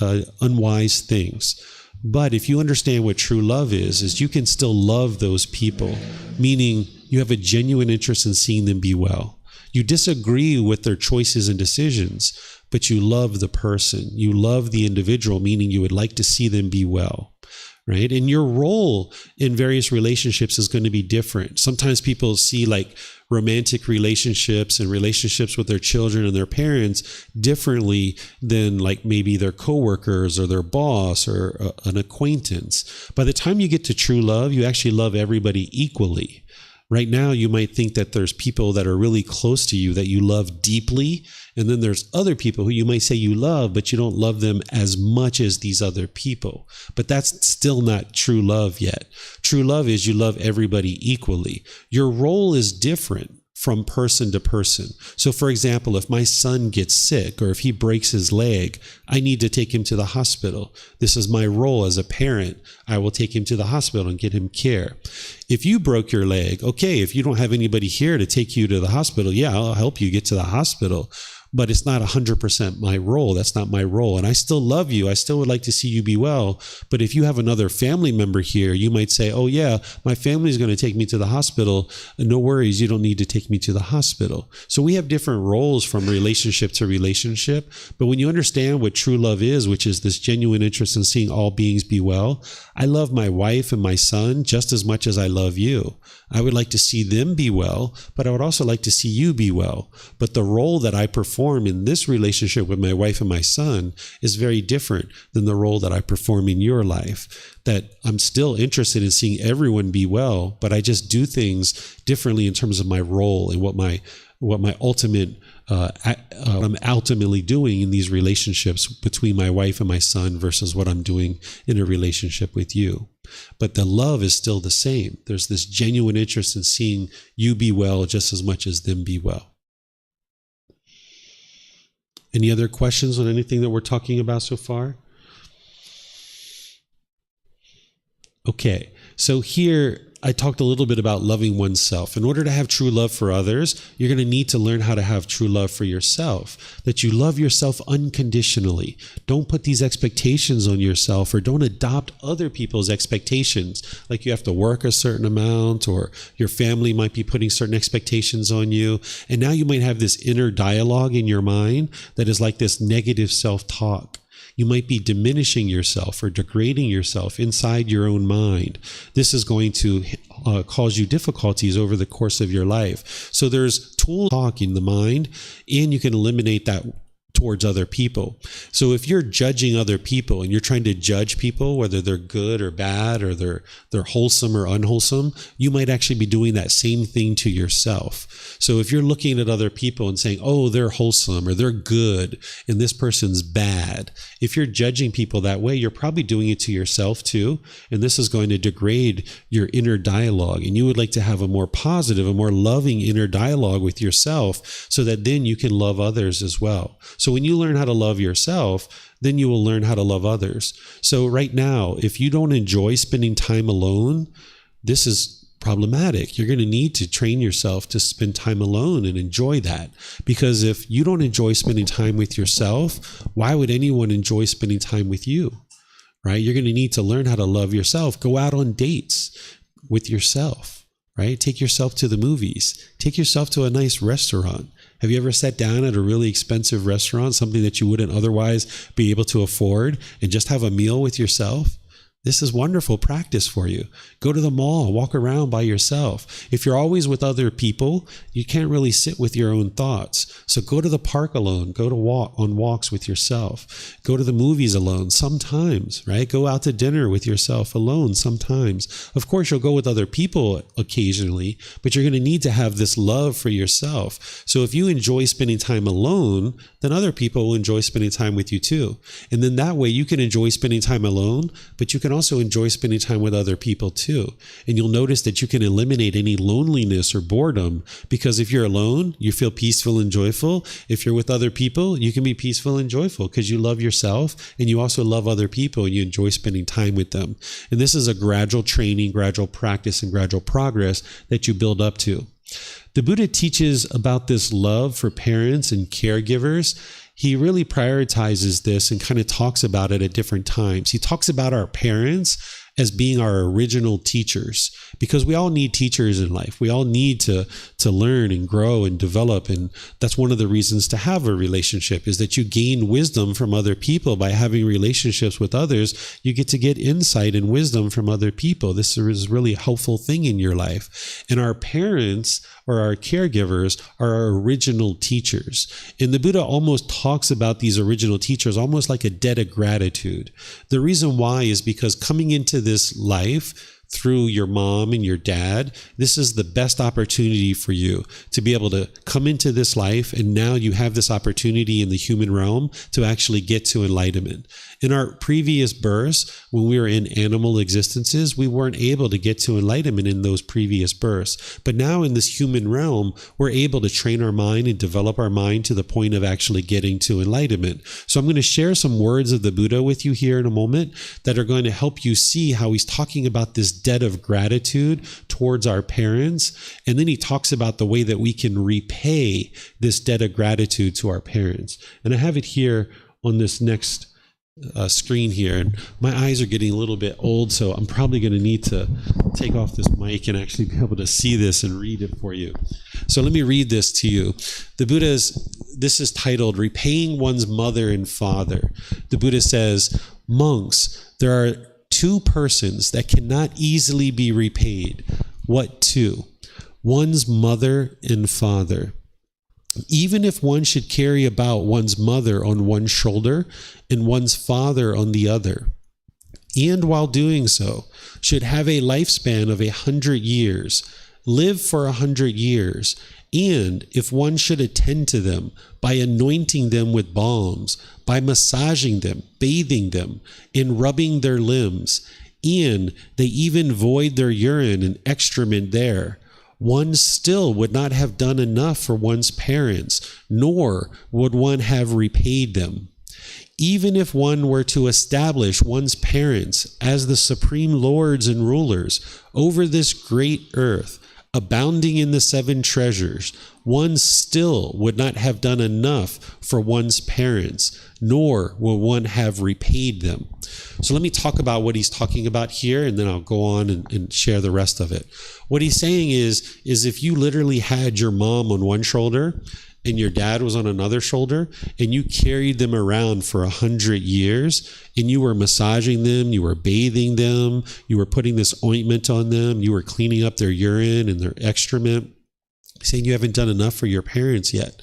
unwise things. But if you understand what true love is you can still love those people, meaning you have a genuine interest in seeing them be well. You disagree with their choices and decisions, but you love the person. You love the individual, meaning you would like to see them be well. Right? And your role in various relationships is going to be different. Sometimes people see like romantic relationships and relationships with their children and their parents differently than like maybe their coworkers or their boss or an acquaintance. By the time you get to true love, you actually love everybody equally. Right now, you might think that there's people that are really close to you that you love deeply, and then there's other people who you might say you love, but you don't love them as much as these other people. But that's still not true love yet. True love is you love everybody equally. Your role is different from person to person. So for example, if my son gets sick or if he breaks his leg, I need to take him to the hospital. This is my role as a parent. I will take him to the hospital and get him care. If you broke your leg, okay, if you don't have anybody here to take you to the hospital, yeah, I'll help you get to the hospital. But it's not 100% my role. That's not my role. And I still love you. I still would like to see you be well. But if you have another family member here, you might say, oh yeah, my family is going to take me to the hospital. No worries. You don't need to take me to the hospital. So we have different roles from relationship to relationship. But when you understand what true love is, which is this genuine interest in seeing all beings be well, I love my wife and my son just as much as I love you. I would like to see them be well, but I would also like to see you be well. But the role that I perform in this relationship with my wife and my son is very different than the role that I perform in your life. That I'm still interested in seeing everyone be well, but I just do things differently in terms of my role and what my ultimate I'm ultimately doing in these relationships between my wife and my son versus what I'm doing in a relationship with you. But the love is still the same. There's this genuine interest in seeing you be well just as much as them be well. Any other questions on anything that we're talking about so far? Okay, So here, I talked a little bit about loving oneself. In order to have true love for others, you're going to need to learn how to have true love for yourself, that you love yourself unconditionally. Don't put these expectations on yourself, or don't adopt other people's expectations, like you have to work a certain amount, or your family might be putting certain expectations on you. And now you might have this inner dialogue in your mind that is like this negative self-talk. You might be diminishing yourself or degrading yourself inside your own mind. This is going to cause you difficulties over the course of your life. So there's tool talk in the mind, and you can eliminate that towards other people. So if you're judging other people and you're trying to judge people, whether they're good or bad, or they're wholesome or unwholesome, you might actually be doing that same thing to yourself. So if you're looking at other people and saying, oh, they're wholesome or they're good and this person's bad, if you're judging people that way, you're probably doing it to yourself too. And this is going to degrade your inner dialogue. And you would like to have a more positive, a more loving inner dialogue with yourself, so that then you can love others as well. So when you learn how to love yourself, then you will learn how to love others. So right now, if you don't enjoy spending time alone, this is problematic. You're going to need to train yourself to spend time alone and enjoy that. Because if you don't enjoy spending time with yourself, why would anyone enjoy spending time with you? Right? You're going to need to learn how to love yourself. Go out on dates with yourself, right? Take yourself to the movies. Take yourself to a nice restaurant. Have you ever sat down at a really expensive restaurant, something that you wouldn't otherwise be able to afford, and just have a meal with yourself? This is wonderful practice for you. Go to the mall, walk around by yourself. If you're always with other people, you can't really sit with your own thoughts. So go to the park alone, go to walk on walks with yourself. Go to the movies alone sometimes, right? Go out to dinner with yourself alone sometimes. Of course, you'll go with other people occasionally, but you're going to need to have this love for yourself. So if you enjoy spending time alone, then other people will enjoy spending time with you too. And then that way you can enjoy spending time alone, but you can also enjoy spending time with other people too. And you'll notice that you can eliminate any loneliness or boredom, because if you're alone, you feel peaceful and joyful. If you're with other people, you can be peaceful and joyful because you love yourself and you also love other people and you enjoy spending time with them. And this is a gradual training, gradual practice, and gradual progress that you build up to. The Buddha teaches about this love for parents and caregivers. He really prioritizes this and kind of talks about it at different times. He talks about our parents as being our original teachers, because we all need teachers in life. We all need to learn and grow and develop. And that's one of the reasons to have a relationship, is that you gain wisdom from other people. By having relationships with others, you get to get insight and wisdom from other people. This is really a helpful thing in your life. And our parents or our caregivers are our original teachers. And the Buddha almost talks about these original teachers almost like a debt of gratitude. The reason why is because coming into this life through your mom and your dad, this is the best opportunity for you to be able to come into this life, and now you have this opportunity in the human realm to actually get to enlightenment. In our previous births, when we were in animal existences, we weren't able to get to enlightenment in those previous births. But now in this human realm, we're able to train our mind and develop our mind to the point of actually getting to enlightenment. So I'm going to share some words of the Buddha with you here in a moment that are going to help you see how he's talking about this debt of gratitude towards our parents. And then he talks about the way that we can repay this debt of gratitude to our parents. And I have it here on this next screen here, and my eyes are getting a little bit old, so I'm probably going to need to take off this mic and actually be able to see this and read it for you. So let me read this to you. This is titled Repaying One's Mother and Father. The Buddha says, monks, there are two persons that cannot easily be repaid. What two? One's mother and father. Even if one should carry about one's mother on one shoulder and one's father on the other, and while doing so, should have a lifespan of 100 years, live for 100 years, and if one should attend to them by anointing them with balms, by massaging them, bathing them, and rubbing their limbs, and they even void their urine and excrement there, one still would not have done enough for one's parents, nor would one have repaid them. even if one were to establish one's parents as the supreme lords and rulers over this great earth, abounding in the 7 treasures, one still would not have done enough for one's parents, nor will one have repaid them. So let me talk about what he's talking about here, and then I'll go on and share the rest of it. What he's saying is if you literally had your mom on one shoulder and your dad was on another shoulder, and you carried them around for 100 years, and you were massaging them, you were bathing them, you were putting this ointment on them, you were cleaning up their urine and their excrement, saying you haven't done enough for your parents yet.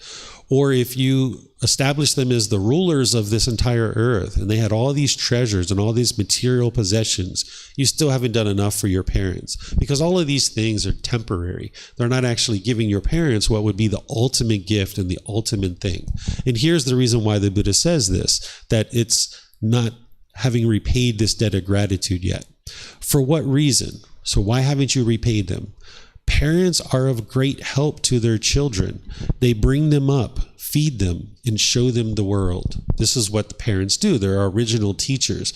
Or if you establish them as the rulers of this entire earth, and they had all these treasures and all these material possessions, you still haven't done enough for your parents, because all of these things are temporary. They're not actually giving your parents what would be the ultimate gift and the ultimate thing. And here's the reason why the Buddha says this, that it's not having repaid this debt of gratitude yet. For what reason? So why haven't you repaid them? Parents are of great help to their children. They bring them up, feed them, and show them the world. This is what the parents do. They're our original teachers.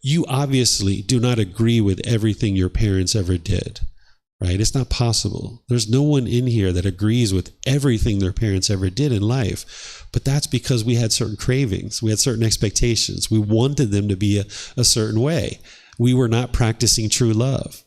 You obviously do not agree with everything your parents ever did, right? It's not possible. There's no one in here that agrees with everything their parents ever did in life. But that's because we had certain cravings. We had certain expectations. We wanted them to be a certain way. We were not practicing true love.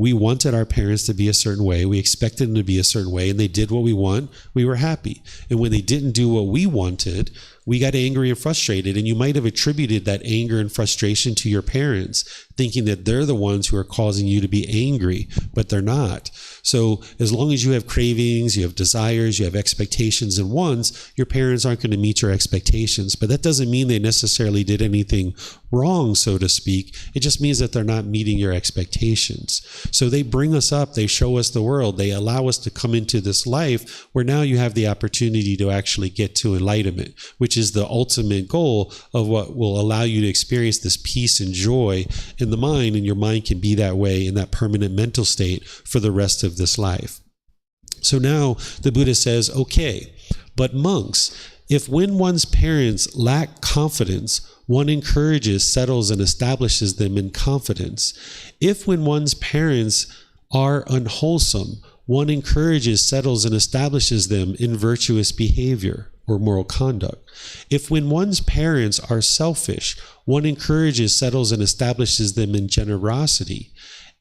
We wanted our parents to be a certain way. We expected them to be a certain way, and they did what we want. We were happy. And when they didn't do what we wanted, we got angry and frustrated. And you might have attributed that anger and frustration to your parents, thinking that they're the ones who are causing you to be angry, but they're not. So as long as you have cravings, you have desires, you have expectations and wants, your parents aren't going to meet your expectations. But that doesn't mean they necessarily did anything wrong, so to speak. It just means that they're not meeting your expectations. So they bring us up, they show us the world, they allow us to come into this life where now you have the opportunity to actually get to enlightenment, which is the ultimate goal of what will allow you to experience this peace and joy in the mind, and your mind can be that way in that permanent mental state for the rest of this life. So now the Buddha says, okay, but monks, if when one's parents lack confidence, one encourages, settles, and establishes them in confidence. If when one's parents are unwholesome, one encourages, settles, and establishes them in virtuous behavior or moral conduct. If when one's parents are selfish, one encourages, settles, and establishes them in generosity.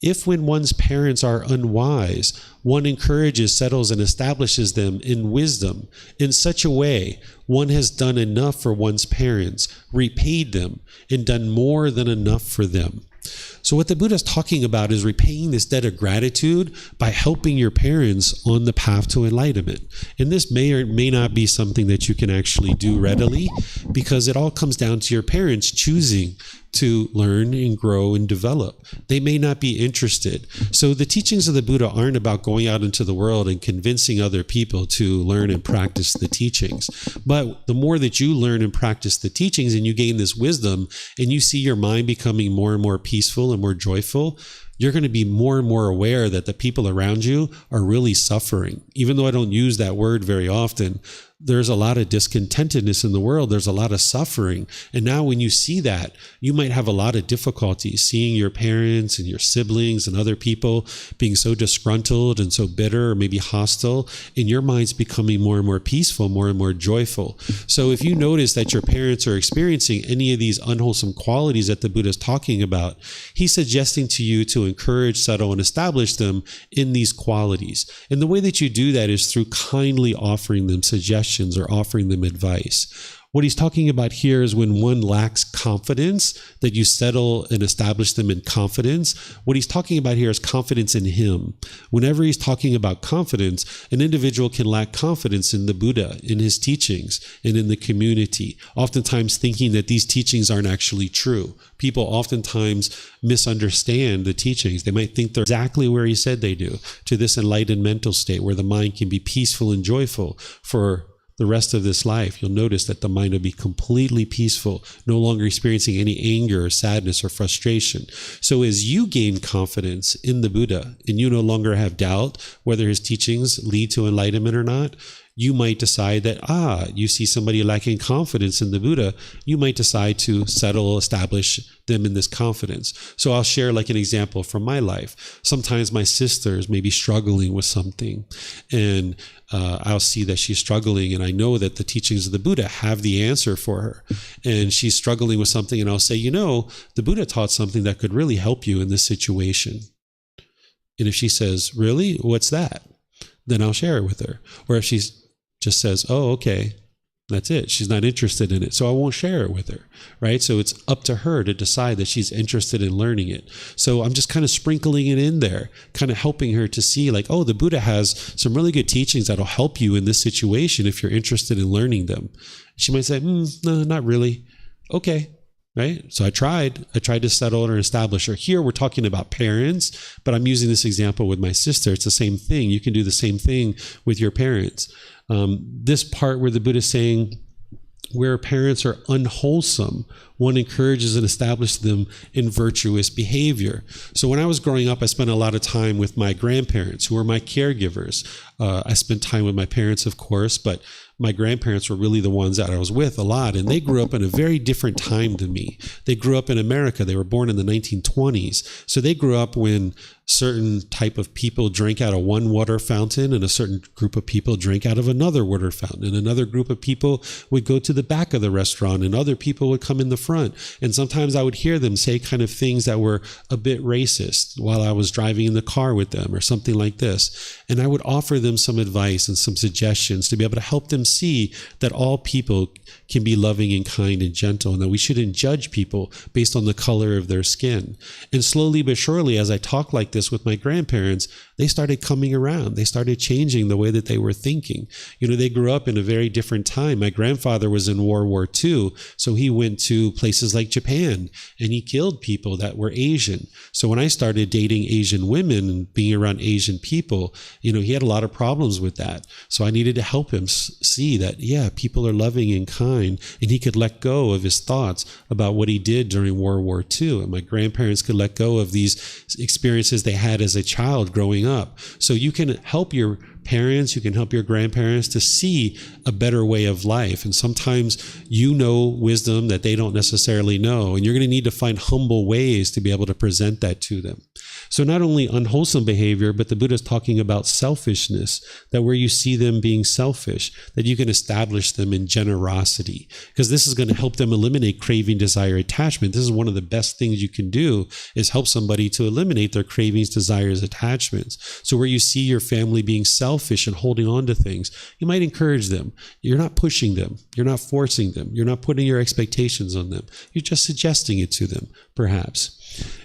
If when one's parents are unwise, one encourages, settles, and establishes them in wisdom. In such a way, one has done enough for one's parents, repaid them, and done more than enough for them. So what the Buddha is talking about is repaying this debt of gratitude by helping your parents on the path to enlightenment. And this may or may not be something that you can actually do readily, because it all comes down to your parents choosing to learn and grow and develop. They may not be interested. So the teachings of the Buddha aren't about going out into the world and convincing other people to learn and practice the teachings. But the more that you learn and practice the teachings and you gain this wisdom and you see your mind becoming more and more peaceful and more joyful, you're going to be more and more aware that the people around you are really suffering. Even though I don't use that word very often, there's a lot of discontentedness in the world. There's a lot of suffering. And now when you see that, you might have a lot of difficulty seeing your parents and your siblings and other people being so disgruntled and so bitter or maybe hostile, and your mind's becoming more and more peaceful, more and more joyful. So if you notice that your parents are experiencing any of these unwholesome qualities that the Buddha is talking about, he's suggesting to you to encourage, settle, and establish them in these qualities. And the way that you do that is through kindly offering them suggestions or offering them advice. What he's talking about here is when one lacks confidence, that you settle and establish them in confidence. What he's talking about here is confidence in him. Whenever he's talking about confidence, an individual can lack confidence in the Buddha, in his teachings, and in the community, oftentimes thinking that these teachings aren't actually true. People oftentimes misunderstand the teachings. They might think they're exactly where he said they do, to this enlightened mental state where the mind can be peaceful and joyful for the rest of this life. You'll notice that the mind will be completely peaceful, no longer experiencing any anger or sadness or frustration. So as you gain confidence in the Buddha and you no longer have doubt whether his teachings lead to enlightenment or not, you might decide that, you see somebody lacking confidence in the Buddha, you might decide to establish them in this confidence. So I'll share like an example from my life. Sometimes my sister's maybe struggling with something, and I'll see that she's struggling, and I know that the teachings of the Buddha have the answer for her. And she's struggling with something, and I'll say, the Buddha taught something that could really help you in this situation. And if she says, really? What's that? Then I'll share it with her. Or if she just says, oh, okay, that's it. She's not interested in it, so I won't share it with her, right? So it's up to her to decide that she's interested in learning it. So I'm just kind of sprinkling it in there, kind of helping her to see like, oh, the Buddha has some really good teachings that'll help you in this situation if you're interested in learning them. She might say, no, not really. Okay. Right? So I tried to settle her and establish her. Here we're talking about parents, but I'm using this example with my sister. It's the same thing. You can do the same thing with your parents. This part where the Buddha is saying, where parents are unwholesome, one encourages and establishes them in virtuous behavior. So when I was growing up, I spent a lot of time with my grandparents, who were my caregivers. I spent time with my parents, of course, but my grandparents were really the ones that I was with a lot, and they grew up in a very different time than me. They grew up in America. They were born in the 1920s. So they grew up when certain type of people drank out of one water fountain, and a certain group of people drank out of another water fountain, and another group of people would go to the back of the restaurant, and other people would come in the front. And sometimes I would hear them say kind of things that were a bit racist while I was driving in the car with them or something like this. And I would offer them some advice and some suggestions to be able to help them see that all people can be loving and kind and gentle, and that we shouldn't judge people based on the color of their skin. And slowly but surely, as I talk like this with my grandparents, they started coming around. They started changing the way that they were thinking. They grew up in a very different time. My grandfather was in World War II, so he went to places like Japan, and he killed people that were Asian. So when I started dating Asian women and being around Asian people, he had a lot of problems with that. So I needed to help him see that, people are loving and kind, and he could let go of his thoughts about what he did during World War II. And my grandparents could let go of these experiences they had as a child growing up. So you can help your parents, you can help your grandparents to see a better way of life. And sometimes wisdom that they don't necessarily know, and you're going to need to find humble ways to be able to present that to them. So not only unwholesome behavior, but the Buddha is talking about selfishness, that where you see them being selfish, that you can establish them in generosity, because this is going to help them eliminate craving, desire, attachment. This is one of the best things you can do, is help somebody to eliminate their cravings, desires, attachments. So where you see your family being selfish and holding on to things, you might encourage them. You're not pushing them. You're not forcing them. You're not putting your expectations on them. You're just suggesting it to them, perhaps.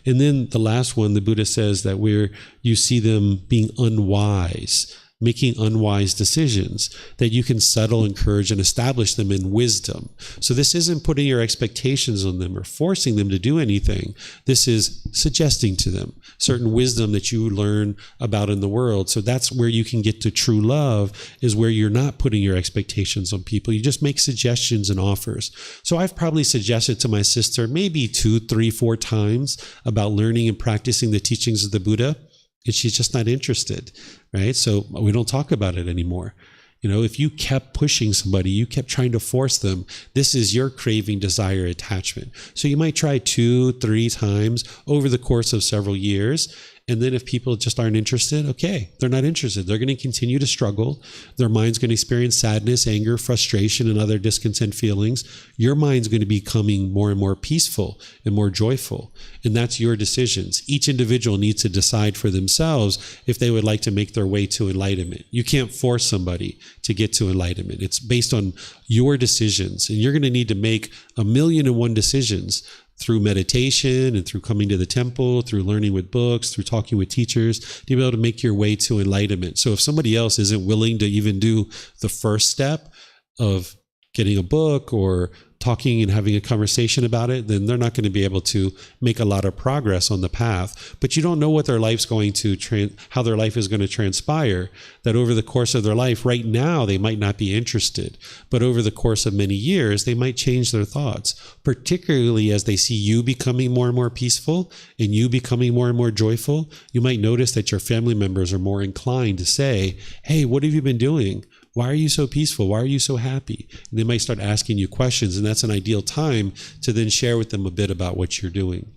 And then the last one, the Buddha says that where you see them being unwise, making unwise decisions, that you can settle, encourage, and establish them in wisdom. So this isn't putting your expectations on them or forcing them to do anything. This is suggesting to them certain wisdom that you learn about in the world. So that's where you can get to true love, is where you're not putting your expectations on people. You just make suggestions and offers. So I've probably suggested to my sister maybe 2, 3, 4 times about learning and practicing the teachings of the Buddha, and she's just not interested, right? So we don't talk about it anymore. If you kept pushing somebody, you kept trying to force them, this is your craving, desire, attachment. So you might try 2, 3 times over the course of several years. And then if people just aren't interested, okay, they're not interested. They're going to continue to struggle. Their mind's going to experience sadness, anger, frustration, and other discontent feelings. Your mind's going to be becoming more and more peaceful and more joyful. And that's your decisions. Each individual needs to decide for themselves if they would like to make their way to enlightenment. You can't force somebody to get to enlightenment. It's based on your decisions. And you're going to need to make 1,000,001 decisions through meditation and through coming to the temple, through learning with books, through talking with teachers, to be able to make your way to enlightenment. So if somebody else isn't willing to even do the first step of getting a book or talking and having a conversation about it, then they're not going to be able to make a lot of progress on the path. But you don't know what their life's going to, how their life is going to transpire, that over the course of their life, right now, they might not be interested. But over the course of many years, they might change their thoughts, particularly as they see you becoming more and more peaceful and you becoming more and more joyful. You might notice that your family members are more inclined to say, hey, what have you been doing? Why are you so peaceful? Why are you so happy? And they might start asking you questions, and that's an ideal time to then share with them a bit about what you're doing.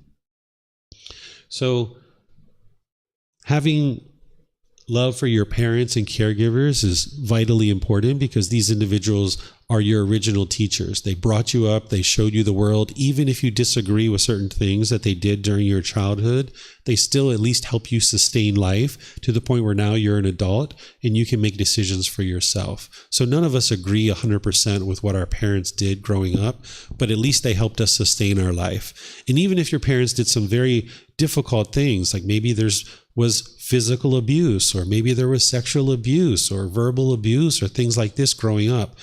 So having love for your parents and caregivers is vitally important, because these individuals are your original teachers. They brought you up, they showed you the world. Even if you disagree with certain things that they did during your childhood, they still at least help you sustain life to the point where now you're an adult and you can make decisions for yourself. So none of us agree 100% with what our parents did growing up, but at least they helped us sustain our life. And even if your parents did some very difficult things, like maybe was physical abuse, or maybe there was sexual abuse or verbal abuse or things like this growing up,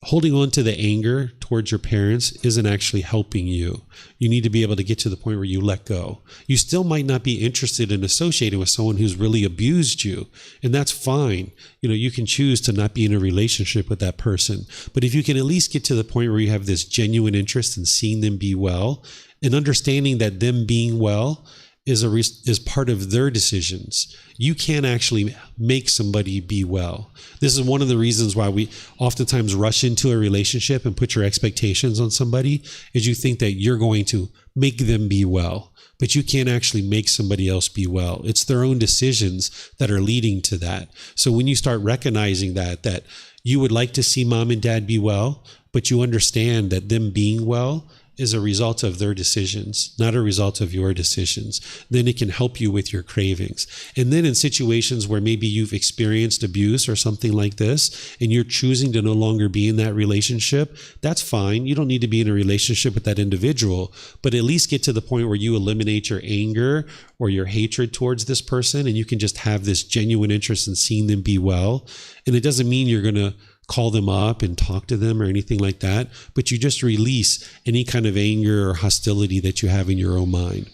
holding on to the anger towards your parents isn't actually helping you. You need to be able to get to the point where you let go. You still might not be interested in associating with someone who's really abused you, and that's fine. You can choose to not be in a relationship with that person. But if you can at least get to the point where you have this genuine interest in seeing them be well, and understanding that them being well is part of their decisions. You can't actually make somebody be well. This is one of the reasons why we oftentimes rush into a relationship and put your expectations on somebody, is you think that you're going to make them be well, but you can't actually make somebody else be well. It's their own decisions that are leading to that. So when you start recognizing that you would like to see mom and dad be well, but you understand that them being well is a result of their decisions, not a result of your decisions, then it can help you with your cravings. And then in situations where maybe you've experienced abuse or something like this, and you're choosing to no longer be in that relationship, that's fine. You don't need to be in a relationship with that individual, but at least get to the point where you eliminate your anger or your hatred towards this person, and you can just have this genuine interest in seeing them be well. And it doesn't mean you're going to call them up and talk to them or anything like that, but you just release any kind of anger or hostility that you have in your own mind.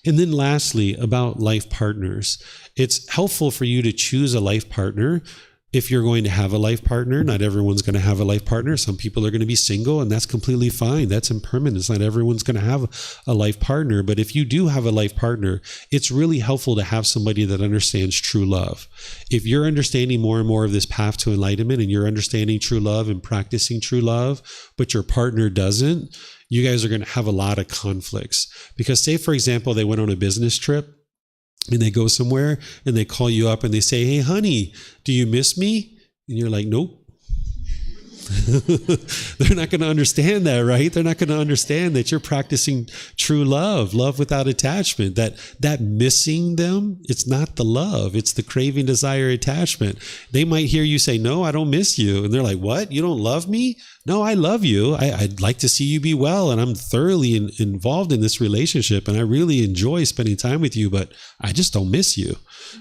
And then lastly, about life partners. It's helpful for you to choose a life partner if you're going to have a life partner. Not everyone's going to have a life partner. Some people are going to be single, and that's completely fine. That's impermanence. Not everyone's going to have a life partner. But if you do have a life partner, it's really helpful to have somebody that understands true love. If you're understanding more and more of this path to enlightenment, and you're understanding true love and practicing true love, but your partner doesn't, you guys are going to have a lot of conflicts. Because say, for example, they went on a business trip, and they go somewhere and they call you up and they say, "Hey, honey, do you miss me?" And you're like, "Nope." They're not going to understand that, right? They're not going to understand that you're practicing true love without attachment, that missing them, it's not the love, it's the craving, desire, attachment. They might hear you say, "No, I don't miss you." And they're like, "What? You don't love me?" "No, I love you. I'd like to see you be well, and I'm thoroughly involved in this relationship, and I really enjoy spending time with you, but I just don't miss you,"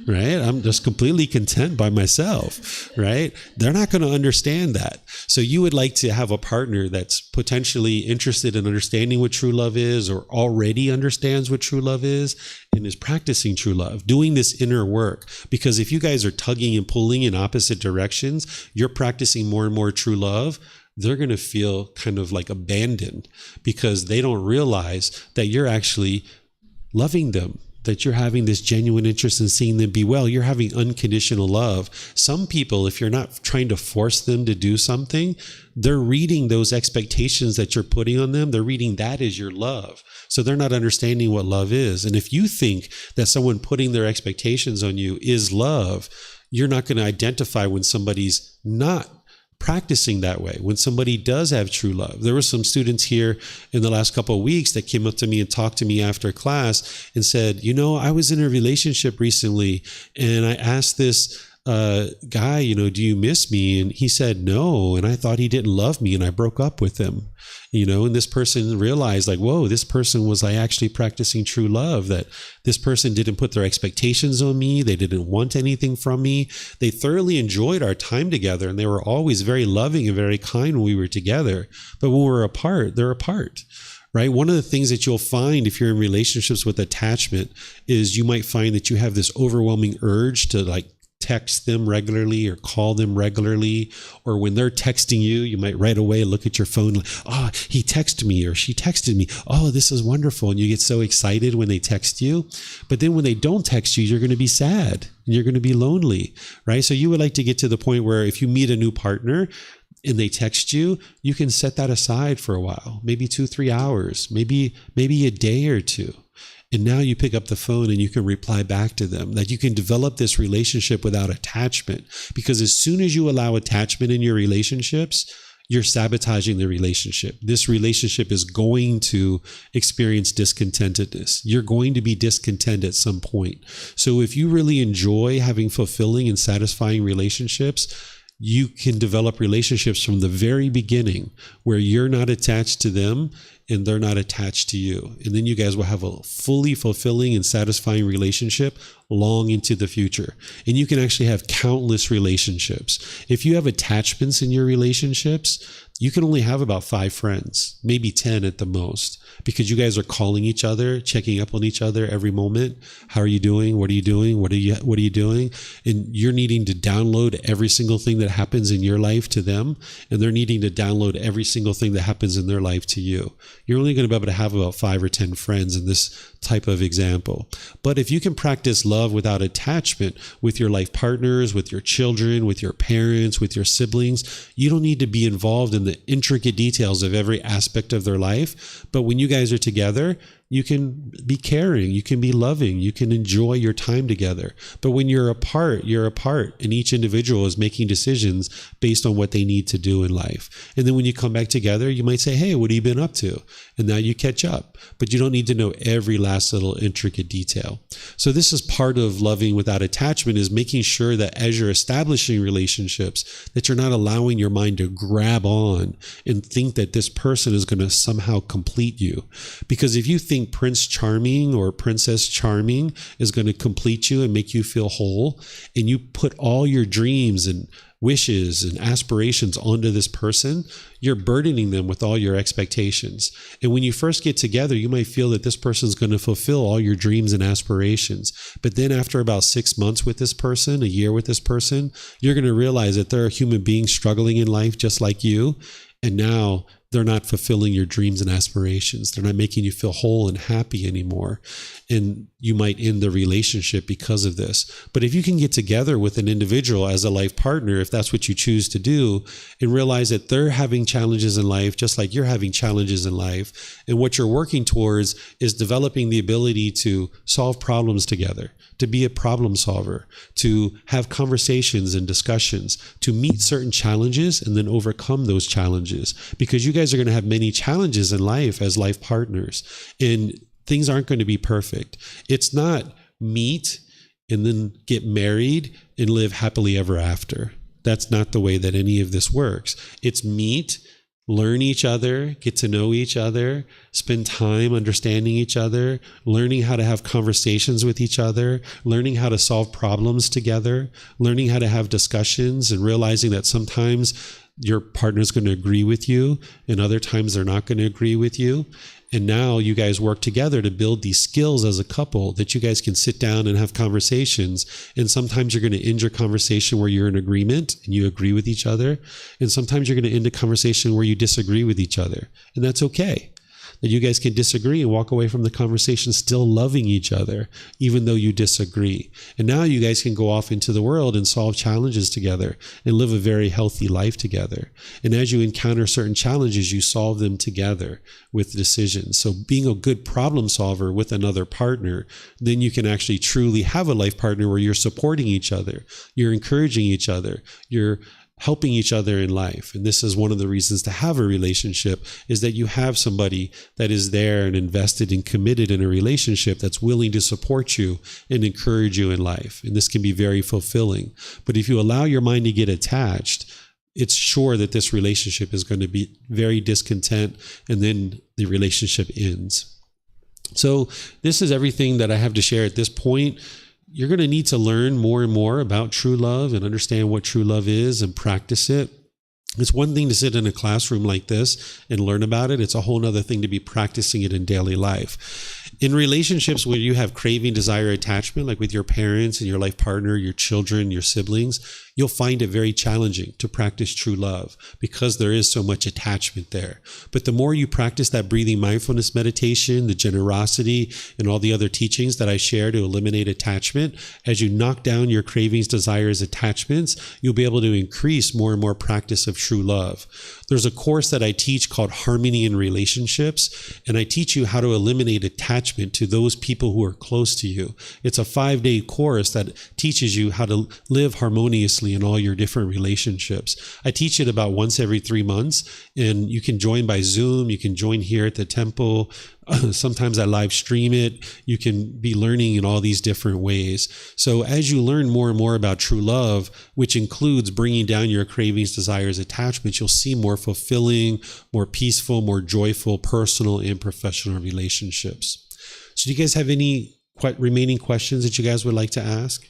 right? "I'm just completely content by myself," right? They're not going to understand that. So you would like to have a partner that's potentially interested in understanding what true love is, or already understands what true love is and is practicing true love, doing this inner work. Because if you guys are tugging and pulling in opposite directions, you're practicing more and more true love, they're going to feel kind of like abandoned, because they don't realize that you're actually loving them, that you're having this genuine interest in seeing them be well. You're having unconditional love. Some people, if you're not trying to force them to do something, they're reading those expectations that you're putting on them. They're reading that as your love. So they're not understanding what love is. And if you think that someone putting their expectations on you is love, you're not going to identify when somebody's not practicing that way, when somebody does have true love. There were some students here in the last couple of weeks that came up to me and talked to me after class and said, "I was in a relationship recently, and I asked this guy, do you miss me?" And he said no, and I thought he didn't love me, and I broke up with him. And this person realized, like, whoa, this person was actually practicing true love, that this person didn't put their expectations on me. They didn't want anything from me. They thoroughly enjoyed our time together, and they were always very loving and very kind when we were together. But when we're apart, they're apart. Right? One of the things that you'll find if you're in relationships with attachment is you might find that you have this overwhelming urge to text them regularly or call them regularly, or when they're texting you, you might right away look at your phone like, oh, he texted me or she texted me. Oh, this is wonderful. And you get so excited when they text you. But then when they don't text you, you're going to be sad and you're going to be lonely, right? So you would like to get to the point where if you meet a new partner and they text you, you can set that aside for a while, maybe 2-3 hours, maybe a day or two. And now you pick up the phone and you can reply back to them, that you can develop this relationship without attachment. Because as soon as you allow attachment in your relationships, you're sabotaging the relationship. This relationship is going to experience discontentedness. You're going to be discontent at some point. So if you really enjoy having fulfilling and satisfying relationships, you can develop relationships from the very beginning where you're not attached to them and they're not attached to you. And then you guys will have a fully fulfilling and satisfying relationship long into the future. And you can actually have countless relationships. If you have attachments in your relationships, you can only have about 5 friends, maybe 10 at the most, because you guys are calling each other, checking up on each other every moment. How are you doing? What are you doing? What are you doing? And you're needing to download every single thing that happens in your life to them, and they're needing to download every single thing that happens in their life to you. You're only going to be able to have about 5 or 10 friends in this type of example. But if you can practice love without attachment with your life partners, with your children, with your parents, with your siblings, you don't need to be involved in the intricate details of every aspect of their life. But when you guys are together, you can be caring, you can be loving, you can enjoy your time together. But when you're apart, and each individual is making decisions based on what they need to do in life. And then when you come back together, you might say, hey, what have you been up to? And now you catch up, but you don't need to know every last little intricate detail. So this is part of loving without attachment, is making sure that as you're establishing relationships, that you're not allowing your mind to grab on and think that this person is going to somehow complete you. Because if you think Prince Charming or Princess Charming is going to complete you and make you feel whole, and you put all your dreams and wishes and aspirations onto this person, you're burdening them with all your expectations. And when you first get together, you might feel that this person is going to fulfill all your dreams and aspirations. But then after about 6 months with this person, a year with this person, you're going to realize that they're a human being struggling in life just like you. And now they're not fulfilling your dreams and aspirations. They're not making you feel whole and happy anymore. And you might end the relationship because of this. But if you can get together with an individual as a life partner, if that's what you choose to do, and realize that they're having challenges in life, just like you're having challenges in life, and what you're working towards is developing the ability to solve problems together, to be a problem solver, to have conversations and discussions, to meet certain challenges and then overcome those challenges. Because you guys are going to have many challenges in life as life partners, and things aren't going to be perfect. It's not meet and then get married and live happily ever after. That's not the way that any of this works. It's meet, learn each other, get to know each other, spend time understanding each other, learning how to have conversations with each other, learning how to solve problems together, learning how to have discussions, and realizing that sometimes your partner's going to agree with you and other times they're not going to agree with you. And now you guys work together to build these skills as a couple that you guys can sit down and have conversations. And sometimes you're going to end your conversation where you're in agreement and you agree with each other. And sometimes you're going to end a conversation where you disagree with each other. And that's okay. That you guys can disagree and walk away from the conversation still loving each other, even though you disagree. And now you guys can go off into the world and solve challenges together and live a very healthy life together. And as you encounter certain challenges, you solve them together with decisions. So being a good problem solver with another partner, then you can actually truly have a life partner where you're supporting each other, you're encouraging each other, you're helping each other in life. And this is one of the reasons to have a relationship, is that you have somebody that is there and invested and committed in a relationship that's willing to support you and encourage you in life. And this can be very fulfilling. But if you allow your mind to get attached, it's sure that this relationship is going to be very discontent, and then the relationship ends. So this is everything that I have to share at this point. You're going to need to learn more and more about true love and understand what true love is and practice it. It's one thing to sit in a classroom like this and learn about it. It's a whole other thing to be practicing it in daily life. In relationships where you have craving, desire, attachment, like with your parents and your life partner, your children, your siblings, you'll find it very challenging to practice true love because there is so much attachment there. But the more you practice that breathing mindfulness meditation, the generosity, and all the other teachings that I share to eliminate attachment, as you knock down your cravings, desires, attachments, you'll be able to increase more and more practice of true love. There's a course that I teach called Harmony in Relationships, and I teach you how to eliminate attachment to those people who are close to you. It's a 5-day course that teaches you how to live harmoniously in all your different relationships. I teach it about once every 3 months, and you can join by Zoom. You can join here at the temple. Sometimes I live stream it. You can be learning in all these different ways. So as you learn more and more about true love, which includes bringing down your cravings, desires, attachments, you'll see more fulfilling, more peaceful, more joyful, personal and professional relationships. So do you guys have any remaining questions that you guys would like to ask?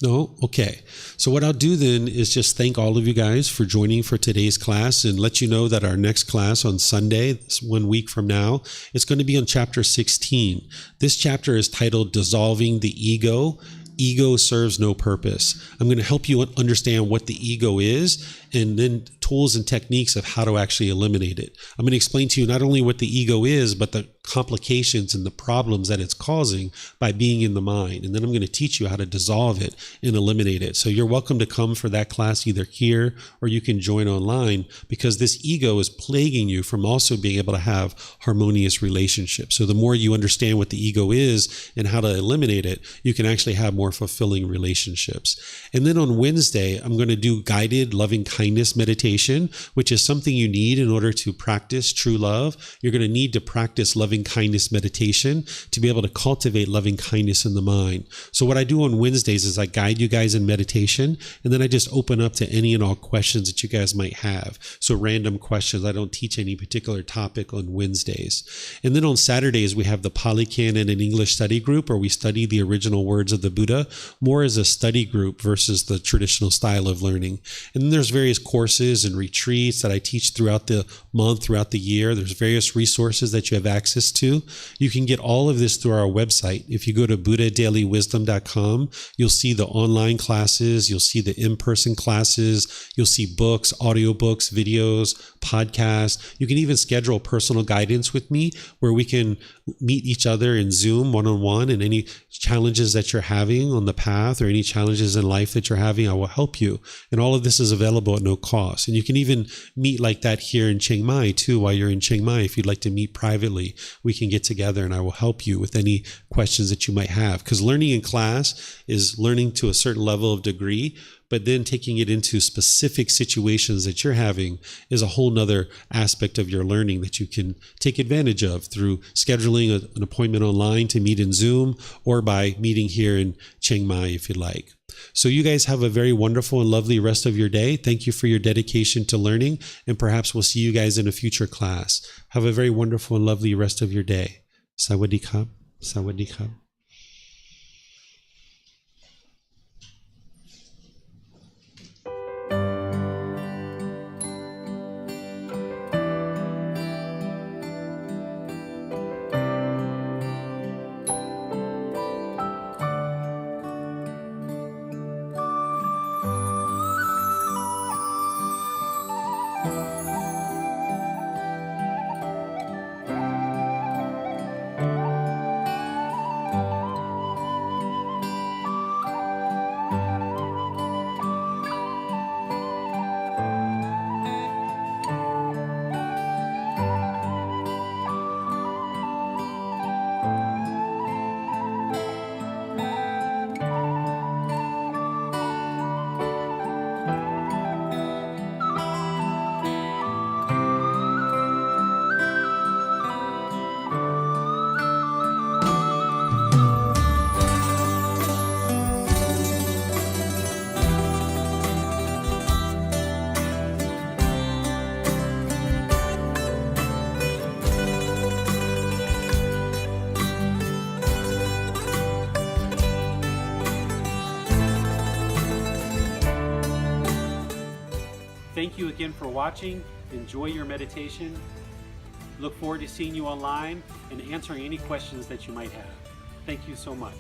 No? Okay. So what I'll do then is just thank all of you guys for joining for today's class and let you know that our next class on Sunday, 1 week from now, it's going to be on chapter 16. This chapter is titled Dissolving the Ego. Ego serves no purpose. I'm going to help you understand what the ego is and then tools and techniques of how to actually eliminate it. I'm going to explain to you not only what the ego is, but the complications and the problems that it's causing by being in the mind. And then I'm going to teach you how to dissolve it and eliminate it. So you're welcome to come for that class either here or you can join online, because this ego is plaguing you from also being able to have harmonious relationships. So the more you understand what the ego is and how to eliminate it, you can actually have more fulfilling relationships. And then on Wednesday, I'm going to do guided loving kindness meditation, which is something you need in order to practice true love. You're going to need to practice loving kindness meditation to be able to cultivate loving kindness in the mind. So what I do on Wednesdays is I guide you guys in meditation, and then I just open up to any and all questions that you guys might have. So random questions. I don't teach any particular topic on Wednesdays. And then on Saturdays, we have the Pali Canon and English study group, where we study the original words of the Buddha more as a study group versus the traditional style of learning. And then there's various courses and retreats that I teach throughout the month, throughout the year. There's various resources that you have access to. You can get all of this through our website. If you go to buddhadailywisdom.com, you'll see the online classes, you'll see the in-person classes, you'll see books, audiobooks, videos, podcasts. You can even schedule personal guidance with me where we can meet each other in Zoom one-on-one, and any challenges that you're having on the path or any challenges in life that you're having, I will help you. And all of this is available at no cost. And you can even meet like that here in Chiang Mai too. While you're in Chiang Mai, if you'd like to meet privately, we can get together and I will help you with any questions that you might have. Because learning in class is learning to a certain level of degree, but then taking it into specific situations that you're having is a whole nother aspect of your learning that you can take advantage of through scheduling an appointment online to meet in Zoom or by meeting here in Chiang Mai if you'd like. So you guys have a very wonderful and lovely rest of your day. Thank you for your dedication to learning, and perhaps we'll see you guys in a future class. Have a very wonderful and lovely rest of your day. Sawadee krap. Sawadee krap. Thank you again for watching. Enjoy your meditation. Look forward to seeing you online and answering any questions that you might have. Thank you so much.